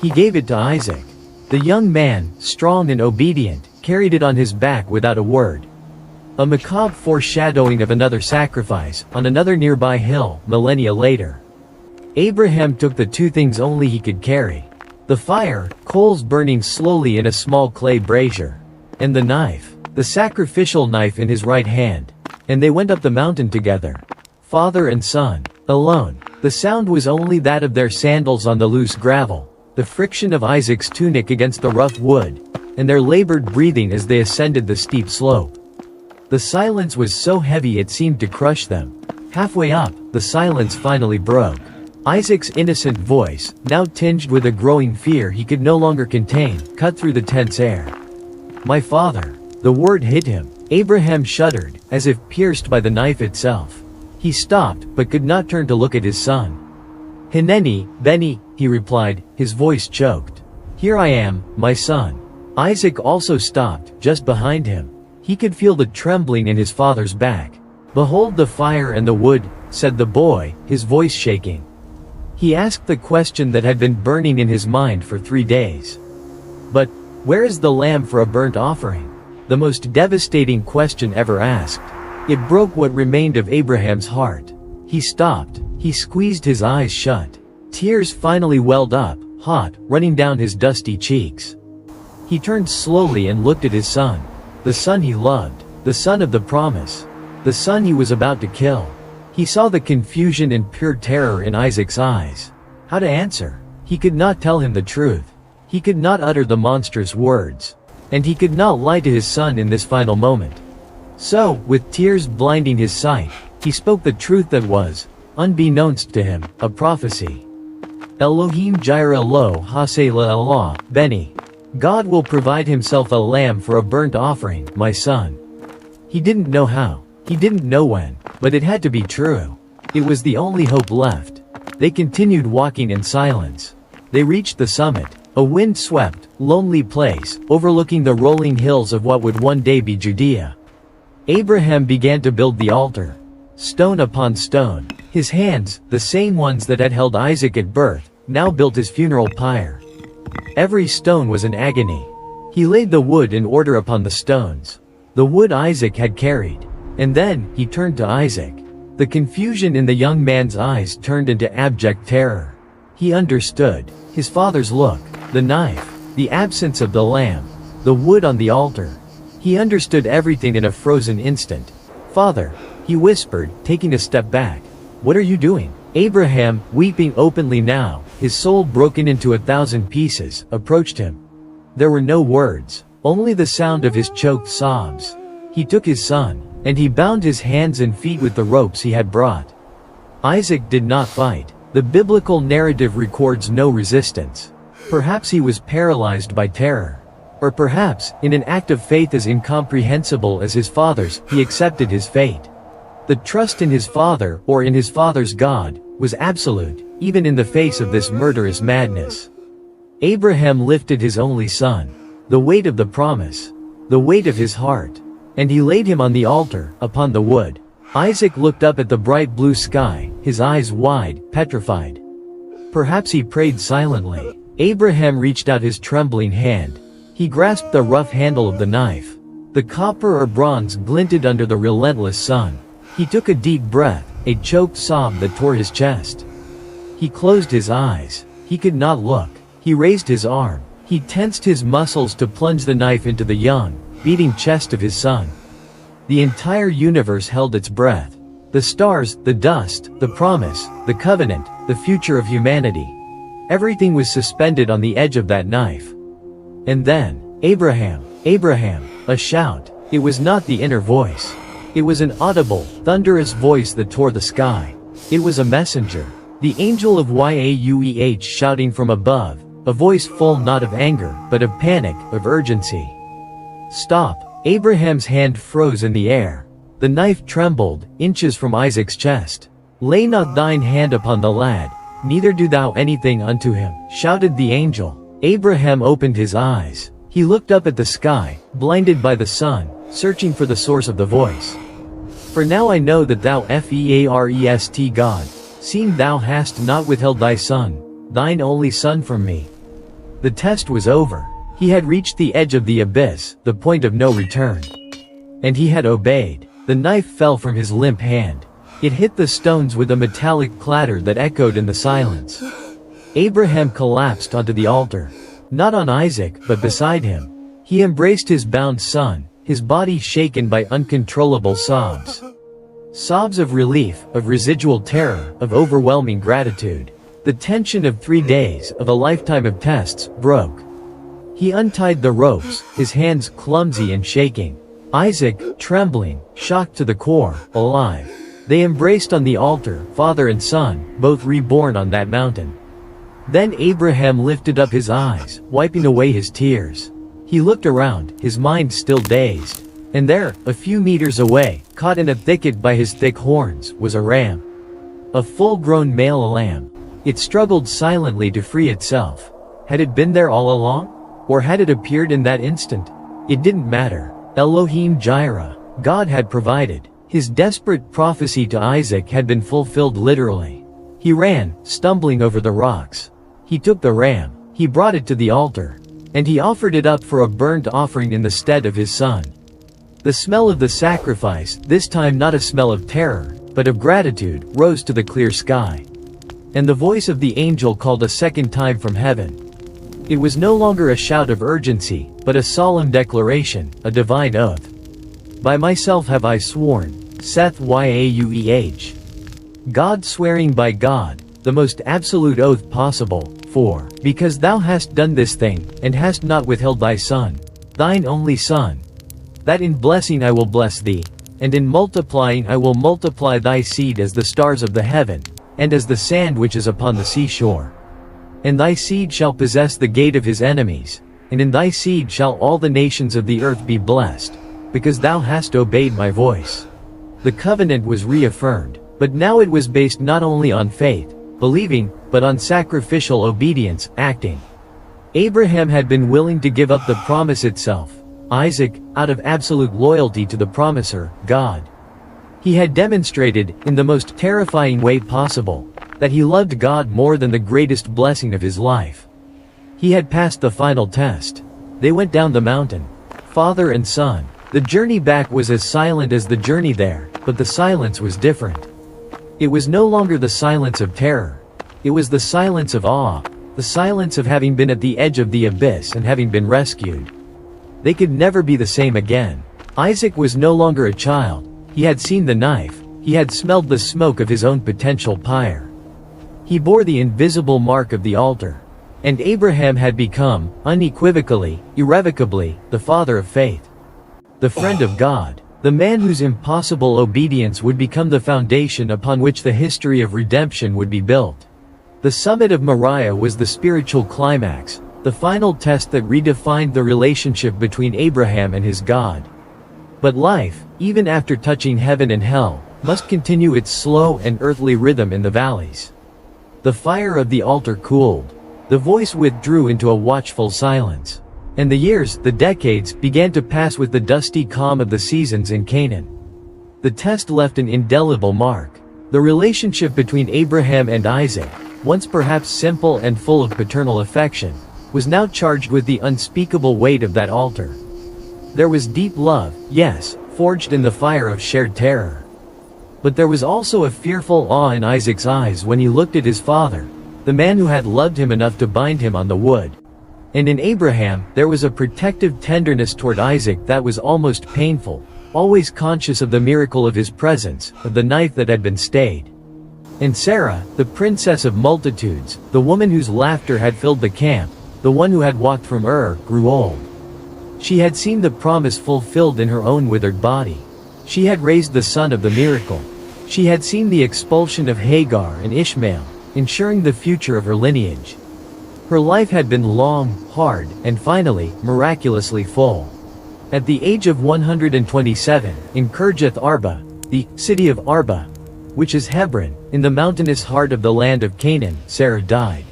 He gave it to Isaac. The young man, strong and obedient, carried it on his back without a word. A macabre foreshadowing of another sacrifice, on another nearby hill, millennia later. Abraham took the two things only he could carry. The fire, coals burning slowly in a small clay brazier. And the knife, the sacrificial knife in his right hand. And they went up the mountain together. Father and son, alone. The sound was only that of their sandals on the loose gravel, the friction of Isaac's tunic against the rough wood, and their labored breathing as they ascended the steep slope. The silence was so heavy it seemed to crush them. Halfway up, the silence finally broke. Isaac's innocent voice, now tinged with a growing fear he could no longer contain, cut through the tense air. "My father." The word hit him. Abraham shuddered, as if pierced by the knife itself. He stopped, but could not turn to look at his son. "Hineni, Benny," he replied, his voice choked. "Here I am, my son." Isaac also stopped, just behind him. He could feel the trembling in his father's back. "Behold the fire and the wood," said the boy, his voice shaking. He asked the question that had been burning in his mind for 3 days. "But, where is the lamb for a burnt offering?" The most devastating question ever asked. It broke what remained of Abraham's heart. He stopped. He squeezed his eyes shut. Tears finally welled up, hot, running down his dusty cheeks. He turned slowly and looked at his son. The son he loved. The son of the promise. The son he was about to kill. He saw the confusion and pure terror in Isaac's eyes. How to answer? He could not tell him the truth. He could not utter the monstrous words. And he could not lie to his son in this final moment. So, with tears blinding his sight, he spoke the truth that was, unbeknownst to him, a prophecy. Elohim Jireh lo hasela Allah, Benny. God will provide himself a lamb for a burnt offering, my son. He didn't know how. He didn't know when, but it had to be true. It was the only hope left. They continued walking in silence. They reached the summit, a wind-swept, lonely place, overlooking the rolling hills of what would one day be Judea. Abraham began to build the altar. Stone upon stone. His hands, the same ones that had held Isaac at birth, now built his funeral pyre. Every stone was an agony. He laid the wood in order upon the stones. The wood Isaac had carried. And then, he turned to Isaac. The confusion in the young man's eyes turned into abject terror. He understood. His father's look, the knife, the absence of the lamb, the wood on the altar. He understood everything in a frozen instant. "Father," he whispered, taking a step back. "What are you doing?" Abraham, weeping openly now, his soul broken into 1,000 pieces, approached him. There were no words, only the sound of his choked sobs. He took his son, and he bound his hands and feet with the ropes he had brought. Isaac did not fight. The biblical narrative records no resistance. Perhaps he was paralyzed by terror. Or perhaps, in an act of faith as incomprehensible as his father's, he accepted his fate. The trust in his father, or in his father's God, was absolute, even in the face of this murderous madness. Abraham lifted his only son. The weight of the promise. The weight of his heart. And he laid him on the altar, upon the wood. Isaac looked up at the bright blue sky, his eyes wide, petrified. Perhaps he prayed silently. Abraham reached out his trembling hand. He grasped the rough handle of the knife. The copper or bronze glinted under the relentless sun. He took a deep breath, a choked sob that tore his chest. He closed his eyes. He could not look. He raised his arm. He tensed his muscles to plunge the knife into the young, beating chest of his son. The entire universe held its breath. The stars, the dust, the promise, the covenant, the future of humanity. Everything was suspended on the edge of that knife. And then, Abraham, Abraham, a shout. It was not the inner voice. It was an audible, thunderous voice that tore the sky. It was a messenger. The angel of Yaueh shouting from above, a voice full not of anger, but of panic, of urgency. Stop! Abraham's hand froze in the air. The knife trembled, inches from Isaac's chest. Lay not thine hand upon the lad, neither do thou anything unto him, shouted the angel. Abraham opened his eyes. He looked up at the sky, blinded by the sun, searching for the source of the voice. For now I know that thou fearest God, seeing thou hast not withheld thy son, thine only son from me. The test was over. He had reached the edge of the abyss, the point of no return. And he had obeyed. The knife fell from his limp hand. It hit the stones with a metallic clatter that echoed in the silence. Abraham collapsed onto the altar. Not on Isaac, but beside him. He embraced his bound son, his body shaken by uncontrollable sobs. Sobs of relief, of residual terror, of overwhelming gratitude. The tension of 3 days, of a lifetime of tests, broke. He untied the ropes, his hands clumsy and shaking. Isaac, trembling, shocked to the core, alive. They embraced on the altar, father and son, both reborn on that mountain. Then Abraham lifted up his eyes, wiping away his tears. He looked around, his mind still dazed. And there, a few meters away, caught in a thicket by his thick horns, was a ram. A full-grown male lamb. It struggled silently to free itself. Had it been there all along? Or had it appeared in that instant? It didn't matter. Elohim Jireh, God had provided. His desperate prophecy to Isaac had been fulfilled literally. He ran, stumbling over the rocks. He took the ram. He brought it to the altar. And he offered it up for a burnt offering in the stead of his son. The smell of the sacrifice, this time not a smell of terror, but of gratitude, rose to the clear sky. And the voice of the angel called a second time from heaven. It was no longer a shout of urgency, but a solemn declaration, a divine oath. By myself have I sworn, saith Yaueh. God swearing by God, the most absolute oath possible, for, because thou hast done this thing, and hast not withheld thy son, thine only son, that in blessing I will bless thee, and in multiplying I will multiply thy seed as the stars of the heaven, and as the sand which is upon the seashore. And thy seed shall possess the gate of his enemies, and in thy seed shall all the nations of the earth be blessed, because thou hast obeyed my voice. The covenant was reaffirmed, but now it was based not only on faith, believing, but on sacrificial obedience, acting. Abraham had been willing to give up the promise itself, Isaac, out of absolute loyalty to the promiser, God. He had demonstrated, in the most terrifying way possible, that he loved God more than the greatest blessing of his life. He had passed the final test. They went down the mountain, father and son. The journey back was as silent as the journey there, but the silence was different. It was no longer the silence of terror. It was the silence of awe, the silence of having been at the edge of the abyss and having been rescued. They could never be the same again. Isaac was no longer a child. He had seen the knife. He had smelled the smoke of his own potential pyre. He bore the invisible mark of the altar. And Abraham had become, unequivocally, irrevocably, the father of faith. The friend of God. The man whose impossible obedience would become the foundation upon which the history of redemption would be built. The summit of Moriah was the spiritual climax, the final test that redefined the relationship between Abraham and his God. But life, even after touching heaven and hell, must continue its slow and earthly rhythm in the valleys. The fire of the altar cooled. The voice withdrew into a watchful silence. And the years, the decades, began to pass with the dusty calm of the seasons in Canaan. The test left an indelible mark. The relationship between Abraham and Isaac, once perhaps simple and full of paternal affection, was now charged with the unspeakable weight of that altar. There was deep love, yes, forged in the fire of shared terror. But there was also a fearful awe in Isaac's eyes when he looked at his father, the man who had loved him enough to bind him on the wood. And in Abraham, there was a protective tenderness toward Isaac that was almost painful, always conscious of the miracle of his presence, of the knife that had been stayed. And Sarah, the princess of multitudes, the woman whose laughter had filled the camp, the one who had walked from Ur, grew old. She had seen the promise fulfilled in her own withered body. She had raised the son of the miracle. She had seen the expulsion of Hagar and Ishmael, ensuring the future of her lineage. Her life had been long, hard, and finally, miraculously full. At the age of 127, in Kirjath Arba, the city of Arba, which is Hebron, in the mountainous heart of the land of Canaan, Sarah died.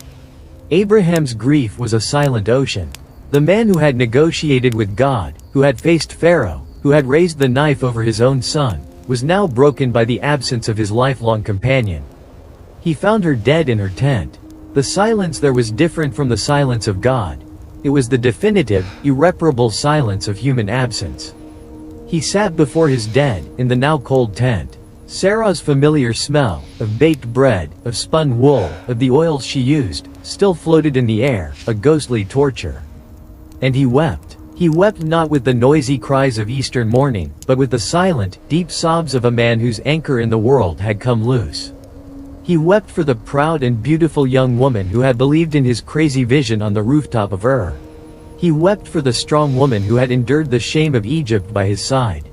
Abraham's grief was a silent ocean. The man who had negotiated with God, who had faced Pharaoh, who had raised the knife over his own son, was now broken by the absence of his lifelong companion. He found her dead in her tent. The silence there was different from the silence of God. It was the definitive, irreparable silence of human absence. He sat before his dead, in the now cold tent. Sarah's familiar smell, of baked bread, of spun wool, of the oils she used, still floated in the air, a ghostly torture. And he wept. He wept not with the noisy cries of Eastern morning, but with the silent, deep sobs of a man whose anchor in the world had come loose. He wept for the proud and beautiful young woman who had believed in his crazy vision on the rooftop of Ur. He wept for the strong woman who had endured the shame of Egypt by his side.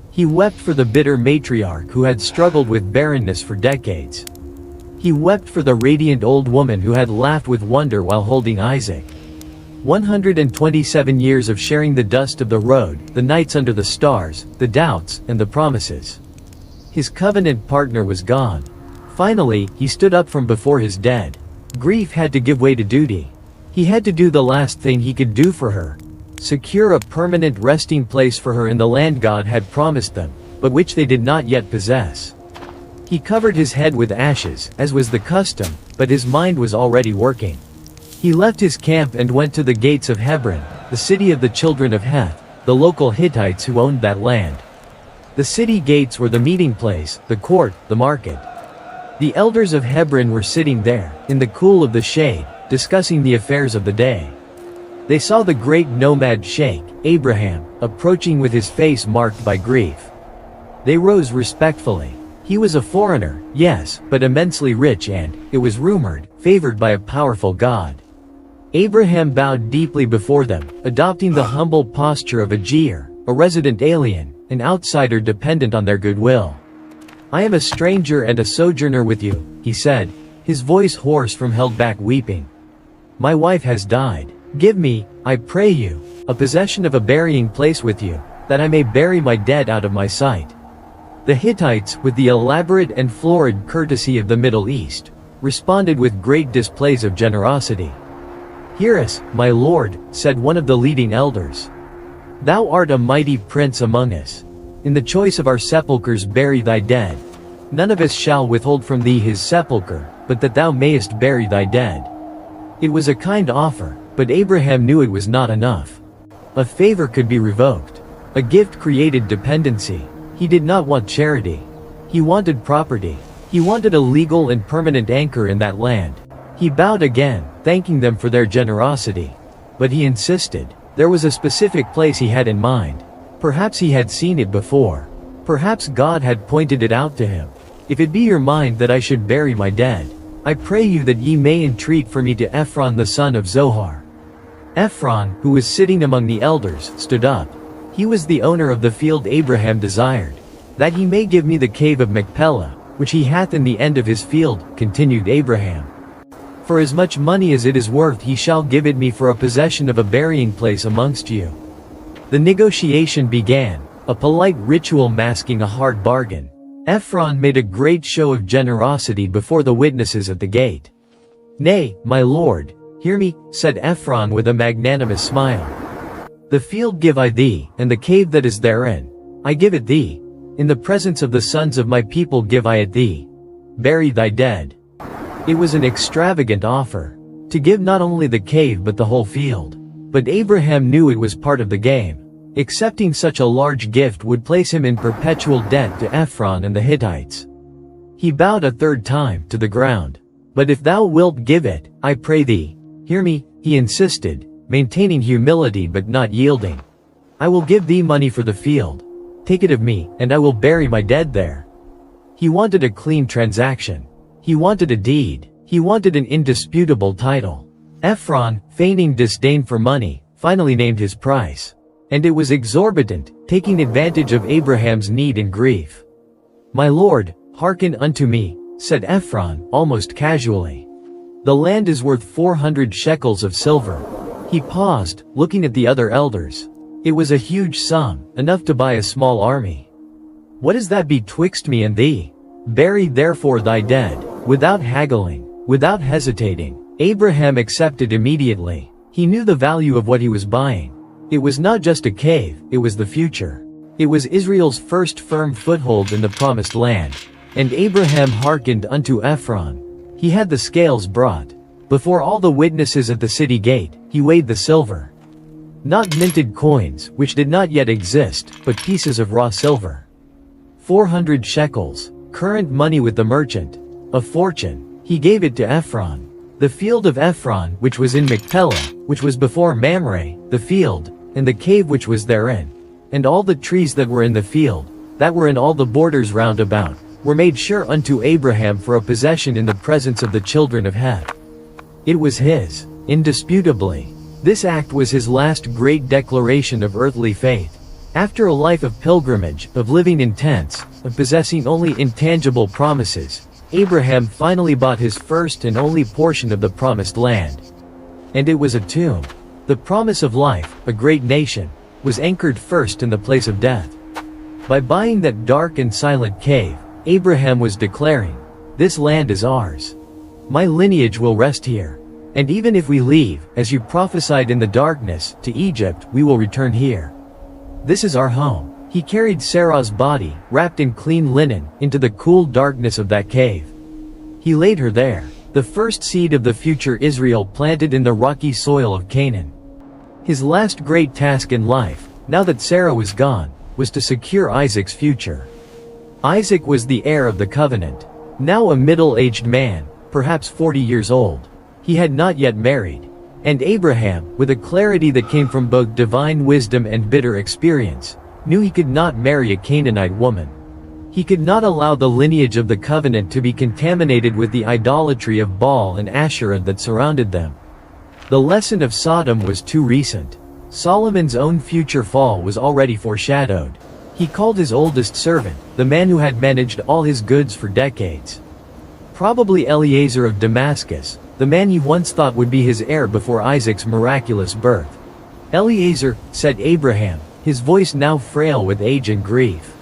He wept for the bitter matriarch who had struggled with barrenness for decades. He wept for the radiant old woman who had laughed with wonder while holding Isaac. 127 years of sharing the dust of the road, the nights under the stars, the doubts, and the promises. His covenant partner was gone. Finally, he stood up from before his dead. Grief had to give way to duty. He had to do the last thing he could do for her. Secure a permanent resting place for her in the land God had promised them, but which they did not yet possess. He covered his head with ashes, as was the custom, but his mind was already working. He left his camp and went to the gates of Hebron, the city of the children of Heth, the local Hittites who owned that land. The city gates were the meeting place, the court, the market. The elders of Hebron were sitting there, in the cool of the shade, discussing the affairs of the day. They saw the great nomad sheikh, Abraham, approaching with his face marked by grief. They rose respectfully. He was a foreigner, yes, but immensely rich and, it was rumored, favored by a powerful god. Abraham bowed deeply before them, adopting the humble posture of a Jeer, a resident alien, an outsider dependent on their goodwill. "I am a stranger and a sojourner with you," he said, his voice hoarse from held-back weeping. "My wife has died. Give me, I pray you, a possession of a burying place with you, that I may bury my dead out of my sight." The Hittites, with the elaborate and florid courtesy of the Middle East, responded with great displays of generosity. "Hear us, my lord," said one of the leading elders. "Thou art a mighty prince among us. In the choice of our sepulchres bury thy dead. None of us shall withhold from thee his sepulchre, but that thou mayest bury thy dead." It was a kind offer, but Abraham knew it was not enough. A favor could be revoked. A gift created dependency. He did not want charity. He wanted property. He wanted a legal and permanent anchor in that land. He bowed again, thanking them for their generosity. But he insisted. There was a specific place he had in mind. Perhaps he had seen it before. Perhaps God had pointed it out to him. "If it be your mind that I should bury my dead, I pray you that ye may entreat for me to Ephron the son of Zohar." Ephron, who was sitting among the elders, stood up. He was the owner of the field Abraham desired. "That he may give me the cave of Machpelah, which he hath in the end of his field," continued Abraham. "For as much money as it is worth he shall give it me for a possession of a burying place amongst you." The negotiation began, a polite ritual masking a hard bargain. Ephron made a great show of generosity before the witnesses at the gate. "Nay, my lord, hear me," said Ephron with a magnanimous smile. "The field give I thee, and the cave that is therein. I give it thee. In the presence of the sons of my people give I it thee. Bury thy dead." It was an extravagant offer. To give not only the cave but the whole field. But Abraham knew it was part of the game. Accepting such a large gift would place him in perpetual debt to Ephron and the Hittites. He bowed a third time to the ground. "But if thou wilt give it, I pray thee, hear me," he insisted, maintaining humility but not yielding. "I will give thee money for the field. Take it of me, and I will bury my dead there." He wanted a clean transaction. He wanted a deed. He wanted an indisputable title. Ephron, feigning disdain for money, finally named his price. And it was exorbitant, taking advantage of Abraham's need and grief. "My lord, hearken unto me," said Ephron, almost casually. "The land is worth 400 shekels of silver." He paused, looking at the other elders. It was a huge sum, enough to buy a small army. "What is that betwixt me and thee? Bury therefore thy dead." Without haggling, without hesitating, Abraham accepted immediately. He knew the value of what he was buying. It was not just a cave, it was the future. It was Israel's first firm foothold in the promised land. And Abraham hearkened unto Ephron. He had the scales brought. Before all the witnesses at the city gate, he weighed the silver. Not minted coins, which did not yet exist, but pieces of raw silver. 400 shekels, current money with the merchant. A fortune. He gave it to Ephron. The field of Ephron, which was in Machpelah, which was before Mamre, the field, and the cave which was therein, and all the trees that were in the field, that were in all the borders round about, were made sure unto Abraham for a possession in the presence of the children of Heth. It was his, indisputably. This act was his last great declaration of earthly faith. After a life of pilgrimage, of living in tents, of possessing only intangible promises, Abraham finally bought his first and only portion of the promised land. And it was a tomb. The promise of life, a great nation, was anchored first in the place of death. By buying that dark and silent cave, Abraham was declaring, "This land is ours. My lineage will rest here. And even if we leave, as you prophesied in the darkness, to Egypt, we will return here. This is our home." He carried Sarah's body, wrapped in clean linen, into the cool darkness of that cave. He laid her there, the first seed of the future Israel planted in the rocky soil of Canaan. His last great task in life, now that Sarah was gone, was to secure Isaac's future. Isaac was the heir of the covenant. Now a middle-aged man, perhaps 40 years old. He had not yet married. And Abraham, with a clarity that came from both divine wisdom and bitter experience, knew he could not marry a Canaanite woman. He could not allow the lineage of the covenant to be contaminated with the idolatry of Baal and Asherah that surrounded them. The lesson of Sodom was too recent. Solomon's own future fall was already foreshadowed. He called his oldest servant, the man who had managed all his goods for decades. Probably Eliezer of Damascus, the man he once thought would be his heir before Isaac's miraculous birth. "Eliezer," said Abraham, his voice now frail with age and grief.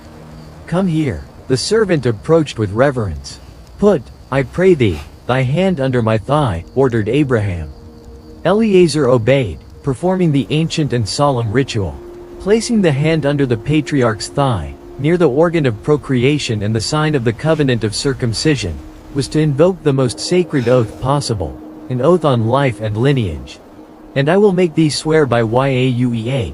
"Come here." The servant approached with reverence. "Put, I pray thee, thy hand under my thigh," ordered Abraham. Eliezer obeyed, performing the ancient and solemn ritual. Placing the hand under the patriarch's thigh, near the organ of procreation and the sign of the covenant of circumcision, was to invoke the most sacred oath possible, an oath on life and lineage. "And I will make thee swear by Yahweh,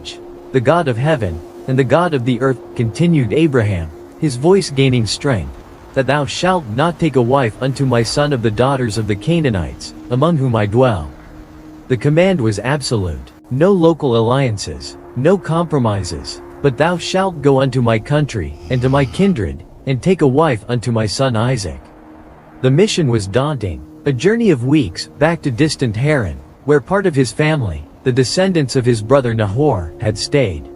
the God of heaven, and the God of the earth," continued Abraham, his voice gaining strength, "that thou shalt not take a wife unto my son of the daughters of the Canaanites, among whom I dwell." The command was absolute. No local alliances, no compromises, but "thou shalt go unto my country, and to my kindred, and take a wife unto my son Isaac." The mission was daunting, a journey of weeks, back to distant Haran, where part of his family, the descendants of his brother Nahor, had stayed.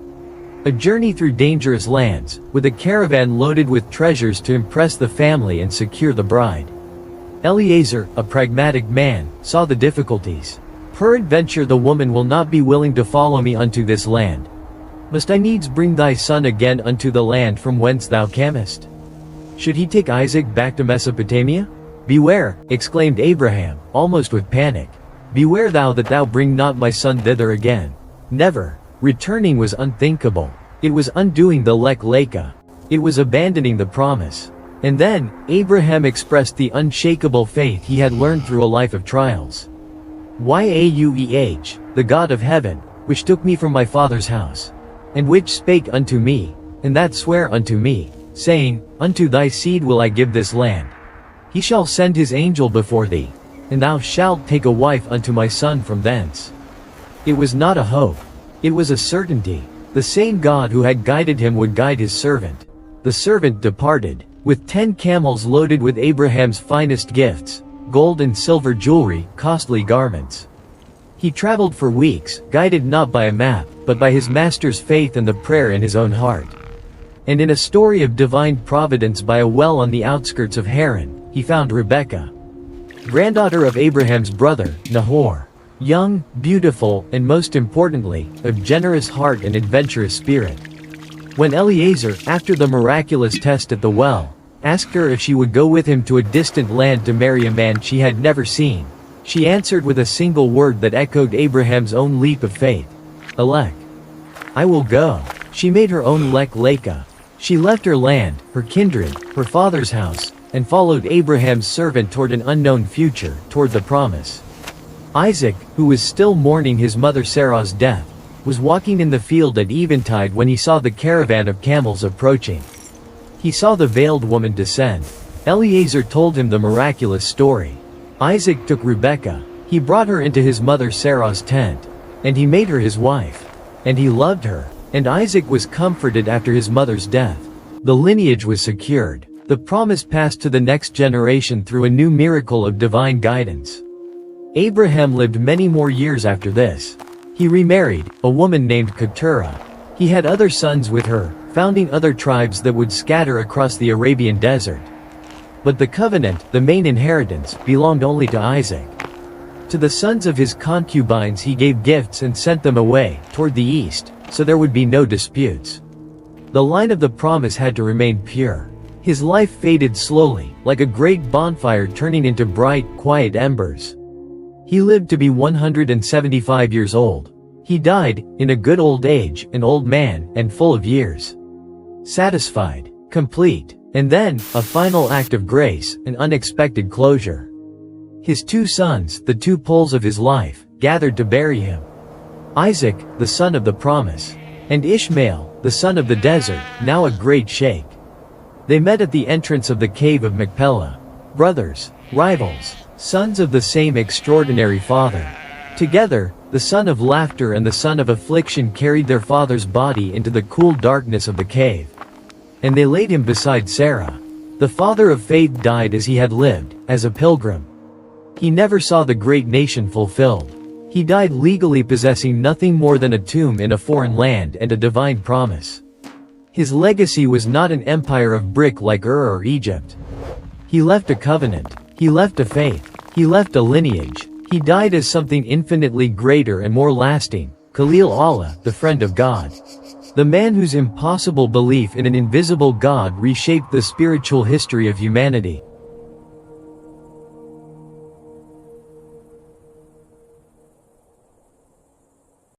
A journey through dangerous lands, with a caravan loaded with treasures to impress the family and secure the bride. Eliezer, a pragmatic man, saw the difficulties. "Peradventure the woman will not be willing to follow me unto this land. Must I needs bring thy son again unto the land from whence thou camest? Should he take Isaac back to Mesopotamia? Beware," exclaimed Abraham, almost with panic. "Beware thou that thou bring not my son thither again." Never. Returning was unthinkable. It was undoing the Lech Lecha. It was abandoning the promise. And then, Abraham expressed the unshakable faith he had learned through a life of trials. "Yahweh, the God of heaven, which took me from my father's house." and which spake unto me, and that sware unto me, saying, Unto thy seed will I give this land. He shall send his angel before thee, and thou shalt take a wife unto my son from thence. It was not a hope. It was a certainty. The same God who had guided him would guide his servant. The servant departed, with 10 camels loaded with Abraham's finest gifts, gold and silver jewelry, costly garments. He traveled for weeks, guided not by a map, but by his master's faith and the prayer in his own heart. And in a story of divine providence by a well on the outskirts of Haran, he found Rebekah, granddaughter of Abraham's brother, Nahor. Young, beautiful, and most importantly, of generous heart and adventurous spirit. When Eliezer, after the miraculous test at the well, asked her if she would go with him to a distant land to marry a man she had never seen, she answered with a single word that echoed Abraham's own leap of faith. Elek. I will go. She made her own Leka. She left her land, her kindred, her father's house, and followed Abraham's servant toward an unknown future, toward the promise. Isaac, who was still mourning his mother Sarah's death, was walking in the field at eventide when he saw the caravan of camels approaching. He saw the veiled woman descend. Eliezer told him the miraculous story. Isaac took Rebekah. He brought her into his mother Sarah's tent, and he made her his wife. And he loved her, and Isaac was comforted after his mother's death. The lineage was secured. The promise passed to the next generation through a new miracle of divine guidance. Abraham lived many more years after this. He remarried a woman named Keturah. He had other sons with her, founding other tribes that would scatter across the Arabian desert. But the covenant, the main inheritance, belonged only to Isaac. To the sons of his concubines he gave gifts and sent them away, toward the east, so there would be no disputes. The line of the promise had to remain pure. His life faded slowly, like a great bonfire turning into bright, quiet embers. He lived to be 175 years old. He died, in a good old age, an old man, and full of years. Satisfied, complete, and then, a final act of grace, an unexpected closure. His 2 sons, the 2 poles of his life, gathered to bury him. Isaac, the son of the promise, and Ishmael, the son of the desert, now a great sheikh. They met at the entrance of the cave of Machpelah. Brothers, rivals, sons of the same extraordinary father. Together, the son of laughter and the son of affliction carried their father's body into the cool darkness of the cave. And they laid him beside Sarah. The father of faith died as he had lived, as a pilgrim. He never saw the great nation fulfilled. He died legally possessing nothing more than a tomb in a foreign land and a divine promise. His legacy was not an empire of brick like Ur or Egypt. He left a covenant. He left a faith. He left a lineage. He died as something infinitely greater and more lasting, Khalil Allah, the friend of God. The man whose impossible belief in an invisible God reshaped the spiritual history of humanity.